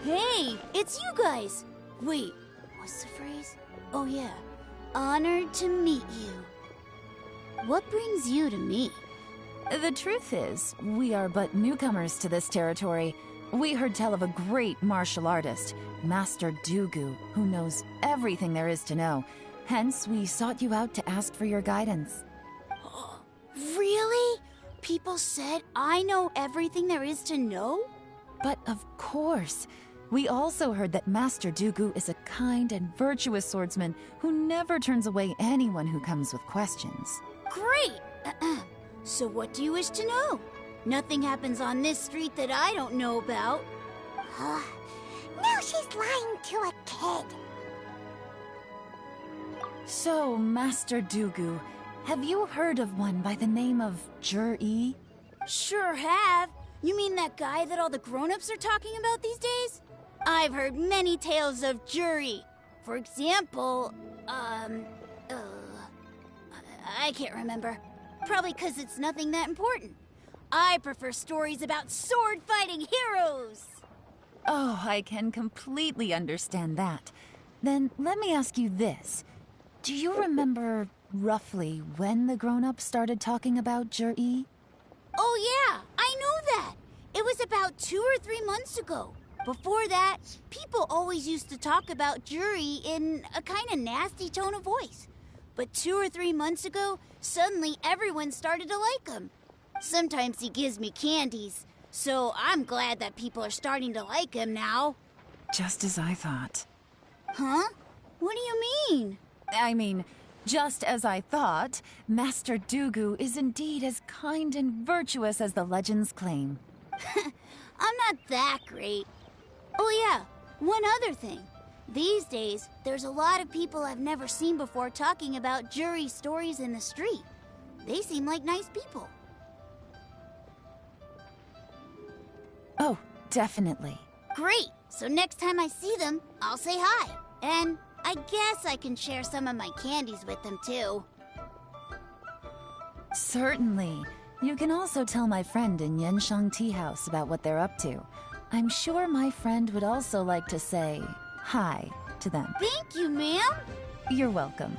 Hey, it's you guys! Wait, what's the phrase? Oh yeah, honored to meet you. What brings you to me? The truth is, we are but newcomers to this territory. We heard tell of a great martial artist, Master Dugu, who knows everything there is to know. Hence, we sought you out to ask for your guidance. Really? People said I know everything there is to know? But of course. We also heard that Master Dugu is a kind and virtuous swordsman who never turns away anyone who comes with questions. Great! So what do you wish to know? Nothing happens on this street that I don't know about. Now she's lying to a kid. So, Master Dugu, have you heard of one by the name of Jur-E? Sure have. You mean that guy that all the grown-ups are talking about these days? I've heard many tales of Juri. For example, I can't remember. Probably because it's nothing that important. I prefer stories about sword-fighting heroes. Oh, I can completely understand that. Then let me ask you this. Do you remember roughly when the grown-ups started talking about Jur-E? Oh yeah, I know that. It was about 2 or 3 months ago. Before that, people always used to talk about Juri in a kind of nasty tone of voice. But 2 or 3 months ago, suddenly everyone started to like him. Sometimes he gives me candies, so I'm glad that people are starting to like him now. Just as I thought. Huh? What do you mean? I mean, just as I thought, Master Dugu is indeed as kind and virtuous as the legends claim. I'm not that great. Oh yeah, one other thing. These days, there's a lot of people I've never seen before talking about Juri stories in the street. They seem like nice people. Oh, definitely. Great! So next time I see them, I'll say hi. And I guess I can share some of my candies with them too. Certainly. You can also tell my friend in Genshin Tea House about what they're up to. I'm sure my friend would also like to say hi to them. Thank you, ma'am. You're welcome.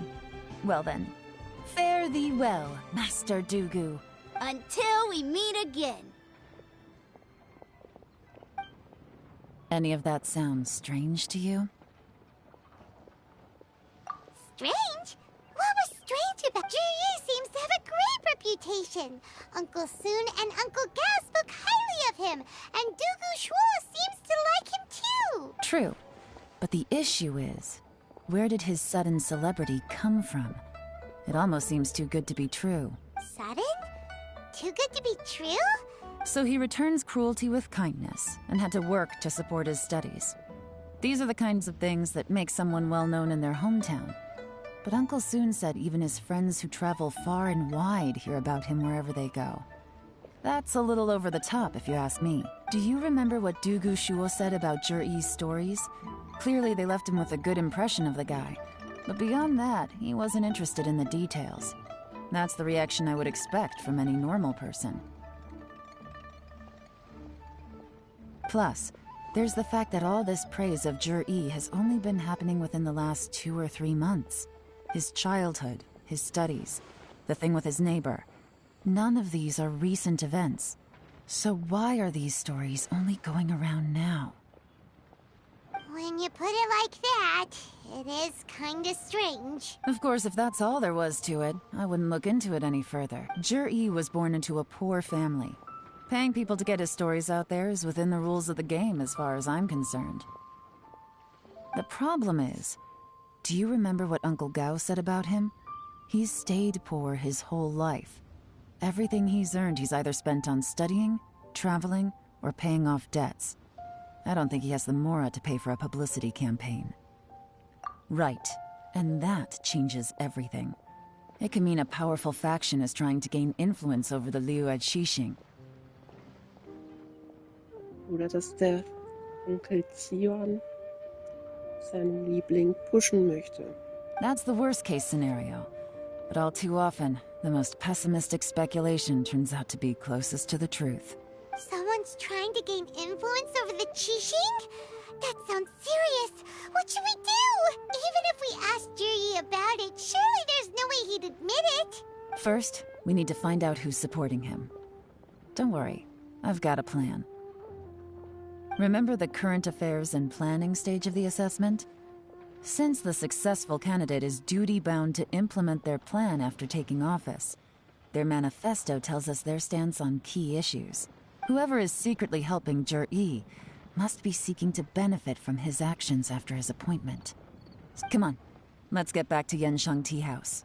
Well then, fare thee well, Master Dugu. Until we meet again. Any of that sound strange to you? Strange? What was strange about Juri seems to have a great reputation. Uncle Soon and Uncle Gao spoke highly of him, and Dugu Shuo seems to like him too. True. But the issue is, where did his sudden celebrity come from? It almost seems too good to be true. Sudden? Too good to be true? So he returns cruelty with kindness, and had to work to support his studies. These are the kinds of things that make someone well known in their hometown. But Uncle Soon said even his friends who travel far and wide hear about him wherever they go. That's a little over the top, if you ask me. Do you remember what Dugu Shuo said about Jur-E's stories? Clearly they left him with a good impression of the guy. But beyond that, he wasn't interested in the details. That's the reaction I would expect from any normal person. Plus, there's the fact that all this praise of Jur-E has only been happening within the last 2 or 3 months. His childhood, his studies, the thing with his neighbor. None of these are recent events. So why are these stories only going around now? When you put it like that, it is kinda strange. Of course, if that's all there was to it, I wouldn't look into it any further. Jur-E was born into a poor family. Paying people to get his stories out there is within the rules of the game as far as I'm concerned. The problem is, do you remember what Uncle Gao said about him? He's stayed poor his whole life. Everything he's earned he's either spent on studying, traveling, or paying off debts. I don't think he has the mora to pay for a publicity campaign. Right, and that changes everything. It can mean a powerful faction is trying to gain influence over the Liu at Xixing. Oder dass der Onkel Xion seinen Liebling pushen möchte. That's the worst-case scenario. But all too often, the most pessimistic speculation turns out to be closest to the truth. Someone's trying to gain influence over the Qixing? That sounds serious. What should we do? Even if we asked Juri about it, surely there's no way he'd admit it. First, we need to find out who's supporting him. Don't worry, I've got a plan. Remember the current affairs and planning stage of the assessment? Since the successful candidate is duty-bound to implement their plan after taking office, their manifesto tells us their stance on key issues. Whoever is secretly helping Jur-E must be seeking to benefit from his actions after his appointment. Come on, let's get back to Yenshang Tea House.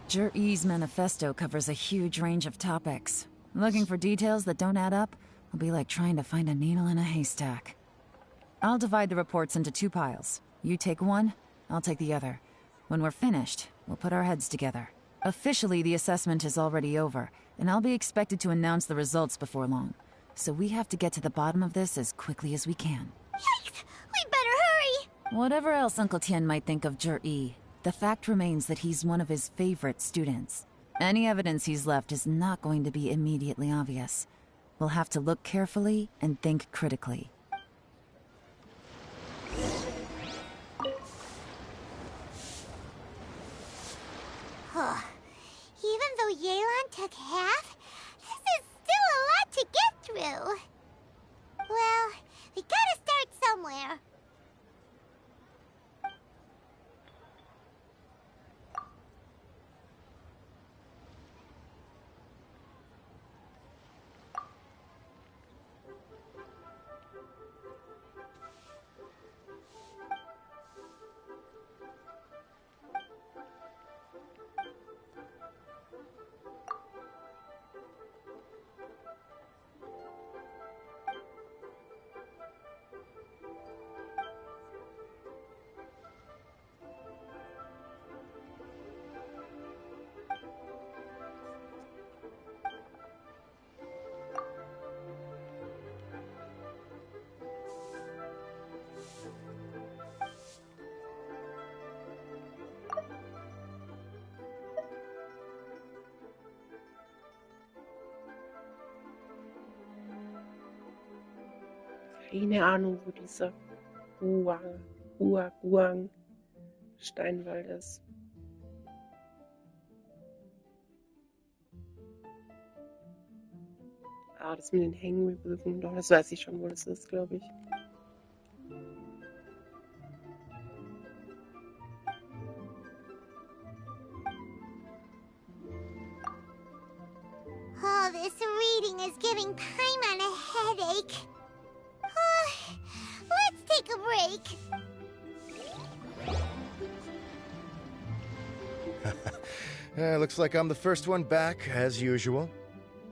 Jur-E's manifesto covers a huge range of topics. Looking for details that don't add up will be like trying to find a needle in a haystack. I'll divide the reports into 2 piles. You take one, I'll take the other. When we're finished, we'll put our heads together. Officially, the assessment is already over, and I'll be expected to announce the results before long. So we have to get to the bottom of this as quickly as we can. Yikes! We better hurry! Whatever else Uncle Tien might think of Jur-E, the fact remains that he's one of his favorite students. Any evidence he's left is not going to be immediately obvious. We'll have to look carefully and think critically. Even though Yelan took half, this is still a lot to get through. Well, we gotta start somewhere. Keine Ahnung, wo dieser Huaguang Steinwall ist. Ah, das mit den Hängenbögen, doch, das weiß ich schon, wo das ist, glaube ich. All this reading is giving Paimon a headache. Let's take a break. Looks like I'm the first one back, as usual.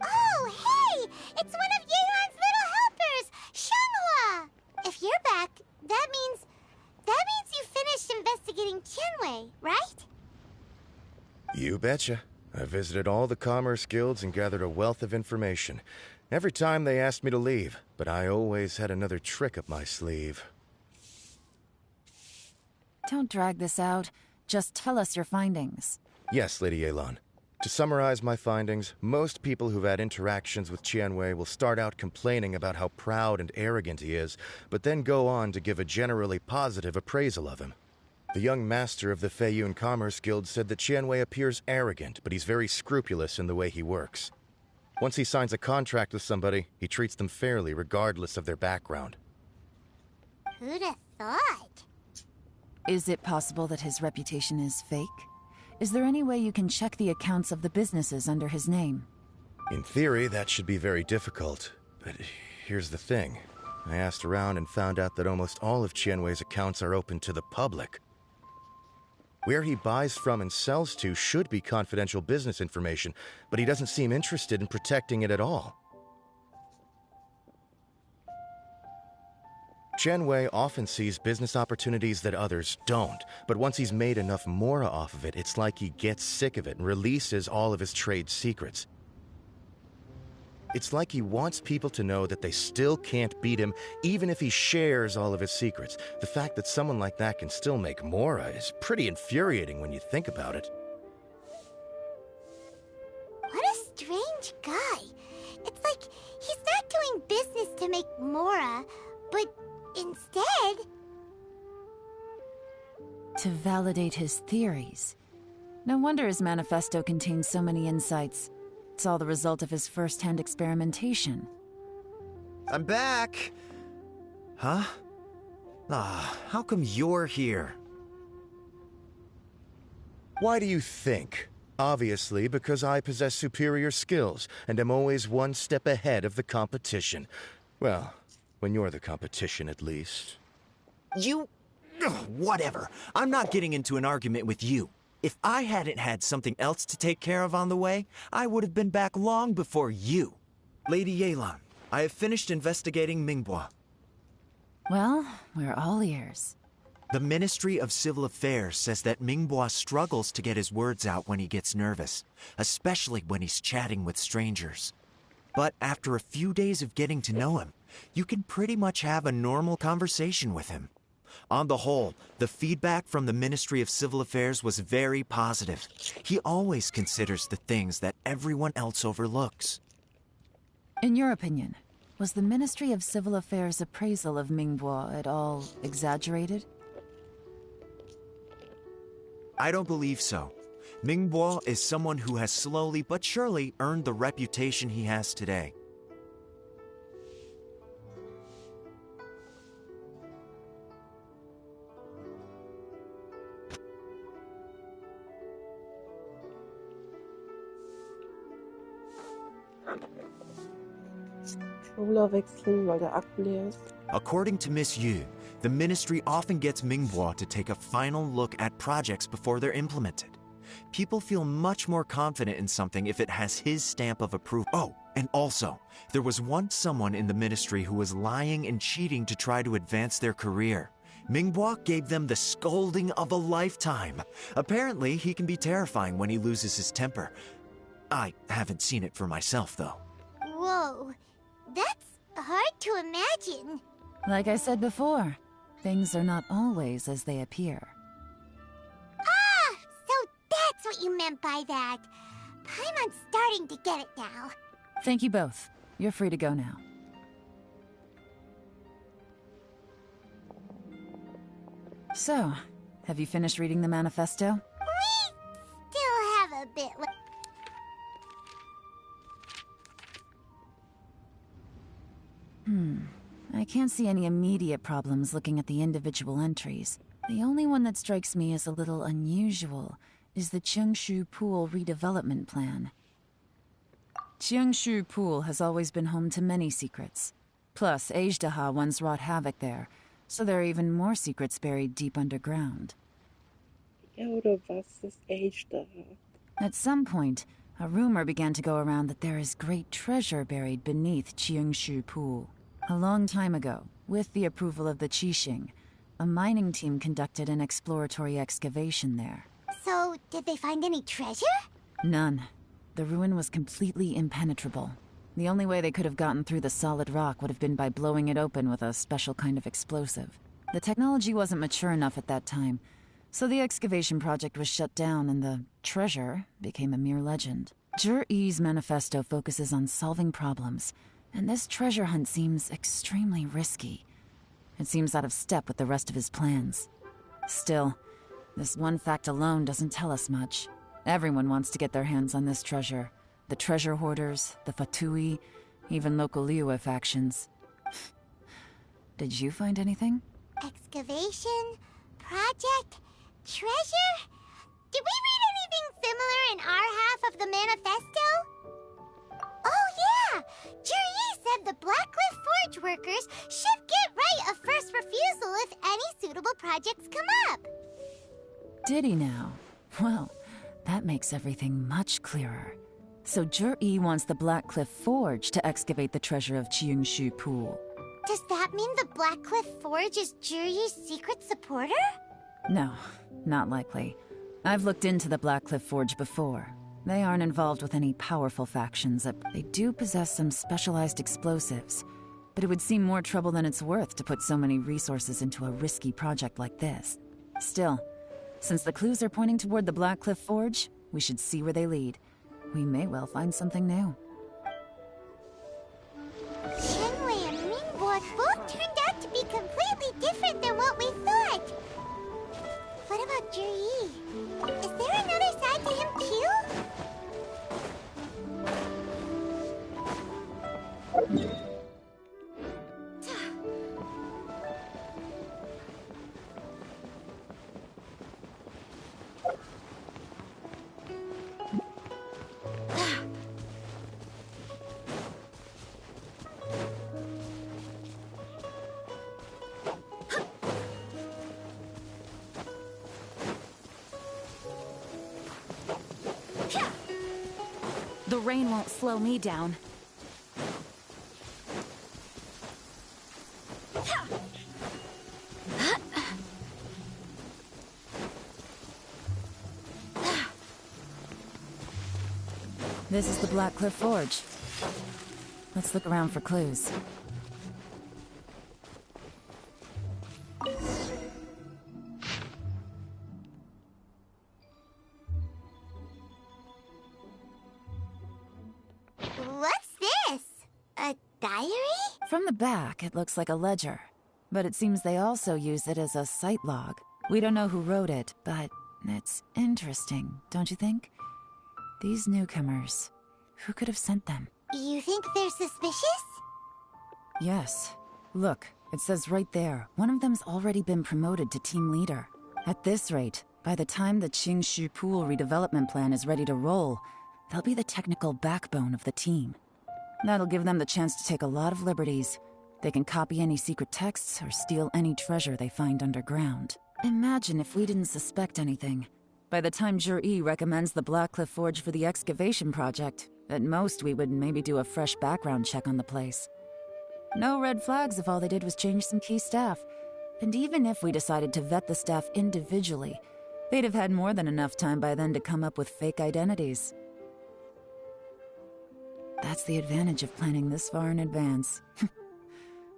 Oh, hey! It's one of Yeon's little helpers, Xianghua! If you're back, that means you finished investigating Qianwei, right? You betcha. I visited all the commerce guilds and gathered a wealth of information. Every time they asked me to leave, but I always had another trick up my sleeve. Don't drag this out. Just tell us your findings. Yes, Lady Yelan. To summarize my findings, most people who've had interactions with Qianwei will start out complaining about how proud and arrogant he is, but then go on to give a generally positive appraisal of him. The young master of the Feiyun Commerce Guild said that Qianwei appears arrogant, but he's very scrupulous in the way he works. Once he signs a contract with somebody, he treats them fairly regardless of their background. Who'd have thought? Is it possible that his reputation is fake? Is there any way you can check the accounts of the businesses under his name? In theory, that should be very difficult. But here's the thing. I asked around and found out that almost all of Qianwei's accounts are open to the public. Where he buys from and sells to should be confidential business information, but he doesn't seem interested in protecting it at all. Qianwei often sees business opportunities that others don't, but once he's made enough mora off of it, it's like he gets sick of it and releases all of his trade secrets. It's like he wants people to know that they still can't beat him, even if he shares all of his secrets. The fact that someone like that can still make mora is pretty infuriating when you think about it. What a strange guy. It's like he's not doing business to make mora, but instead... to validate his theories. No wonder his manifesto contains so many insights. It's all the result of his first-hand experimentation. I'm back! Huh? How come you're here? Why do you think? Obviously, because I possess superior skills, and am always one step ahead of the competition. Well, when you're the competition, at least. You... whatever. I'm not getting into an argument with you. If I hadn't had something else to take care of on the way, I would have been back long before you. Lady Yelan, I have finished investigating Mingbois. Well, we're all ears. The Ministry of Civil Affairs says that Mingbois struggles to get his words out when he gets nervous, especially when he's chatting with strangers. But after a few days of getting to know him, you can pretty much have a normal conversation with him. On the whole, the feedback from the Ministry of Civil Affairs was very positive. He always considers the things that everyone else overlooks. In your opinion, was the Ministry of Civil Affairs' appraisal of Mingbois at all exaggerated? I don't believe so. Mingbois is someone who has slowly but surely earned the reputation he has today. Controller wechseln, weil der Akku leer ist. According to Miss Yu, the ministry often gets Mingbois to take a final look at projects before they're implemented. People feel much more confident in something if it has his stamp of approval. Oh, and also, there was once someone in the ministry who was lying and cheating to try to advance their career. Mingbois gave them the scolding of a lifetime. Apparently, he can be terrifying when he loses his temper. I haven't seen it for myself, though. Whoa, that's hard to imagine. Like I said before, things are not always as they appear. Ah, so that's what you meant by that. I'm starting to get it now. Thank you both. You're free to go now. So, have you finished reading the manifesto? We still have a bit left. I can't see any immediate problems looking at the individual entries. The only one that strikes me as a little unusual is the Chengshu Pool redevelopment plan. Chengshu Pool has always been home to many secrets. Plus, Ajdaha once wrought havoc there, so there are even more secrets buried deep underground. Ja, oder was ist Age da? At some point, a rumor began to go around that there is great treasure buried beneath Qingshu Pool. A long time ago, with the approval of the Qixing, a mining team conducted an exploratory excavation there. So, did they find any treasure? None. The ruin was completely impenetrable. The only way they could have gotten through the solid rock would have been by blowing it open with a special kind of explosive. The technology wasn't mature enough at that time, so the excavation project was shut down and the treasure became a mere legend. Zhi-Yi's manifesto focuses on solving problems, and this treasure hunt seems extremely risky. It seems out of step with the rest of his plans. Still, this one fact alone doesn't tell us much. Everyone wants to get their hands on this treasure. The treasure hoarders, the Fatui, even local Liyue factions. Did you find anything? Excavation? Project? Treasure? Did we read anything similar in our half of the manifesto? Oh yeah! Juri said the Blackcliff Forge workers should get right of first refusal if any suitable projects come up. Did he now? Well, that makes everything much clearer. So Zhi-Yi wants the Blackcliff Forge to excavate the treasure of Qingshu Pool. Does that mean the Blackcliff Forge is Juri's secret supporter? No, not likely. I've looked into the Blackcliff Forge before. They aren't involved with any powerful factions. They do possess some specialized explosives, but it would seem more trouble than it's worth to put so many resources into a risky project like this. Still, since the clues are pointing toward the Blackcliff Forge, we should see where they lead. We may well find something new. Shenwei and Mingbo both turned out to be completely different than what we thought. What about Juri? Is there another side to him too? The rain won't slow me down. This is the Blackcliff Forge. Let's look around for clues. What's this? A diary? From the back, it looks like a ledger. But it seems they also use it as a site log. We don't know who wrote it, but it's interesting, don't you think? These newcomers, who could have sent them? You think they're suspicious? Yes. Look, it says right there, one of them's already been promoted to team leader. At this rate, by the time the Qingshu Pool redevelopment plan is ready to roll, they'll be the technical backbone of the team. That'll give them the chance to take a lot of liberties. They can copy any secret texts or steal any treasure they find underground. Imagine if we didn't suspect anything. By the time Zhi-Yi recommends the Blackcliff Forge for the excavation project, at most we would maybe do a fresh background check on the place. No red flags if all they did was change some key staff. And even if we decided to vet the staff individually, they'd have had more than enough time by then to come up with fake identities. That's the advantage of planning this far in advance.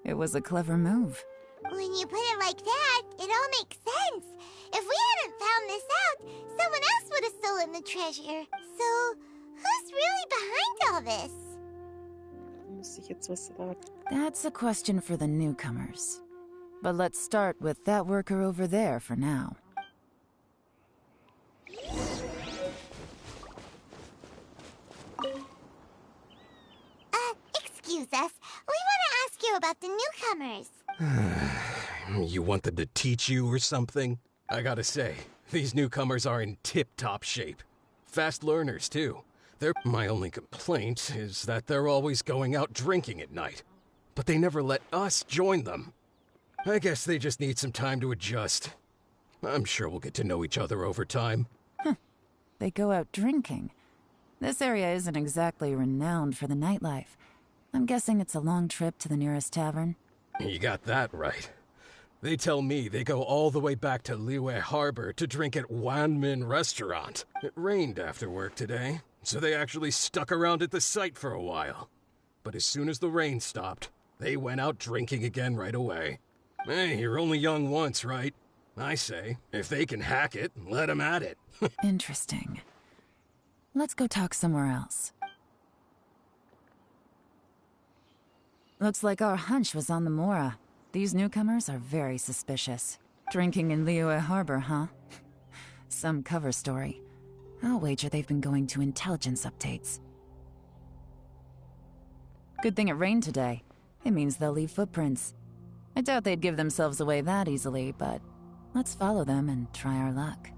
It was a clever move. When you put it like that, it all makes sense. If we hadn't found this out, someone else would have stolen the treasure. So, who's really behind all this? Muss ich jetzt was sagen? That's a question for the newcomers. But let's start with that worker over there for now. Excuse us. We want to ask you about the newcomers. You want them to teach you or something? I gotta say, these newcomers are in tip-top shape. Fast learners, too. My only complaint is that they're always going out drinking at night. But they never let us join them. I guess they just need some time to adjust. I'm sure we'll get to know each other over time. they go out drinking. This area isn't exactly renowned for the nightlife. I'm guessing it's a long trip to the nearest tavern. You got that right. They tell me they go all the way back to Liyue Harbor to drink at Wanmin Restaurant. It rained after work today, so they actually stuck around at the site for a while. But as soon as the rain stopped, they went out drinking again right away. Hey, you're only young once, right? I say, if they can hack it, let them at it. Interesting. Let's go talk somewhere else. Looks like our hunch was on the Mora. These newcomers are very suspicious. Drinking in Liyue Harbor, huh? Some cover story. I'll wager they've been going to intelligence updates. Good thing it rained today. It means they'll leave footprints. I doubt they'd give themselves away that easily, but let's follow them and try our luck.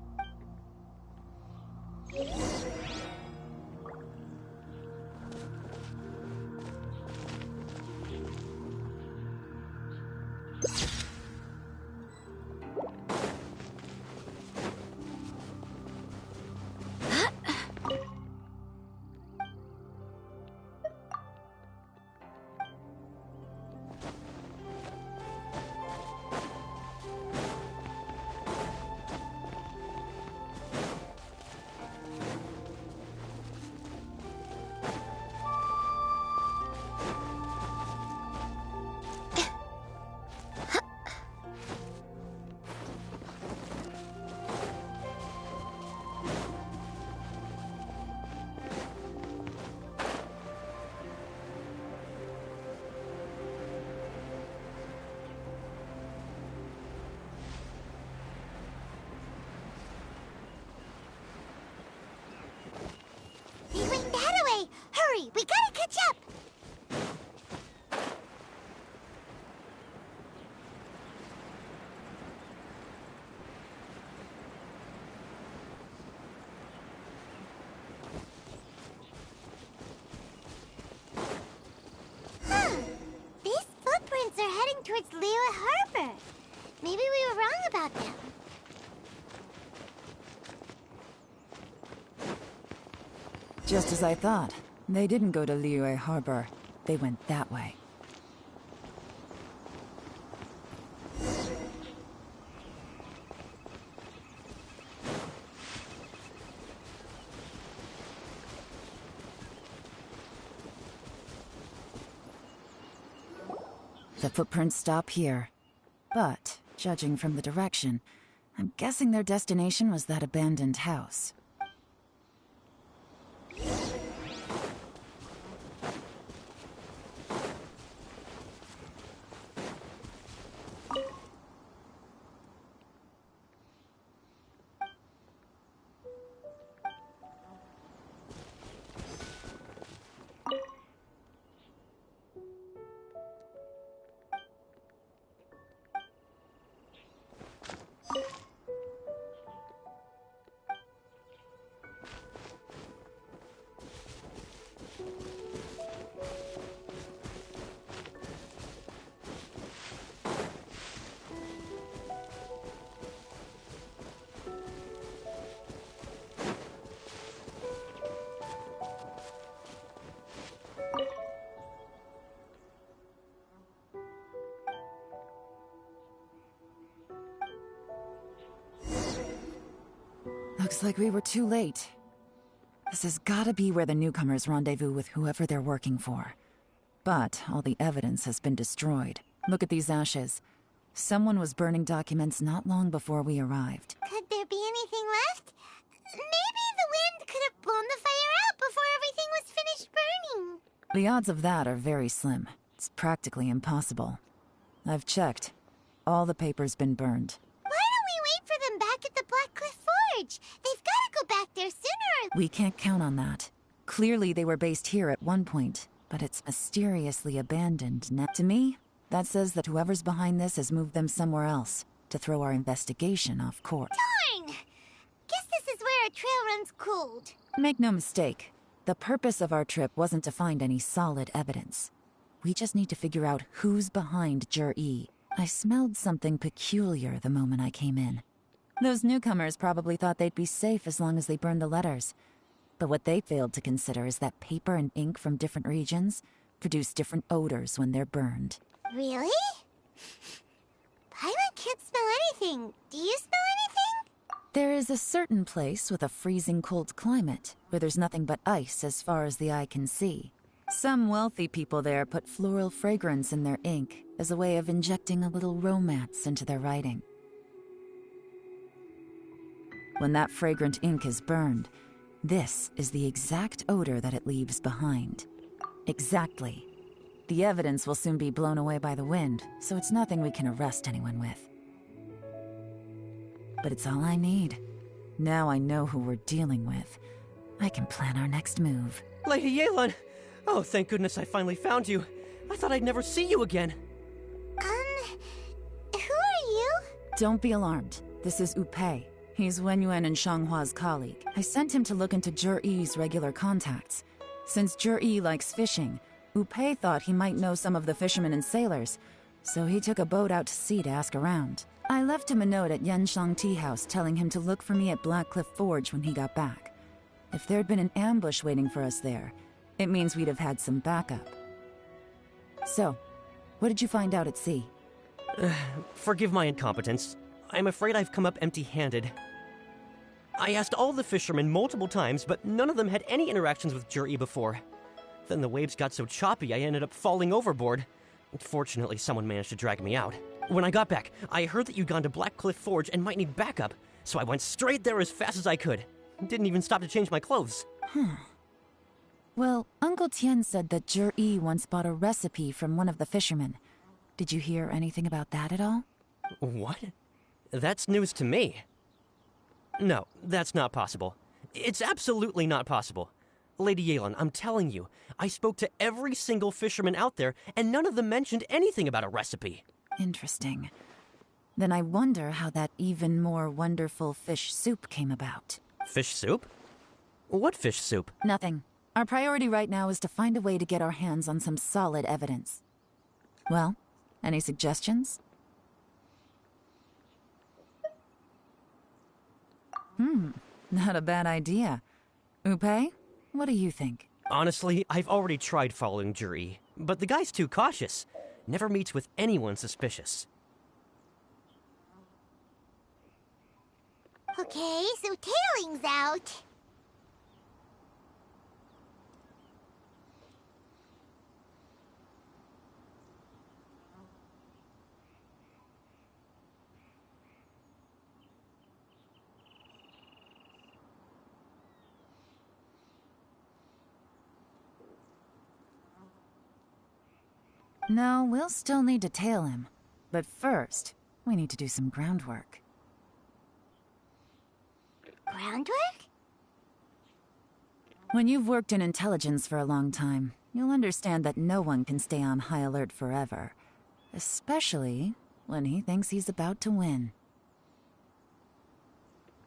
They went that way! Hurry, we gotta catch up! These footprints are heading towards Liyue Harbor. Maybe we were wrong about them. Just as I thought. They didn't go to Liyue Harbor. They went that way. The footprints stop here. But, judging from the direction, I'm guessing their destination was that abandoned house. Looks like we were too late. This has gotta be where the newcomers rendezvous with whoever they're working for. But all the evidence has been destroyed. Look at these ashes. Someone was burning documents not long before we arrived. Could there be anything left? Maybe the wind could have blown the fire out before everything was finished burning. The odds of that are very slim. It's practically impossible. I've checked. All the paper's been burned. Why don't we wait for them back at the Black Cliff Forge? They've got to go back there sooner. We can't count on that. Clearly they were based here at one point, but it's mysteriously abandoned now. To me, that says that whoever's behind this has moved them somewhere else to throw our investigation off course. Darn! Guess this is where our trail runs cold. Make no mistake, the purpose of our trip wasn't to find any solid evidence. We just need to figure out who's behind Jur-E. I smelled something peculiar the moment I came in. Those newcomers probably thought they'd be safe as long as they burned the letters. But what they failed to consider is that paper and ink from different regions produce different odors when they're burned. Really? Paimon can't smell anything. Do you smell anything? There is a certain place with a freezing cold climate where there's nothing but ice as far as the eye can see. Some wealthy people there put floral fragrance in their ink as a way of injecting a little romance into their writing. When that fragrant ink is burned, this is the exact odor that it leaves behind. Exactly. The evidence will soon be blown away by the wind, so it's nothing we can arrest anyone with. But it's all I need. Now I know who we're dealing with. I can plan our next move. Lady Yelan! Oh, thank goodness I finally found you. I thought I'd never see you again. Who are you? Don't be alarmed. This is Upei. He's Wenyuan and Shanghua's colleague. I sent him to look into Zhi-Yi's regular contacts. Since Zhi-Yi likes fishing, Upei thought he might know some of the fishermen and sailors, so he took a boat out to sea to ask around. I left him a note at Yanshang Tea House telling him to look for me at Blackcliff Forge when he got back. If there'd been an ambush waiting for us there, it means we'd have had some backup. So, what did you find out at sea? Forgive my incompetence. I'm afraid I've come up empty-handed. I asked all the fishermen multiple times, but none of them had any interactions with Zhi-Yi before. Then the waves got so choppy I ended up falling overboard. Fortunately, someone managed to drag me out. When I got back, I heard that you'd gone to Blackcliff Forge and might need backup, so I went straight there as fast as I could. Didn't even stop to change my clothes. Well, Uncle Tien said that Zhi-Yi once bought a recipe from one of the fishermen. Did you hear anything about that at all? What? That's news to me. No, that's not possible. It's absolutely not possible. Lady Yelan, I'm telling you, I spoke to every single fisherman out there, and none of them mentioned anything about a recipe. Interesting. Then I wonder how that even more wonderful fish soup came about. Fish soup? What fish soup? Nothing. Our priority right now is to find a way to get our hands on some solid evidence. Well, any suggestions? Not a bad idea. Upei, what do you think? Honestly, I've already tried following Zhi-Yi, but the guy's too cautious. Never meets with anyone suspicious. Okay, so tailing's out. No, we'll still need to tail him. But first, we need to do some groundwork. Groundwork? When you've worked in intelligence for a long time, you'll understand that no one can stay on high alert forever. Especially when he thinks he's about to win.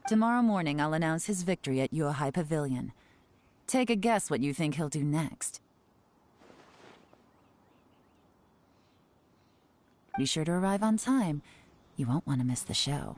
Tomorrow morning, I'll announce his victory at Yuehai Pavilion. Take a guess what you think he'll do next. Be sure to arrive on time. You won't want to miss the show.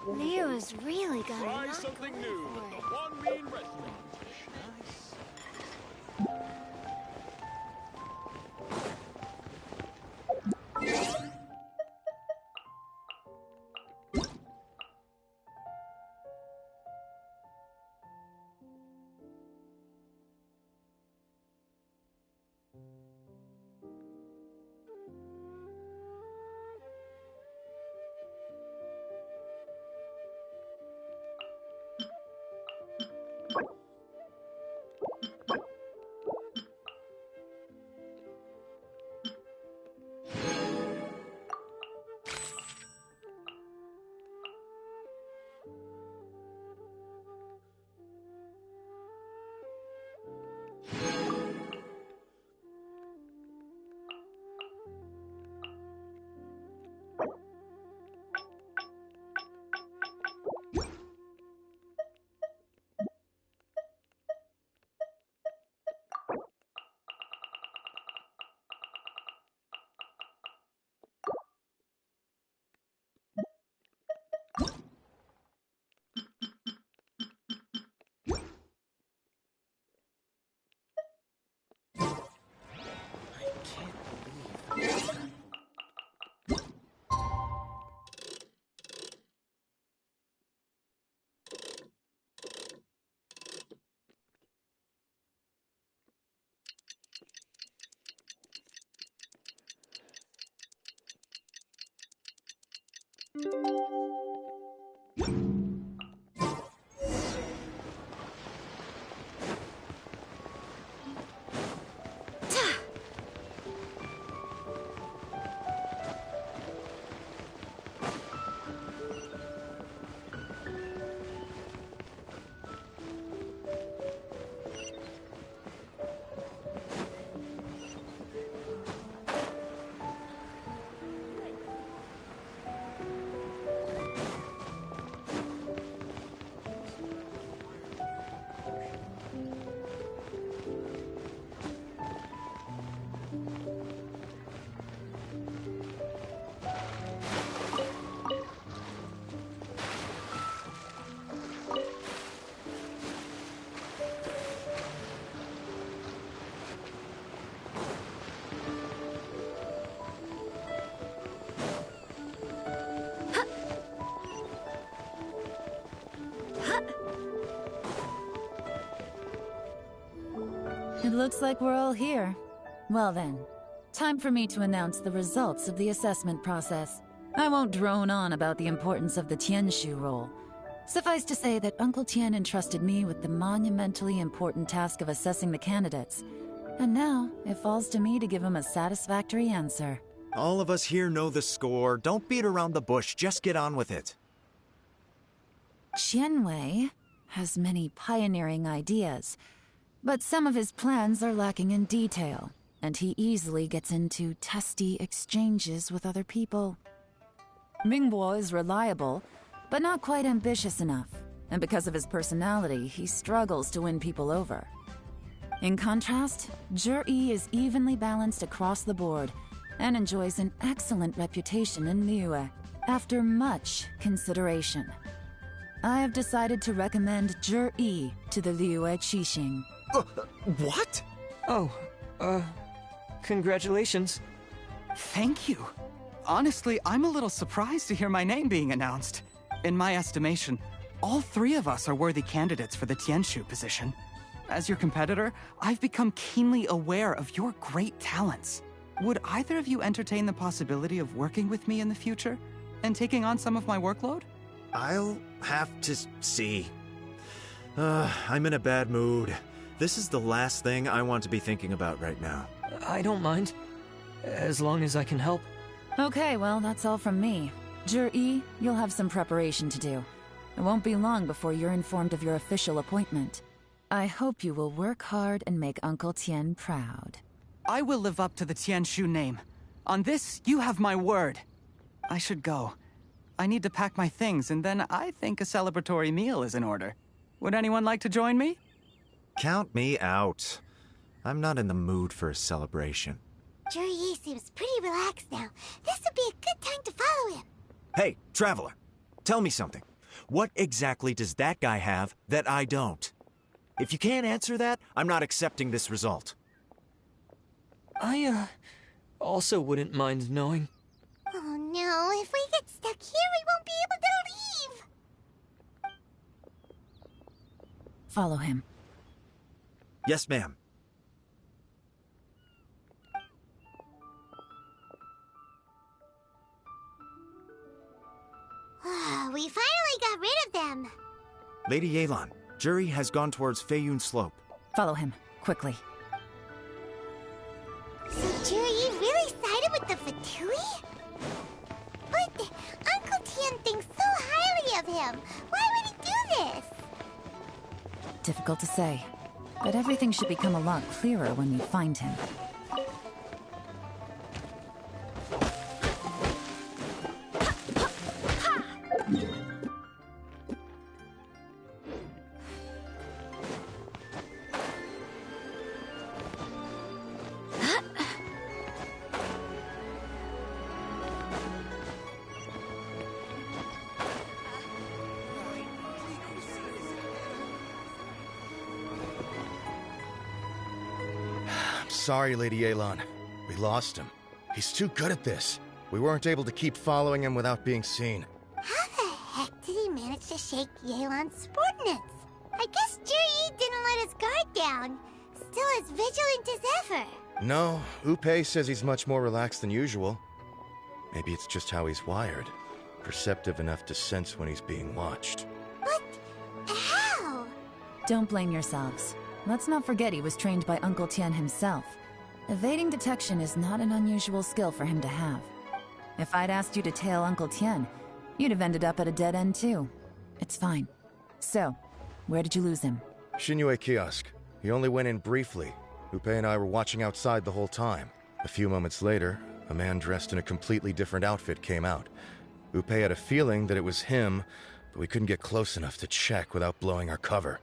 Leo has really got Try a lot something going new for at the it. One Mean Restaurant. It looks like we're all here. Well then, time for me to announce the results of the assessment process. I won't drone on about the importance of the Tianshu role. Suffice to say that Uncle Tian entrusted me with the monumentally important task of assessing the candidates. And now, it falls to me to give him a satisfactory answer. All of us here know the score. Don't beat around the bush, just get on with it. Qianwei has many pioneering ideas, but some of his plans are lacking in detail, and he easily gets into testy exchanges with other people. Mingbo is reliable, but not quite ambitious enough, and because of his personality, he struggles to win people over. In contrast, Zhi is evenly balanced across the board, and enjoys an excellent reputation in Liyue, after much consideration. I have decided to recommend Zhi to the Liyue Qixing. What? Oh, congratulations. Thank you. Honestly, I'm a little surprised to hear my name being announced. In my estimation, all three of us are worthy candidates for the Tianshu position. As your competitor, I've become keenly aware of your great talents. Would either of you entertain the possibility of working with me in the future and taking on some of my workload? I'll have to see. I'm in a bad mood. This is the last thing I want to be thinking about right now. I don't mind, as long as I can help. Okay, well, that's all from me. Zhi, you'll have some preparation to do. It won't be long before you're informed of your official appointment. I hope you will work hard and make Uncle Tian proud. I will live up to the Tianshu name. On this, you have my word. I should go. I need to pack my things, and then I think a celebratory meal is in order. Would anyone like to join me? Count me out. I'm not in the mood for a celebration. Zhi seems pretty relaxed now. This would be a good time to follow him. Hey, Traveler, tell me something. What exactly does that guy have that I don't? If you can't answer that, I'm not accepting this result. I, also wouldn't mind knowing. Oh no, if we get stuck here, we won't be able to leave! Follow him. Yes, ma'am. We finally got rid of them. Lady Yelan, Jury has gone towards Feiyun Slope. Follow him, quickly. So Jury really sided with the Fatui? But Uncle Tian thinks so highly of him. Why would he do this? Difficult to say, but everything should become a lot clearer when we find him. Sorry, Lady Yelan. We lost him. He's too good at this. We weren't able to keep following him without being seen. How the heck did he manage to shake Yelan's subordinates? I guess Juri didn't let his guard down. Still as vigilant as ever. No, Upe says he's much more relaxed than usual. Maybe it's just how he's wired. Perceptive enough to sense when he's being watched. But how? Don't blame yourselves. Let's not forget he was trained by Uncle Tian himself. Evading detection is not an unusual skill for him to have. If I'd asked you to tail Uncle Tian, you'd have ended up at a dead end too. It's fine. So, where did you lose him? Shinyue Kiosk. He only went in briefly. Upe and I were watching outside the whole time. A few moments later, a man dressed in a completely different outfit came out. Upe had a feeling that it was him, but we couldn't get close enough to check without blowing our cover.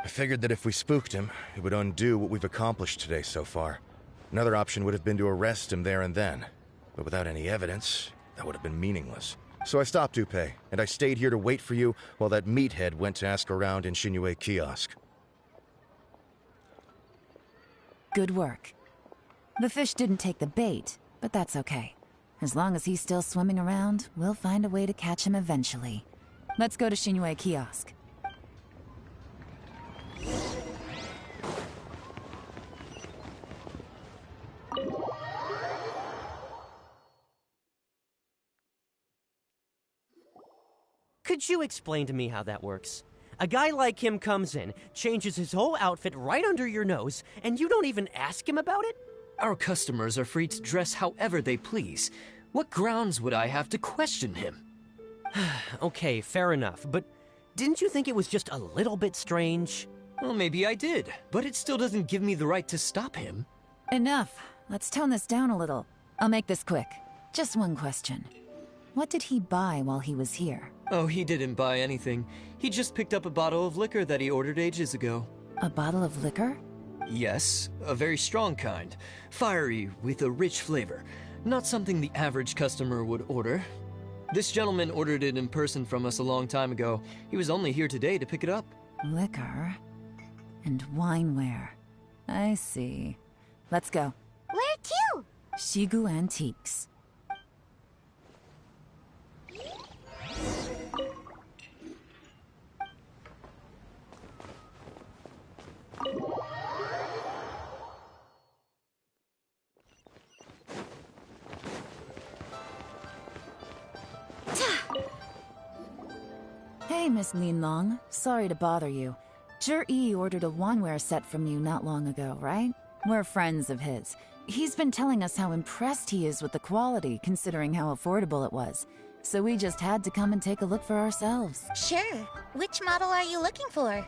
I figured that if we spooked him, it would undo what we've accomplished today so far. Another option would have been to arrest him there and then. But without any evidence, that would have been meaningless. So I stopped Upe, and I stayed here to wait for you while that meathead went to ask around in Shinyue Kiosk. Good work. The fish didn't take the bait, but that's okay. As long as he's still swimming around, we'll find a way to catch him eventually. Let's go to Shinyue Kiosk. Could you explain to me how that works? A guy like him comes in, changes his whole outfit right under your nose, and you don't even ask him about it? Our customers are free to dress however they please. What grounds would I have to question him? Okay, fair enough, but didn't you think it was just a little bit strange? Well, maybe I did, but it still doesn't give me the right to stop him. Enough. Let's tone this down a little. I'll make this quick. Just one question. What did he buy while he was here? Oh, he didn't buy anything. He just picked up a bottle of liquor that he ordered ages ago. A bottle of liquor? Yes, a very strong kind. Fiery, with a rich flavor. Not something the average customer would order. This gentleman ordered it in person from us a long time ago. He was only here today to pick it up. Liquor and wineware. I see. Let's go. Where to? Shigu Antiques. Hey, Miss Lin Long. Sorry to bother you. Zhi ordered a wanware set from you not long ago, right? We're friends of his. He's been telling us how impressed he is with the quality, considering how affordable it was. So we just had to come and take a look for ourselves. Sure. Which model are you looking for?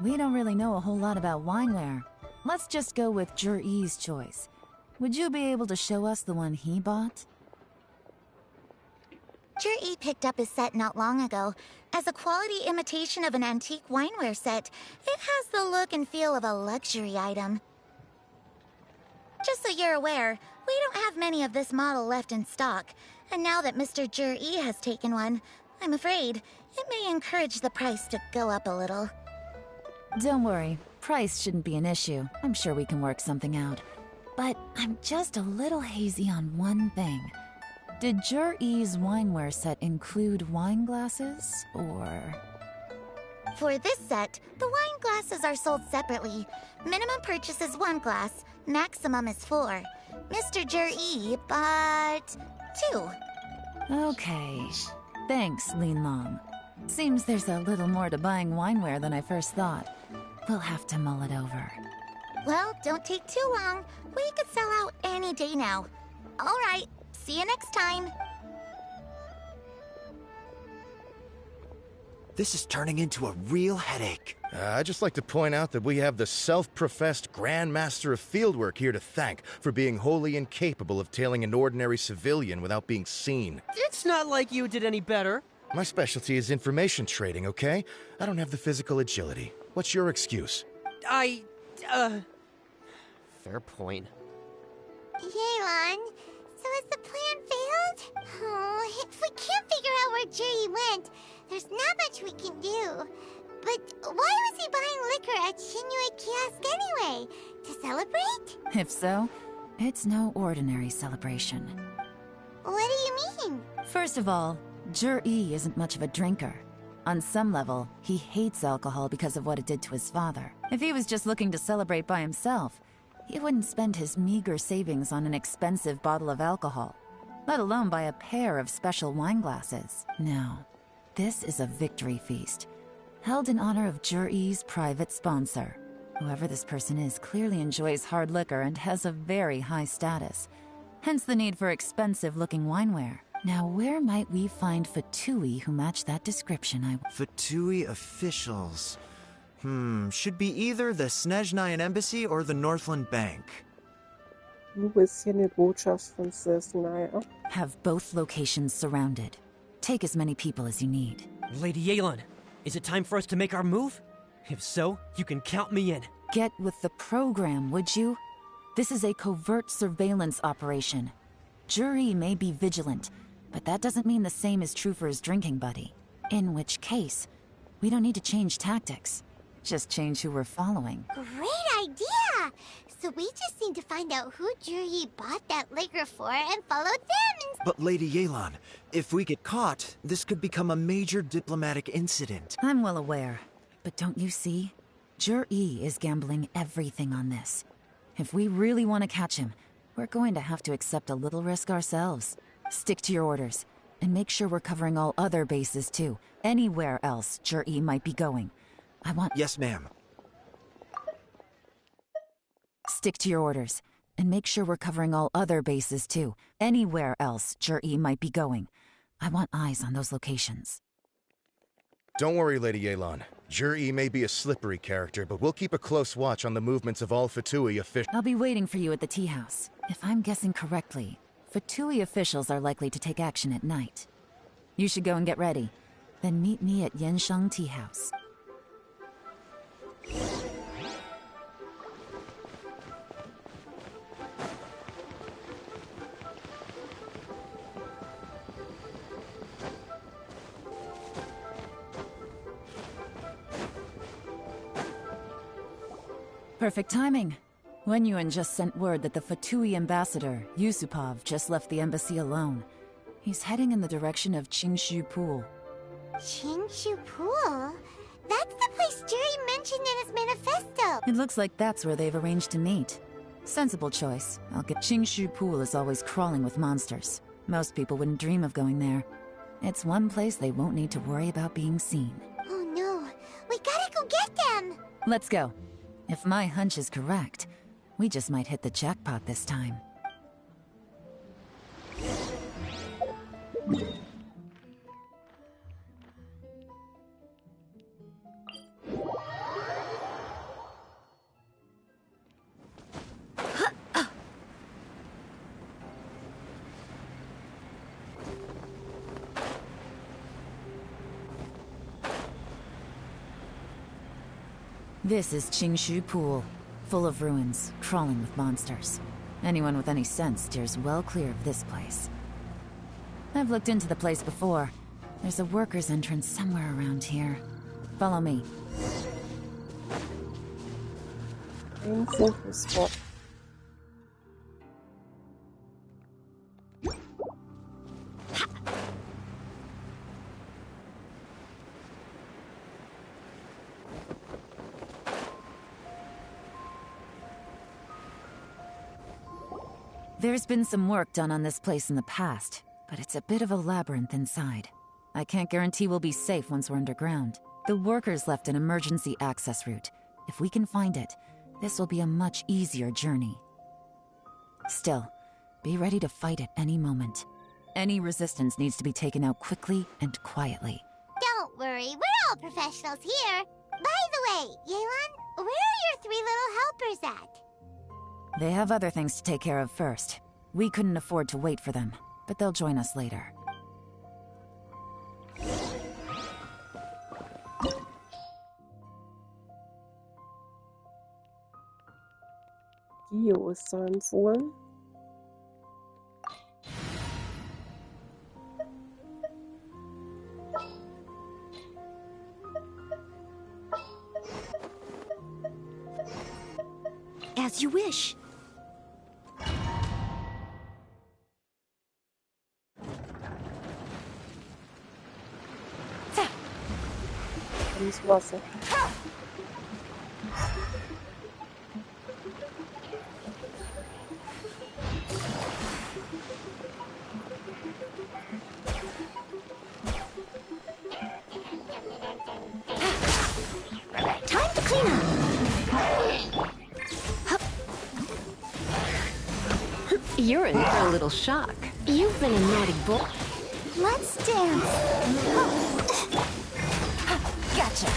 We don't really know a whole lot about wineware. Let's just go with Zhi's choice. Would you be able to show us the one he bought? Zhi picked up his set not long ago. As a quality imitation of an antique wineware set, it has the look and feel of a luxury item. Just so you're aware, we don't have many of this model left in stock. And now that Mr. Jur-E has taken one, I'm afraid it may encourage the price to go up a little. Don't worry, price shouldn't be an issue. I'm sure we can work something out. But I'm just a little hazy on one thing. Did Jur-E's wineware set include wine glasses, or...? For this set, the wine glasses are sold separately. Minimum purchase is 1 glass, maximum is 4. Mr. Jur-E bought 2. Okay. Thanks, Lin Long. Seems there's a little more to buying wineware than I first thought. We'll have to mull it over. Well, don't take too long. We could sell out any day now. All right, see you next time. This is turning into a real headache. I'd just like to point out that we have the self-professed Grand Master of Fieldwork here to thank for being wholly incapable of tailing an ordinary civilian without being seen. It's not like you did any better. My specialty is information trading, okay? I don't have the physical agility. What's your excuse? Fair point. Yelan, so has the plan failed? Oh, if we can't figure out where Jerry went, there's not much we can do. But why was he buying liquor at Shinue Kiosk anyway? To celebrate? If so, it's no ordinary celebration. What do you mean? First of all, Jur-E isn't much of a drinker. On some level, he hates alcohol because of what it did to his father. If he was just looking to celebrate by himself, he wouldn't spend his meager savings on an expensive bottle of alcohol, let alone buy a pair of special wine glasses. No, this is a victory feast, held in honor of Jur-E's private sponsor. Whoever this person is clearly enjoys hard liquor and has a very high status, hence the need for expensive-looking wineware. Now, where might we find Fatui who match that description? Fatui officials. Should be either the Snezhnayan Embassy or the Northland Bank. Wo ist hier eine Botschaft von Snezhnaya? Have both locations surrounded. Take as many people as you need. Lady Yelan, is it time for us to make our move? If so, you can count me in. Get with the program, would you? This is a covert surveillance operation. Jur-E may be vigilant, but that doesn't mean the same is true for his drinking buddy. In which case, we don't need to change tactics. Just change who we're following. Great idea! So we just need to find out who Jur-E bought that liquor for and follow them. But Lady Yelan, if we get caught, this could become a major diplomatic incident. I'm well aware. But don't you see? Jur-E is gambling everything on this. If we really want to catch him, we're going to have to accept a little risk ourselves. Stick to your orders, and make sure we're covering all other bases too. Anywhere else Jur-E might be going. Yes, ma'am. Stick to your orders, and make sure we're covering all other bases too. Anywhere else Jur-E might be going. I want eyes on those locations. Don't worry, Lady Yelan. Jur-E may be a slippery character, but we'll keep a close watch on the movements of all Fatui officials. I'll be waiting for you at the tea house. If I'm guessing correctly, Fatui officials are likely to take action at night. You should go and get ready. Then meet me at Yensheng Tea House. Perfect timing. Wenyuan just sent word that the Fatui ambassador, Yusupov, just left the embassy alone. He's heading in the direction of Qingshu Pool. Qingshu Pool? That's the place Jerry mentioned in his manifesto. It looks like that's where they've arranged to meet. Sensible choice. Qingshu Pool is always crawling with monsters. Most people wouldn't dream of going there. It's one place they won't need to worry about being seen. Oh no, we gotta go get them! Let's go. If my hunch is correct, we just might hit the jackpot this time. This is Qingshu Pool, full of ruins, crawling with monsters. Anyone with any sense steers well clear of this place. I've looked into the place before. There's a worker's entrance somewhere around here. Follow me. Ein Fotospot. There's been some work done on this place in the past, but it's a bit of a labyrinth inside. I can't guarantee we'll be safe once we're underground. The workers left an emergency access route. If we can find it, this will be a much easier journey. Still, be ready to fight at any moment. Any resistance needs to be taken out quickly and quietly. Don't worry, we're all professionals here. By the way, Yelan, where are your 3 little helpers at? They have other things to take care of first. We couldn't afford to wait for them, but they'll join us later. Gio ist so empfohlen. As you wish. Ins Wasser. Time to clean up. You're in for a little shock. You've been a naughty boy. Let's dance. Gotcha.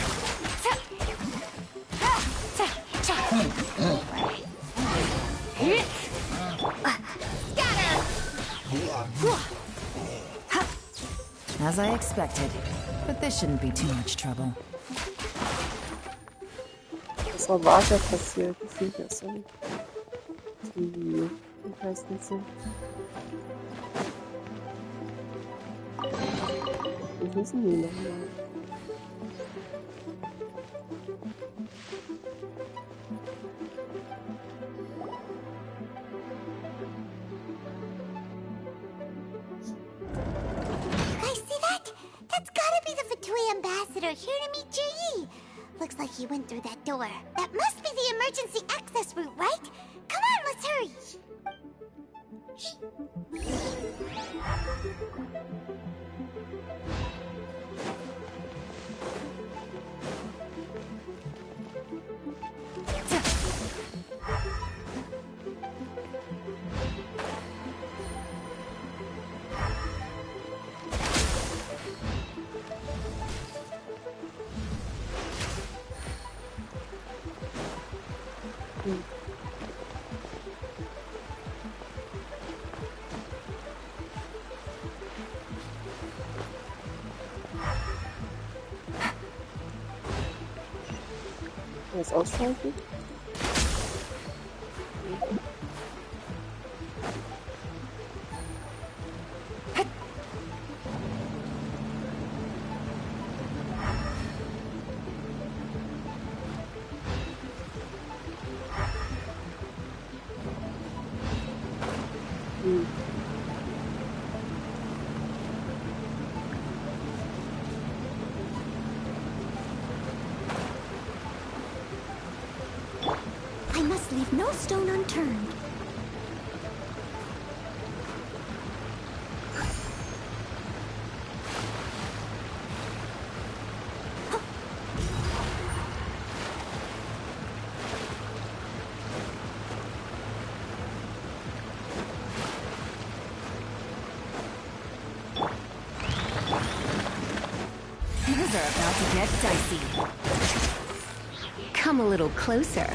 As I expected, but this shouldn't be too much trouble. Was war weiter passiert? Die Viecher sind. Die meisten sind. Wie hießen die nochmal? Ambassador here to meet Ji. Looks like he went through that door. That must be the emergency access route, right? Come on, let's hurry. Jetzt ausschalten. I must leave no stone unturned. Things are about to get dicey. Come a little closer.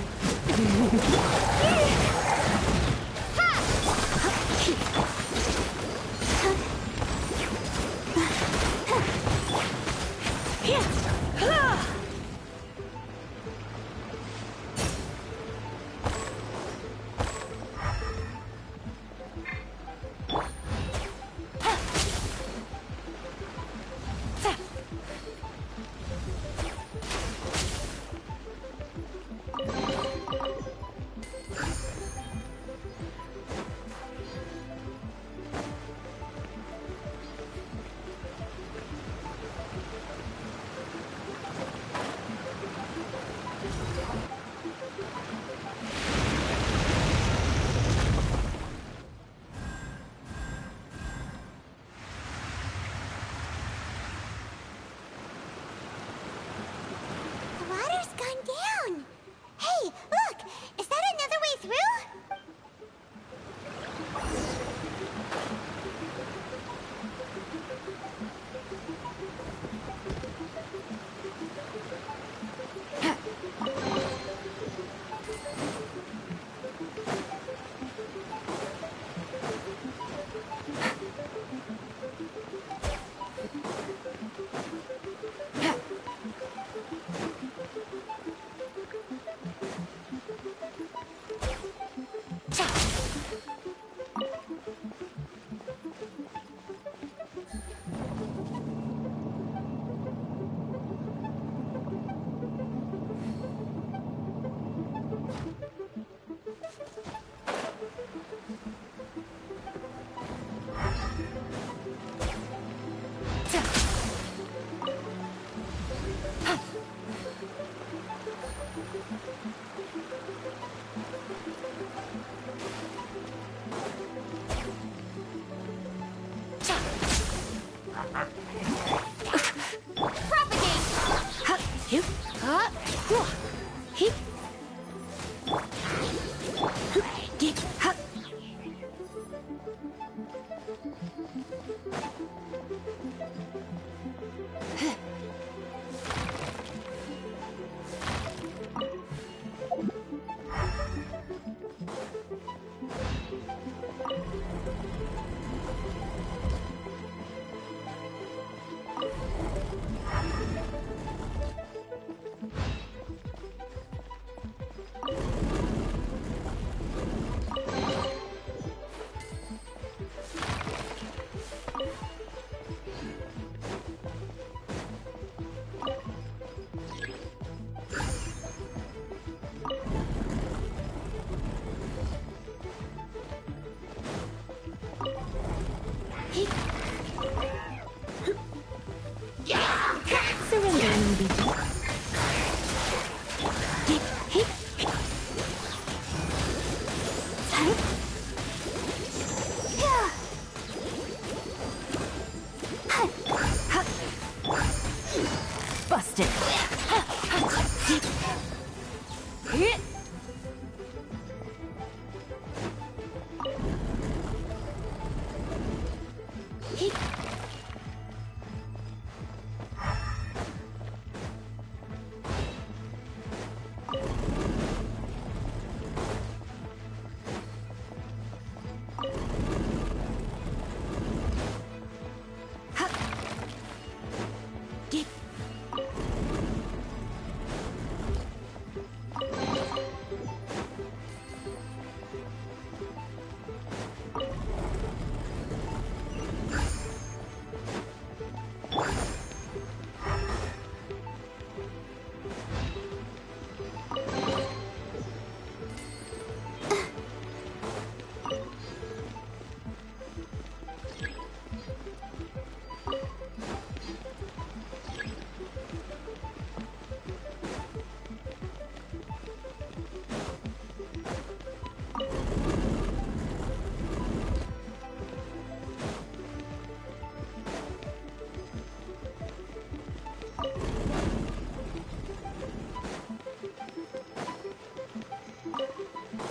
Busted.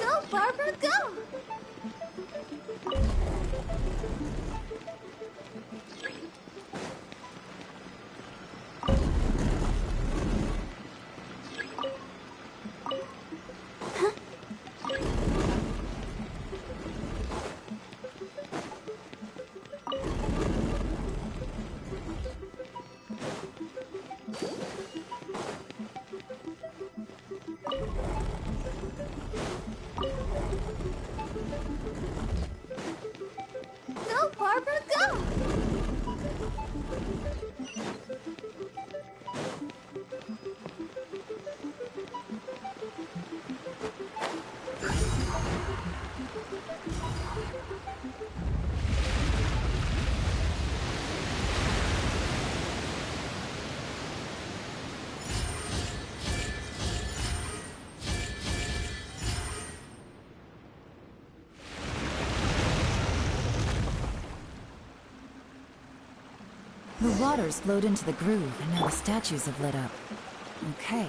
Go, Barbara, go! Go, Barbara, go! The water's flowed into the groove, and now the statues have lit up. Okay,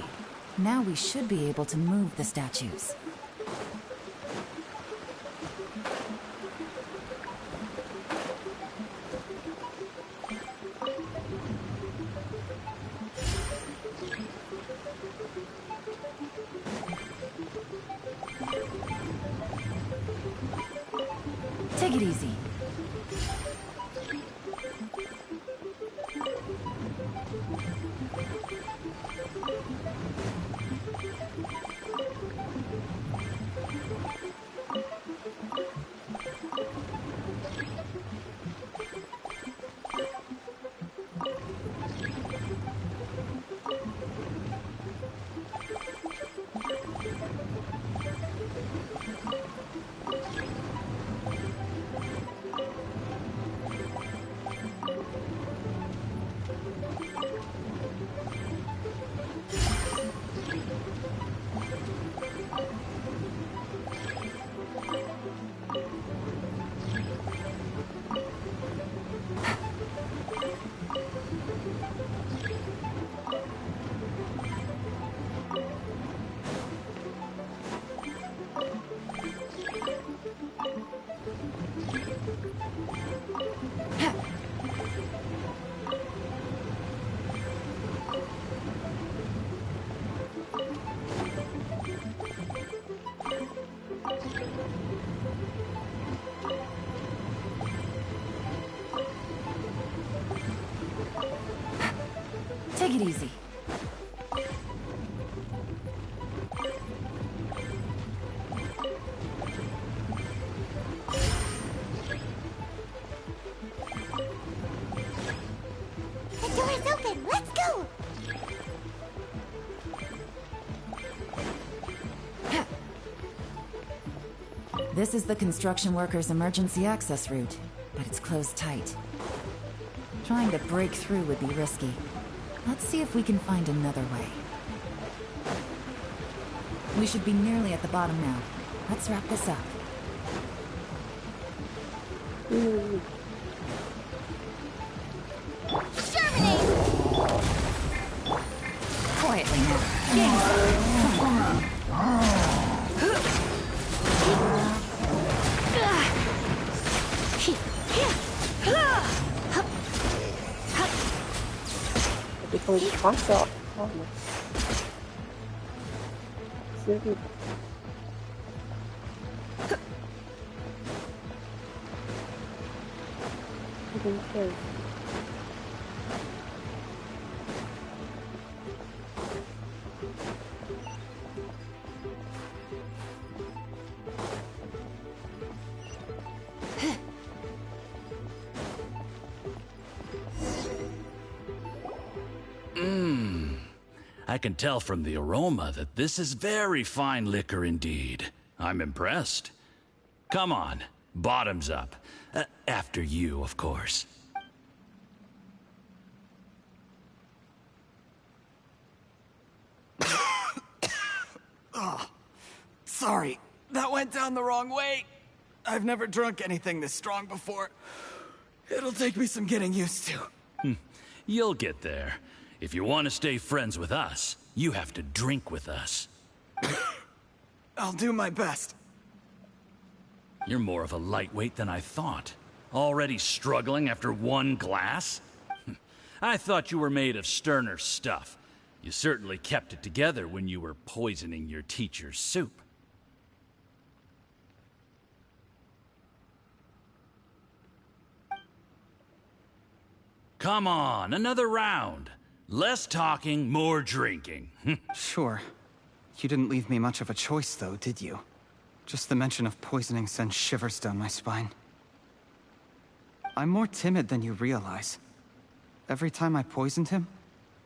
now we should be able to move the statues. Take it easy. Take it easy. The door is open. Let's go. This is the construction workers' emergency access route, but it's closed tight. Trying to break through would be risky. Let's see if we can find another way. We should be nearly at the bottom now. Let's wrap this up. Quietly Bekomme ich Wasser. Sehr gut. Okay. I can tell from the aroma that this is very fine liquor indeed. I'm impressed. Come on, bottoms up. After you, of course. Oh, sorry. That went down the wrong way. I've never drunk anything this strong before. It'll take me some getting used to. You'll get there. If you want to stay friends with us, you have to drink with us. I'll do my best. You're more of a lightweight than I thought. Already struggling after one glass? I thought you were made of sterner stuff. You certainly kept it together when you were poisoning your teacher's soup. Come on, another round. Less talking, more drinking. Sure. You didn't leave me much of a choice, though, did you? Just the mention of poisoning sends shivers down my spine. I'm more timid than you realize. Every time I poisoned him,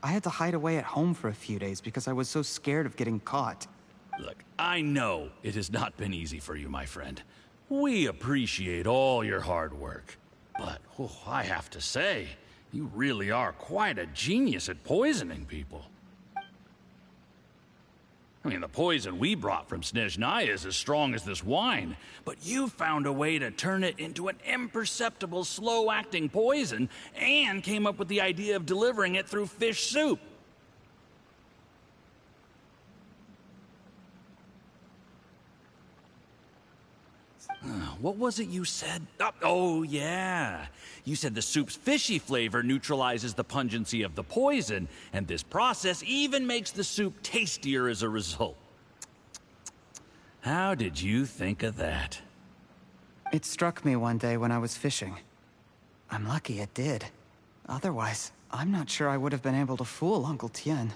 I had to hide away at home for a few days because I was so scared of getting caught. Look, I know it has not been easy for you, my friend. We appreciate all your hard work. But, I have to say, you really are quite a genius at poisoning people. I mean, the poison we brought from Snezhnaya is as strong as this wine, but you found a way to turn it into an imperceptible, slow-acting poison and came up with the idea of delivering it through fish soup. What was it you said? Oh, yeah. You said the soup's fishy flavor neutralizes the pungency of the poison, and this process even makes the soup tastier as a result. How did you think of that? It struck me one day when I was fishing. I'm lucky it did. Otherwise, I'm not sure I would have been able to fool Uncle Tien.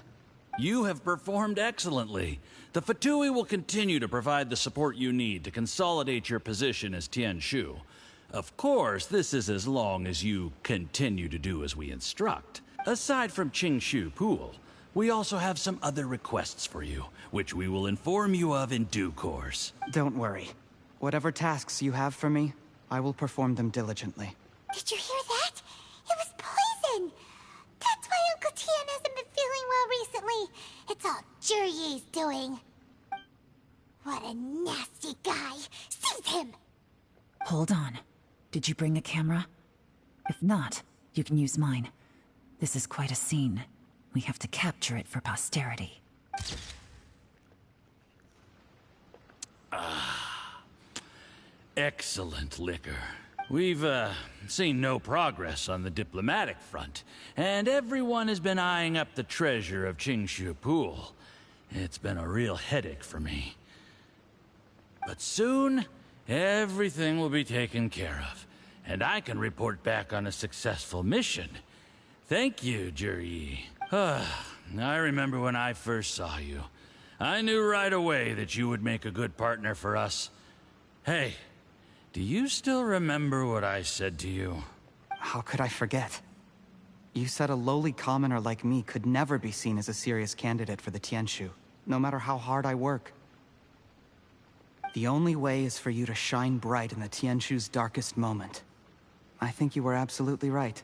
You have performed excellently. The Fatui will continue to provide the support you need to consolidate your position as Tien Shu. Of course, this is as long as you continue to do as we instruct. Aside from Qing Shu Pool, we also have some other requests for you, which we will inform you of in due course. Don't worry. Whatever tasks you have for me, I will perform them diligently. Did you hear that? It was poison! That's why Uncle Tien hasn't been feeling well recently. It's all Jurye's doing. What a nasty guy! Seize him! Hold on. Did you bring a camera? If not, you can use mine. This is quite a scene. We have to capture it for posterity. Excellent liquor. We've, seen no progress on the diplomatic front, and everyone has been eyeing up the treasure of Qingshu Pool. It's been a real headache for me. But soon, everything will be taken care of, and I can report back on a successful mission. Thank you, Juri. I remember when I first saw you. I knew right away that you would make a good partner for us. Hey, do you still remember what I said to you? How could I forget? You said a lowly commoner like me could never be seen as a serious candidate for the Tianshu, no matter how hard I work. The only way is for you to shine bright in the Tianshu's darkest moment. I think you were absolutely right.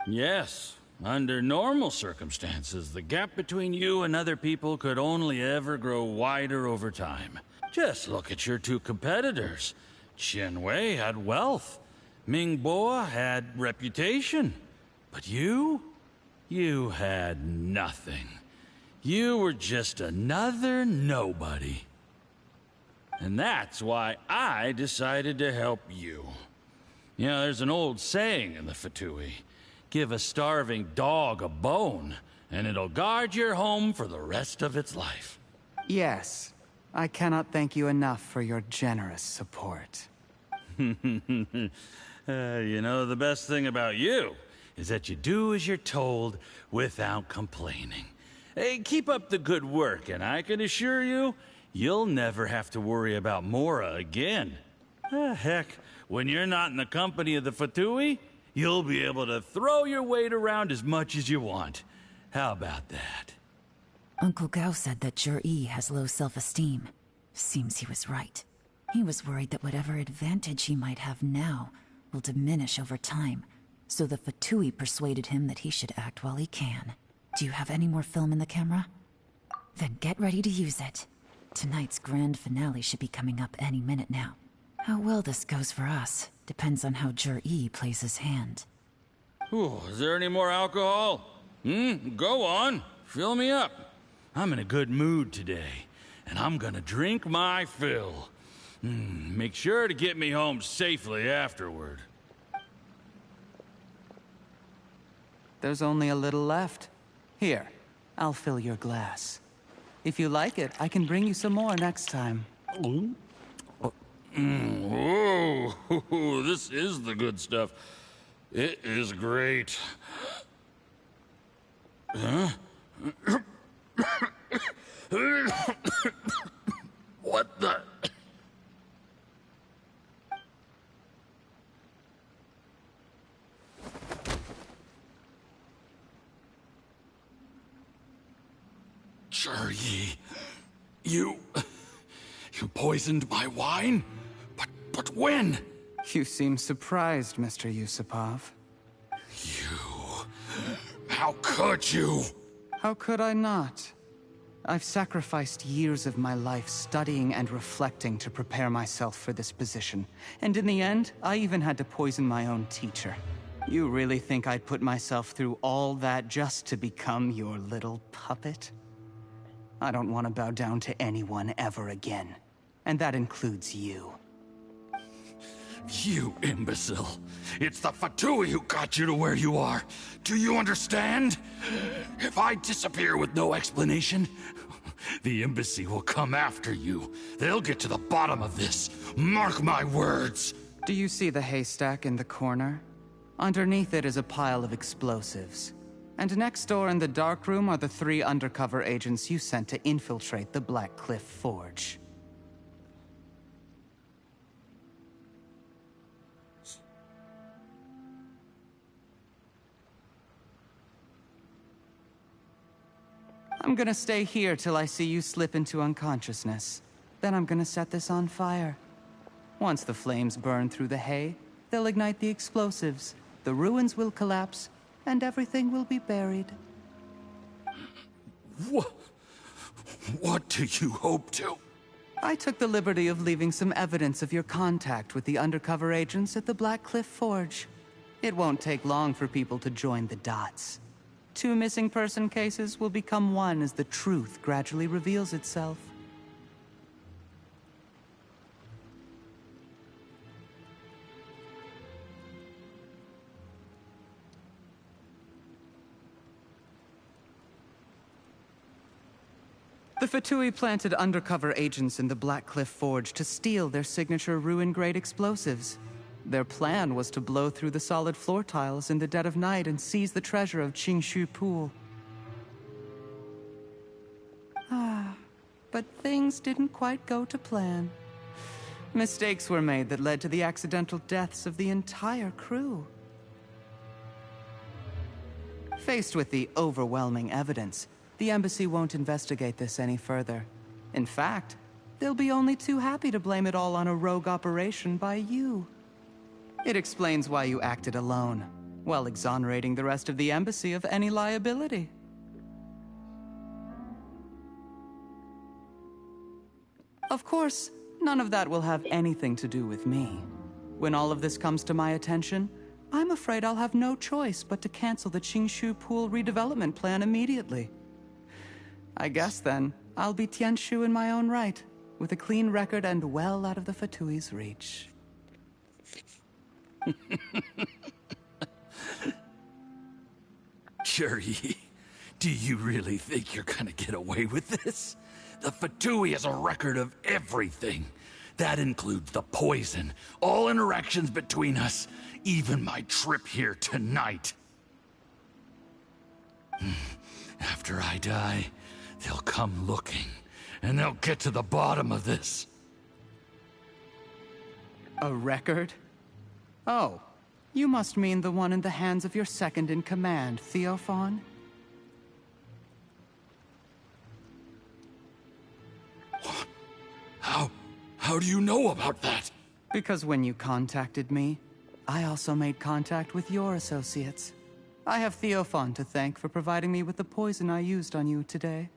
Yes. Under normal circumstances, the gap between you and other people could only ever grow wider over time. Just look at your two competitors. Qianwei had wealth. Mingbo had reputation. But you had nothing. You were just another nobody. And that's why I decided to help you. You know, there's an old saying in the Fatui. Give a starving dog a bone, and it'll guard your home for the rest of its life. Yes. I cannot thank you enough for your generous support. You know, the best thing about you is that you do as you're told without complaining. Hey, keep up the good work, and I can assure you, you'll never have to worry about Mora again. Heck, when you're not in the company of the Fatui, you'll be able to throw your weight around as much as you want. How about that? Uncle Gao said that Jur-E has low self-esteem. Seems he was right. He was worried that whatever advantage he might have now will diminish over time, so the Fatui persuaded him that he should act while he can. Do you have any more film in the camera? Then get ready to use it. Tonight's grand finale should be coming up any minute now. How well this goes for us depends on how Jur-E plays his hand. Ooh, is there any more alcohol? Go on. Fill me up. I'm in a good mood today, and I'm gonna drink my fill. Make sure to get me home safely afterward. There's only a little left. Here, I'll fill your glass. If you like it, I can bring you some more next time. Whoa, this is the good stuff. It is great. Huh? What the? Jur-E, you poisoned my wine? But when? You seem surprised, Mr. Yusupov. How could you? How could I not? I've sacrificed years of my life studying and reflecting to prepare myself for this position. And in the end, I even had to poison my own teacher. You really think I'd put myself through all that just to become your little puppet? I don't want to bow down to anyone ever again. And that includes you. You imbecile. It's the Fatui who got you to where you are. Do you understand? If I disappear with no explanation, the embassy will come after you. They'll get to the bottom of this. Mark my words. Do you see the haystack in the corner? Underneath it is a pile of explosives. And next door in the dark room are the 3 undercover agents you sent to infiltrate the Black Cliff Forge. I'm gonna stay here till I see you slip into unconsciousness. Then I'm gonna set this on fire. Once the flames burn through the hay, they'll ignite the explosives. The ruins will collapse, and everything will be buried. What do you hope to? I took the liberty of leaving some evidence of your contact with the undercover agents at the Black Cliff Forge. It won't take long for people to join the dots. 2 missing person cases will become 1 as the truth gradually reveals itself. The Fatui planted undercover agents in the Black Cliff Forge to steal their signature ruin-grade explosives. Their plan was to blow through the solid floor tiles in the dead of night and seize the treasure of Qingshu Pool. But things didn't quite go to plan. Mistakes were made that led to the accidental deaths of the entire crew. Faced with the overwhelming evidence, the embassy won't investigate this any further. In fact, they'll be only too happy to blame it all on a rogue operation by you. It explains why you acted alone, while exonerating the rest of the embassy of any liability. Of course, none of that will have anything to do with me. When all of this comes to my attention, I'm afraid I'll have no choice but to cancel the Qingshu Pool redevelopment plan immediately. I guess then, I'll be Tianshu in my own right, with a clean record and well out of the Fatui's reach. Cherry, do you really think you're gonna get away with this? The Fatui has a record of everything. That includes the poison, all interactions between us, even my trip here tonight. After I die, they'll come looking, and they'll get to the bottom of this. A record? Oh, you must mean the one in the hands of your second-in-command, Theophan? How do you know about that? Because when you contacted me, I also made contact with your associates. I have Theophan to thank for providing me with the poison I used on you today.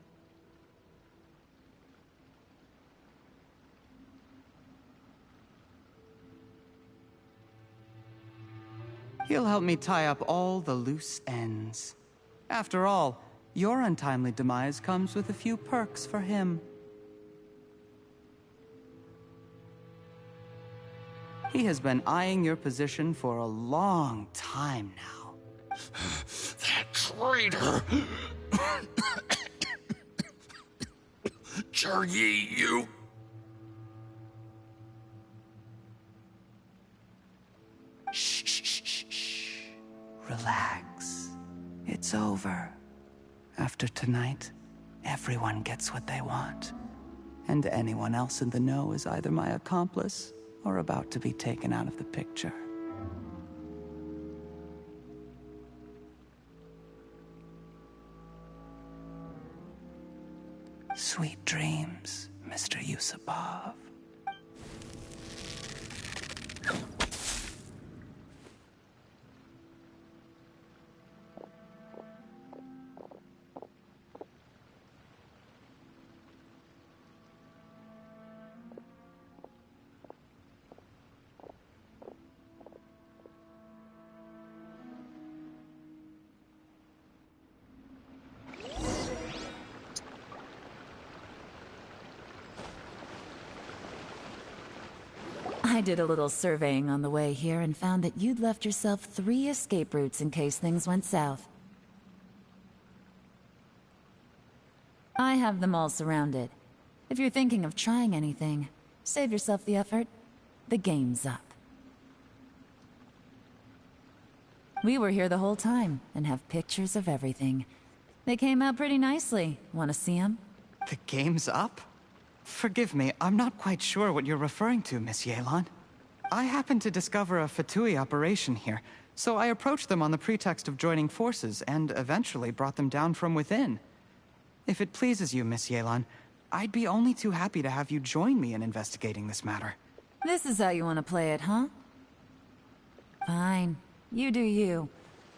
He'll help me tie up all the loose ends. After all, your untimely demise comes with a few perks for him. He has been eyeing your position for a long time now. That traitor! Cheryi, you... Shh. Relax. It's over. After tonight, everyone gets what they want. And anyone else in the know is either my accomplice or about to be taken out of the picture. Sweet dreams, Mr. Yusupov. I did a little surveying on the way here and found that you'd left yourself 3 escape routes in case things went south. I have them all surrounded. If you're thinking of trying anything, save yourself the effort. The game's up. We were here the whole time and have pictures of everything. They came out pretty nicely. Want to see them? The game's up? Forgive me, I'm not quite sure what you're referring to, Miss Yelan. I happened to discover a Fatui operation here, so I approached them on the pretext of joining forces and eventually brought them down from within. If it pleases you, Miss Yelan, I'd be only too happy to have you join me in investigating this matter. This is how you want to play it, huh? Fine. You do you.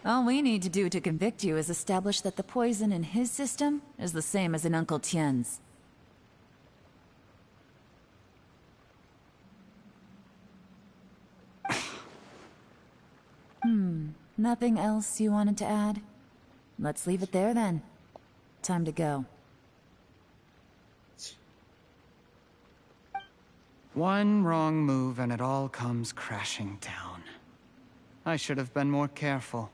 All we need to do to convict you is establish that the poison in his system is the same as in Uncle Tien's. Nothing else you wanted to add? Let's leave it there then. Time to go. One wrong move and it all comes crashing down. I should have been more careful.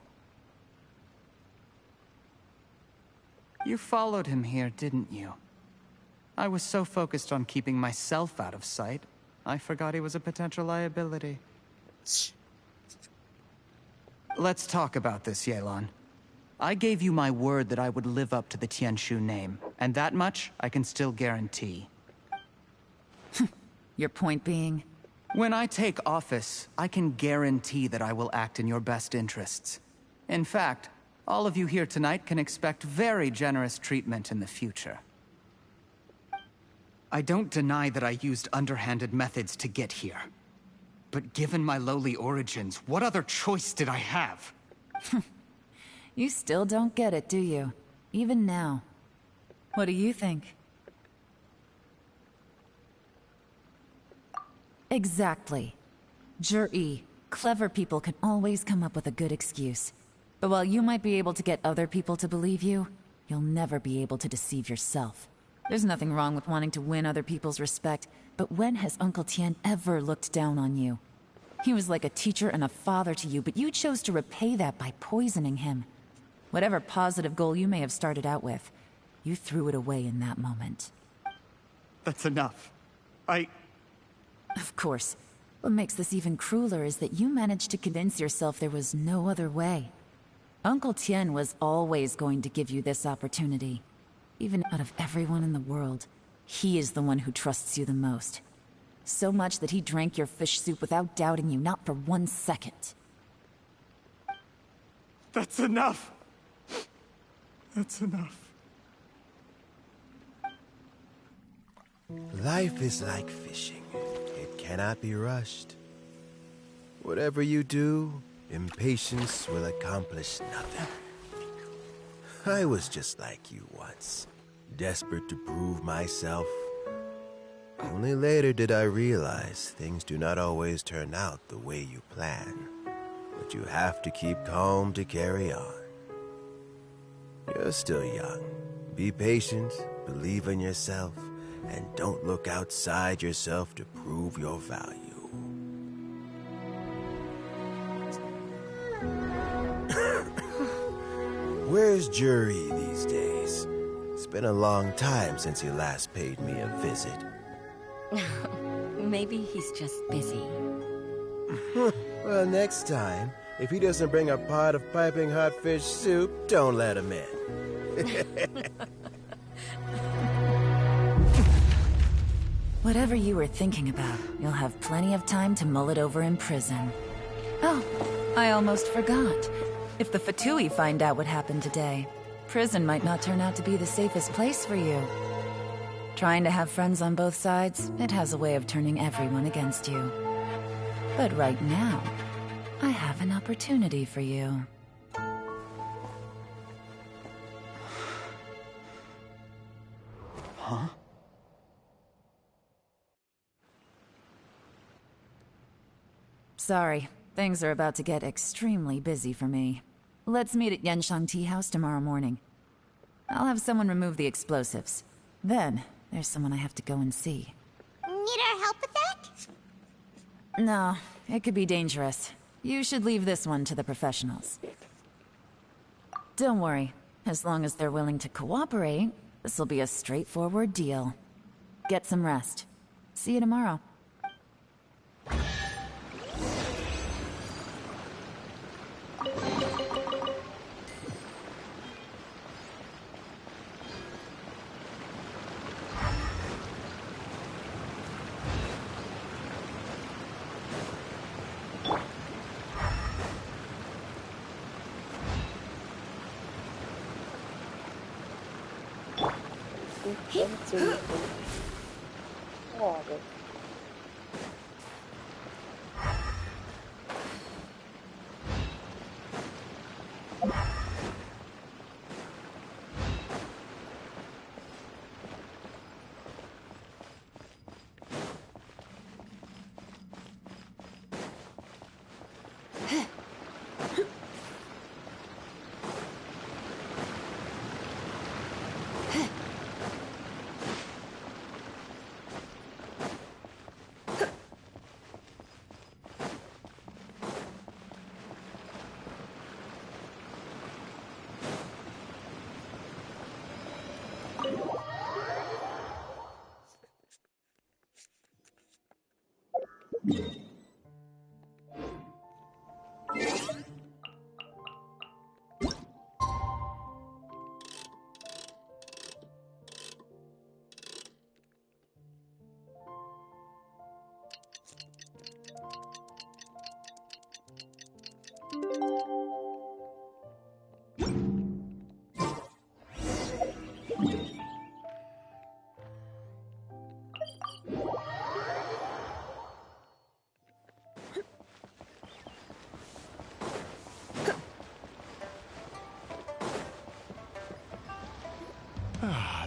You followed him here, didn't you? I was so focused on keeping myself out of sight, I forgot he was a potential liability. Let's talk about this, Yelan. I gave you my word that I would live up to the Tianshu name, and that much I can still guarantee. Your point being? When I take office, I can guarantee that I will act in your best interests. In fact, all of you here tonight can expect very generous treatment in the future. I don't deny that I used underhanded methods to get here. But given my lowly origins, what other choice did I have? You still don't get it, do you? Even now. What do you think? Exactly. Jur-E, clever people can always come up with a good excuse. But while you might be able to get other people to believe you, you'll never be able to deceive yourself. There's nothing wrong with wanting to win other people's respect, but when has Uncle Tien ever looked down on you? He was like a teacher and a father to you, but you chose to repay that by poisoning him. Whatever positive goal you may have started out with, you threw it away in that moment. That's enough. Of course. What makes this even crueler is that you managed to convince yourself there was no other way. Uncle Tien was always going to give you this opportunity. Even out of everyone in the world, he is the one who trusts you the most. So much that he drank your fish soup without doubting you, not for 1 second. That's enough! That's enough. Life is like fishing. It cannot be rushed. Whatever you do, impatience will accomplish nothing. I was just like you once, desperate to prove myself. Only later did I realize things do not always turn out the way you plan. But you have to keep calm to carry on. You're still young. Be patient, believe in yourself, and don't look outside yourself to prove your value. Where's Jur-E these days? It's been a long time since he last paid me a visit. Maybe he's just busy. Well, next time, if he doesn't bring a pot of piping hot fish soup, don't let him in. Whatever you were thinking about, you'll have plenty of time to mull it over in prison. Oh, I almost forgot. If the Fatui find out what happened today, prison might not turn out to be the safest place for you. Trying to have friends on both sides, it has a way of turning everyone against you. But right now, I have an opportunity for you. Huh? Sorry, things are about to get extremely busy for me. Let's meet at Yenshang Tea House tomorrow morning. I'll have someone remove the explosives. Then, there's someone I have to go and see. Need our help with that? No, it could be dangerous. You should leave this one to the professionals. Don't worry. As long as they're willing to cooperate, this'll be a straightforward deal. Get some rest. See you tomorrow.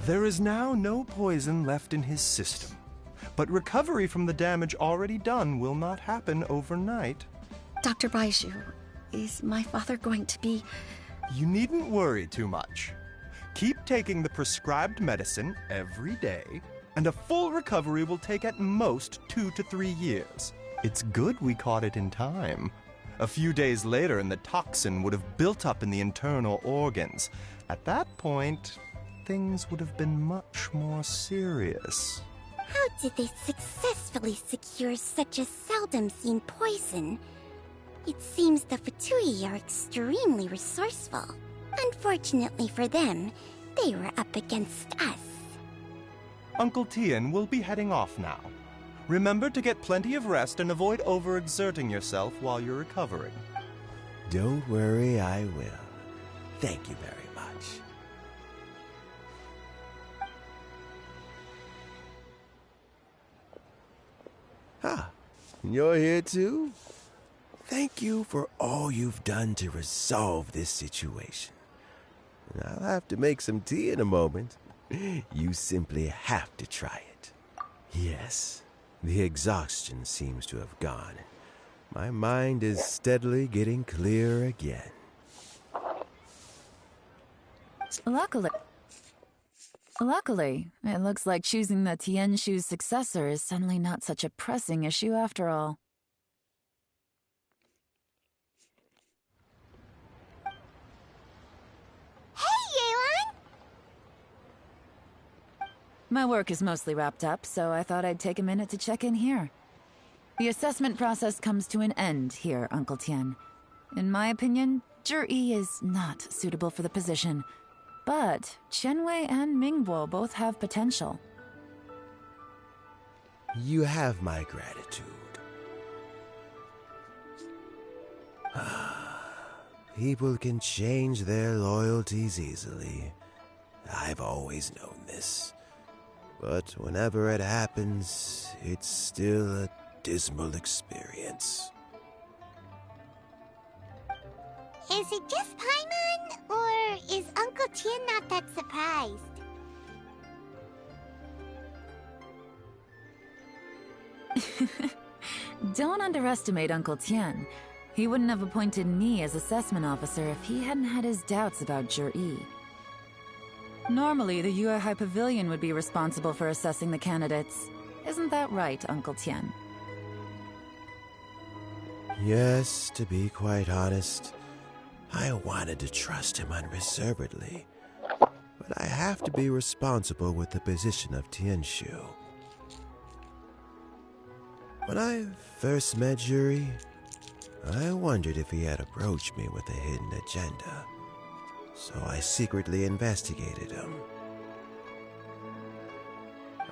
There is now no poison left in his system, but recovery from the damage already done will not happen overnight. Dr. Baiju, is my father going to be... You needn't worry too much. Keep taking the prescribed medicine every day, and a full recovery will take at most 2 to 3 years. It's good we caught it in time. A few days later, and the toxin would have built up in the internal organs. At that point, things would have been much more serious. How did they successfully secure such a seldom-seen poison? It seems the Fatui are extremely resourceful. Unfortunately for them, they were up against us. Uncle Tien will be heading off now. Remember to get plenty of rest and avoid overexerting yourself while you're recovering. Don't worry, I will. Thank you very much. Ah, you're here too? Thank you for all you've done to resolve this situation. I'll have to make some tea in a moment. You simply have to try it. Yes, the exhaustion seems to have gone. My mind is steadily getting clearer again. Luckily, it looks like choosing the Tianshu's successor is suddenly not such a pressing issue after all. My work is mostly wrapped up, so I thought I'd take a minute to check in here. The assessment process comes to an end here, Uncle Tien. In my opinion, Zhi is not suitable for the position, but Qianwei and Mingbo both have potential. You have my gratitude. People can change their loyalties easily. I've always known this. But whenever it happens, it's still a dismal experience. Is it just Paimon, or is Uncle Tien not that surprised? Don't underestimate Uncle Tien. He wouldn't have appointed me as assessment officer if he hadn't had his doubts about Zhi. Normally, the Yue High Pavilion would be responsible for assessing the candidates. Isn't that right, Uncle Tien? Yes, to be quite honest, I wanted to trust him unreservedly. But I have to be responsible with the position of Tianshu. When I first met Zhi, I wondered if he had approached me with a hidden agenda. So I secretly investigated him.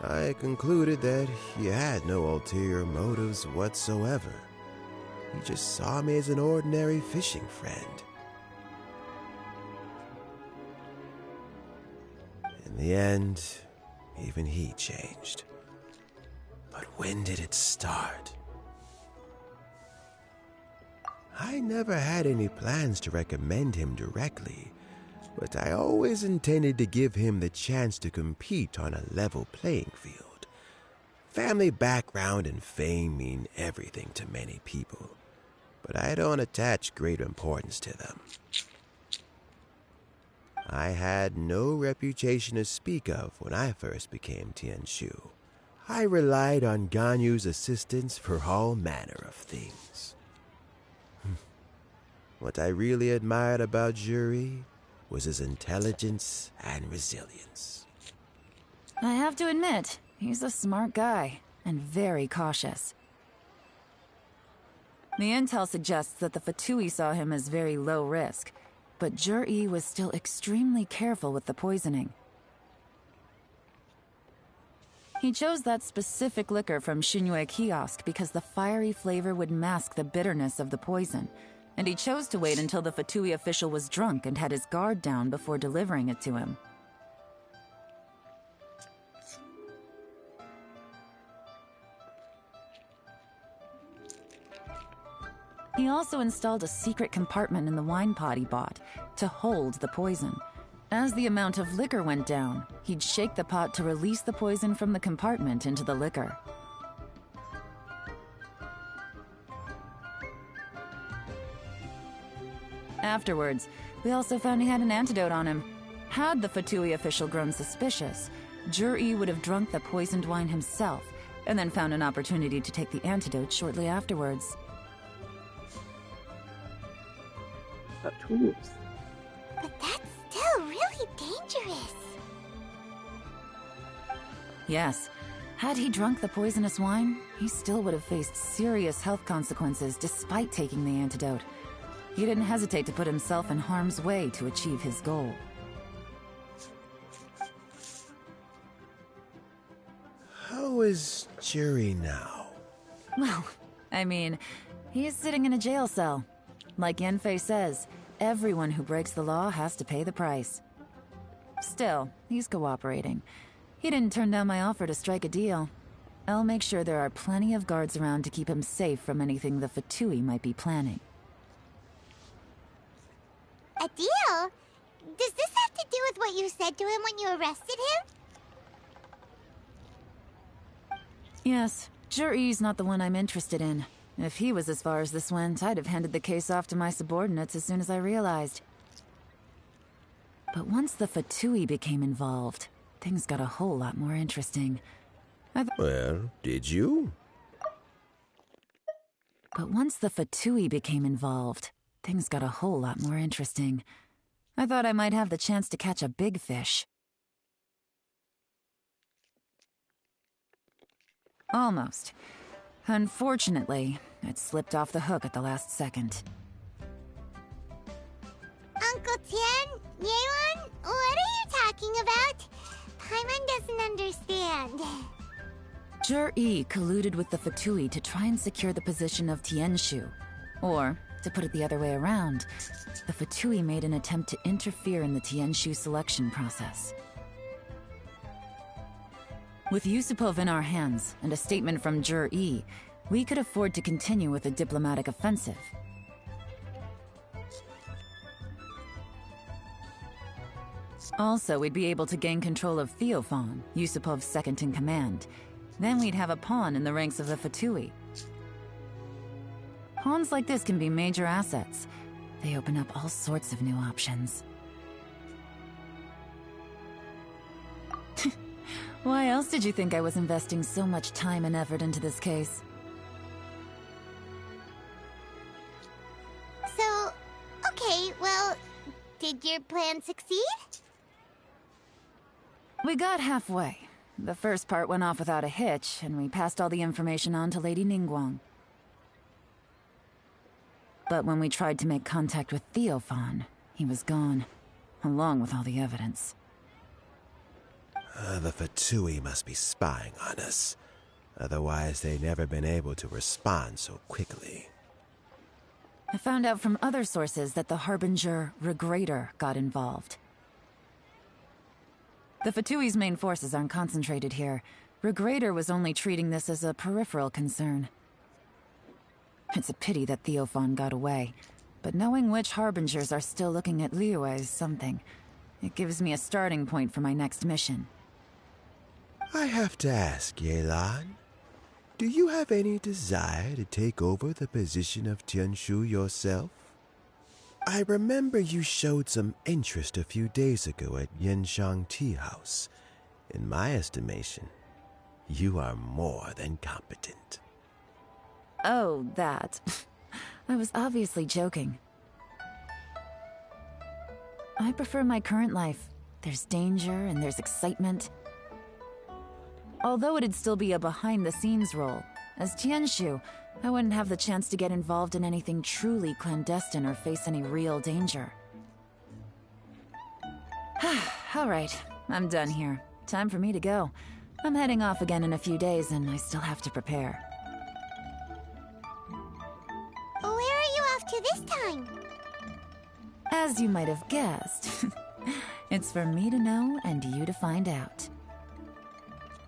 I concluded that he had no ulterior motives whatsoever. He just saw me as an ordinary fishing friend. In the end, even he changed. But when did it start? I never had any plans to recommend him directly, but I always intended to give him the chance to compete on a level playing field. Family background and fame mean everything to many people, but I don't attach great importance to them. I had no reputation to speak of when I first became Tianshu. I relied on Ganyu's assistance for all manner of things. What I really admired about Zhi was his intelligence and resilience. I have to admit, he's a smart guy, and very cautious. The intel suggests that the Fatui saw him as very low risk, but Zhi was still extremely careful with the poisoning. He chose that specific liquor from Xinyue Kiosk because the fiery flavor would mask the bitterness of the poison, and he chose to wait until the Fatui official was drunk and had his guard down before delivering it to him. He also installed a secret compartment in the wine pot he bought to hold the poison. As the amount of liquor went down, he'd shake the pot to release the poison from the compartment into the liquor. Afterwards, we also found he had an antidote on him. Had the Fatui official grown suspicious, Jur-E would have drunk the poisoned wine himself, and then found an opportunity to take the antidote shortly afterwards. Tattoos. But that's still really dangerous. Yes, had he drunk the poisonous wine, he still would have faced serious health consequences despite taking the antidote. He didn't hesitate to put himself in harm's way to achieve his goal. How is Jerry now? Well, I mean, he's sitting in a jail cell. Like Yanfei says, everyone who breaks the law has to pay the price. Still, he's cooperating. He didn't turn down my offer to strike a deal. I'll make sure there are plenty of guards around to keep him safe from anything the Fatui might be planning. A deal? Does this have to do with what you said to him when you arrested him? Yes, Jur-E's not the one I'm interested in. If he was as far as this went, I'd have handed the case off to my subordinates as soon as I realized. But once the Fatui became involved, things got a whole lot more interesting. Well, did you? But once the Fatui became involved, things got a whole lot more interesting. I thought I might have the chance to catch a big fish. Almost. Unfortunately, it slipped off the hook at the last second. Uncle Tian? Yeon? What are you talking about? Paimon doesn't understand. Jur-E colluded with the Fatui to try and secure the position of Tianshu. Or, to put it the other way around, the Fatui made an attempt to interfere in the Tianshu selection process. With Yusupov in our hands and a statement from Jur-E, we could afford to continue with a diplomatic offensive. Also, we'd be able to gain control of Theophan, Yusupov's second-in-command. Then we'd have a pawn in the ranks of the Fatui. Pawns like this can be major assets. They open up all sorts of new options. Why else did you think I was investing so much time and effort into this case? So, okay, well, did your plan succeed? We got halfway. The first part went off without a hitch, and we passed all the information on to Lady Ningguang. But when we tried to make contact with Theophan, he was gone, along with all the evidence. The Fatui must be spying on us. Otherwise, they'd never been able to respond so quickly. I found out from other sources that the Harbinger Regrator got involved. The Fatui's main forces aren't concentrated here. Regrator was only treating this as a peripheral concern. It's a pity that Theophan got away, but knowing which Harbingers are still looking at Liyue is something. It gives me a starting point for my next mission. I have to ask, Yelan, do you have any desire to take over the position of Tianshu yourself? I remember you showed some interest a few days ago at Yenshang Tea House. In my estimation, you are more than competent. Oh, that. I was obviously joking. I prefer my current life. There's danger and there's excitement. Although it'd still be a behind-the-scenes role, as Tianshu, I wouldn't have the chance to get involved in anything truly clandestine or face any real danger. All right, I'm done here. Time for me to go. I'm heading off again in a few days, and I still have to prepare. Where are you off to this time? As you might have guessed, it's for me to know and you to find out.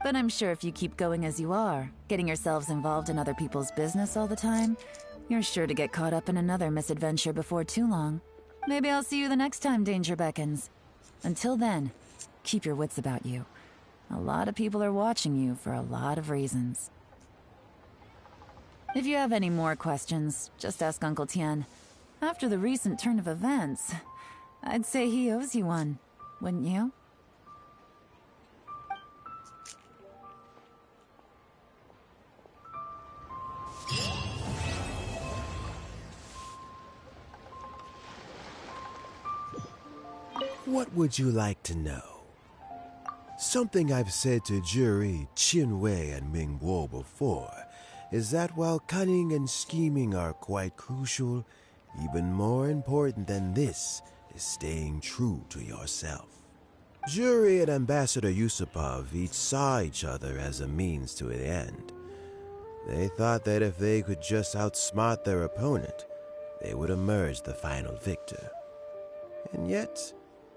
But I'm sure if you keep going as you are, getting yourselves involved in other people's business all the time, you're sure to get caught up in another misadventure before too long. Maybe I'll see you the next time danger beckons. Until then, keep your wits about you. A lot of people are watching you for a lot of reasons. If you have any more questions, just ask Uncle Tian. After the recent turn of events, I'd say he owes you one, wouldn't you? What would you like to know? Something I've said to Jury, Qinwei, and Mingguo before is that while cunning and scheming are quite crucial, even more important than this is staying true to yourself. Jury and Ambassador Yusupov each saw each other as a means to an end. They thought that if they could just outsmart their opponent, they would emerge the final victor. And yet,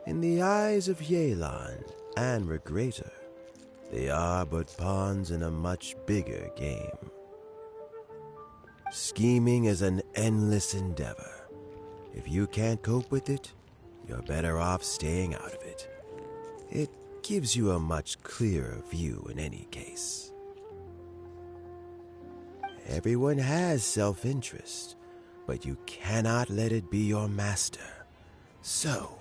in the eyes of Yelan and Regrator, they are but pawns in a much bigger game. Scheming is an endless endeavor. If you can't cope with it, you're better off staying out of it. It gives you a much clearer view in any case. Everyone has self-interest, but you cannot let it be your master. So,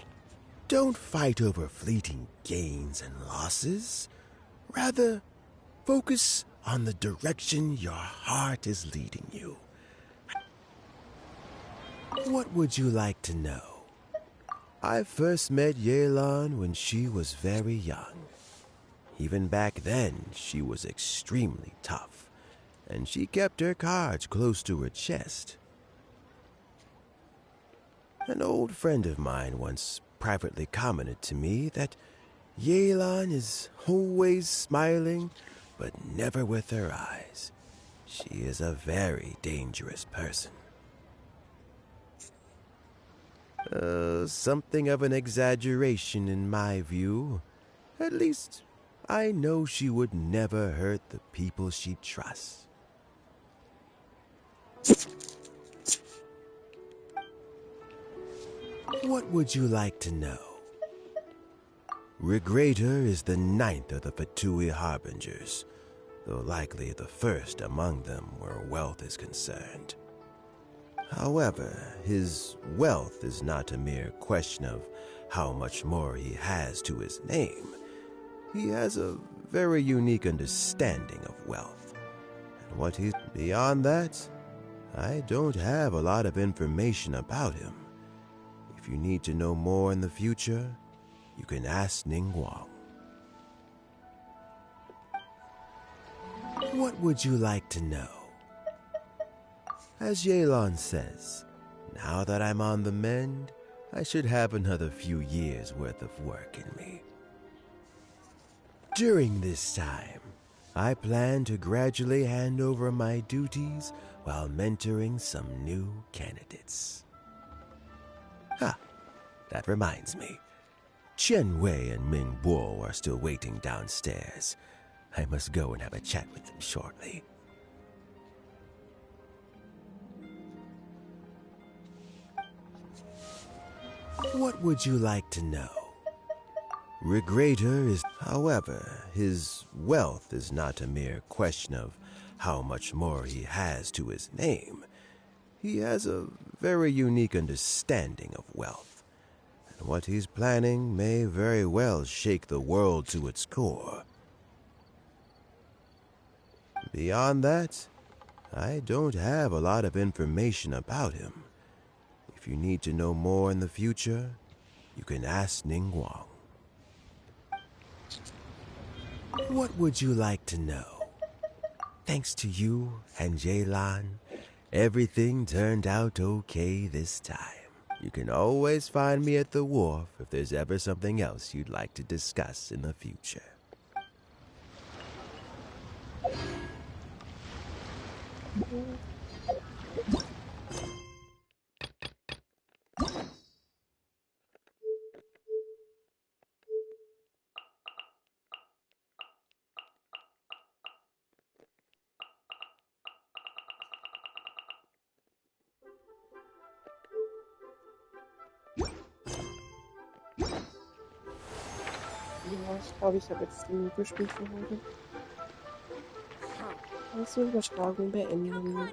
don't fight over fleeting gains and losses. Rather, focus on the direction your heart is leading you. What would you like to know? I first met Yelan when she was very young. Even back then, she was extremely tough, and she kept her cards close to her chest. An old friend of mine once privately commented to me that Yelan is always smiling, but never with her eyes. She is a very dangerous person. Something of an exaggeration in my view. At least, I know she would never hurt the people she trusts. What would you like to know? Regrator is the 9th of the Fatui Harbingers, though likely the first among them where wealth is concerned. However, his wealth is not a mere question of how much more he has to his name. He has a very unique understanding of wealth. And what he's beyond that, I don't have a lot of information about him. If you need to know more in the future, you can ask Ningguang. What would you like to know? As Yelan says, now that I'm on the mend, I should have another few years' worth of work in me. During this time, I plan to gradually hand over my duties while mentoring some new candidates. That reminds me. Chen Wei and Min Bo are still waiting downstairs. I must go and have a chat with them shortly. What would you like to know? Regrator is, however, his wealth is not a mere question of how much more he has to his name. He has a very unique understanding of wealth. And what he's planning may very well shake the world to its core. Beyond that, I don't have a lot of information about him. If you need to know more in the future, you can ask Ningguang. What would you like to know? Thanks to you and Yelan, everything turned out okay this time. You can always find me at the wharf if there's ever something else you'd like to discuss in the future. Ja, ich glaube, ich habe jetzt genug gespielt für heute. Also Übertragung beenden.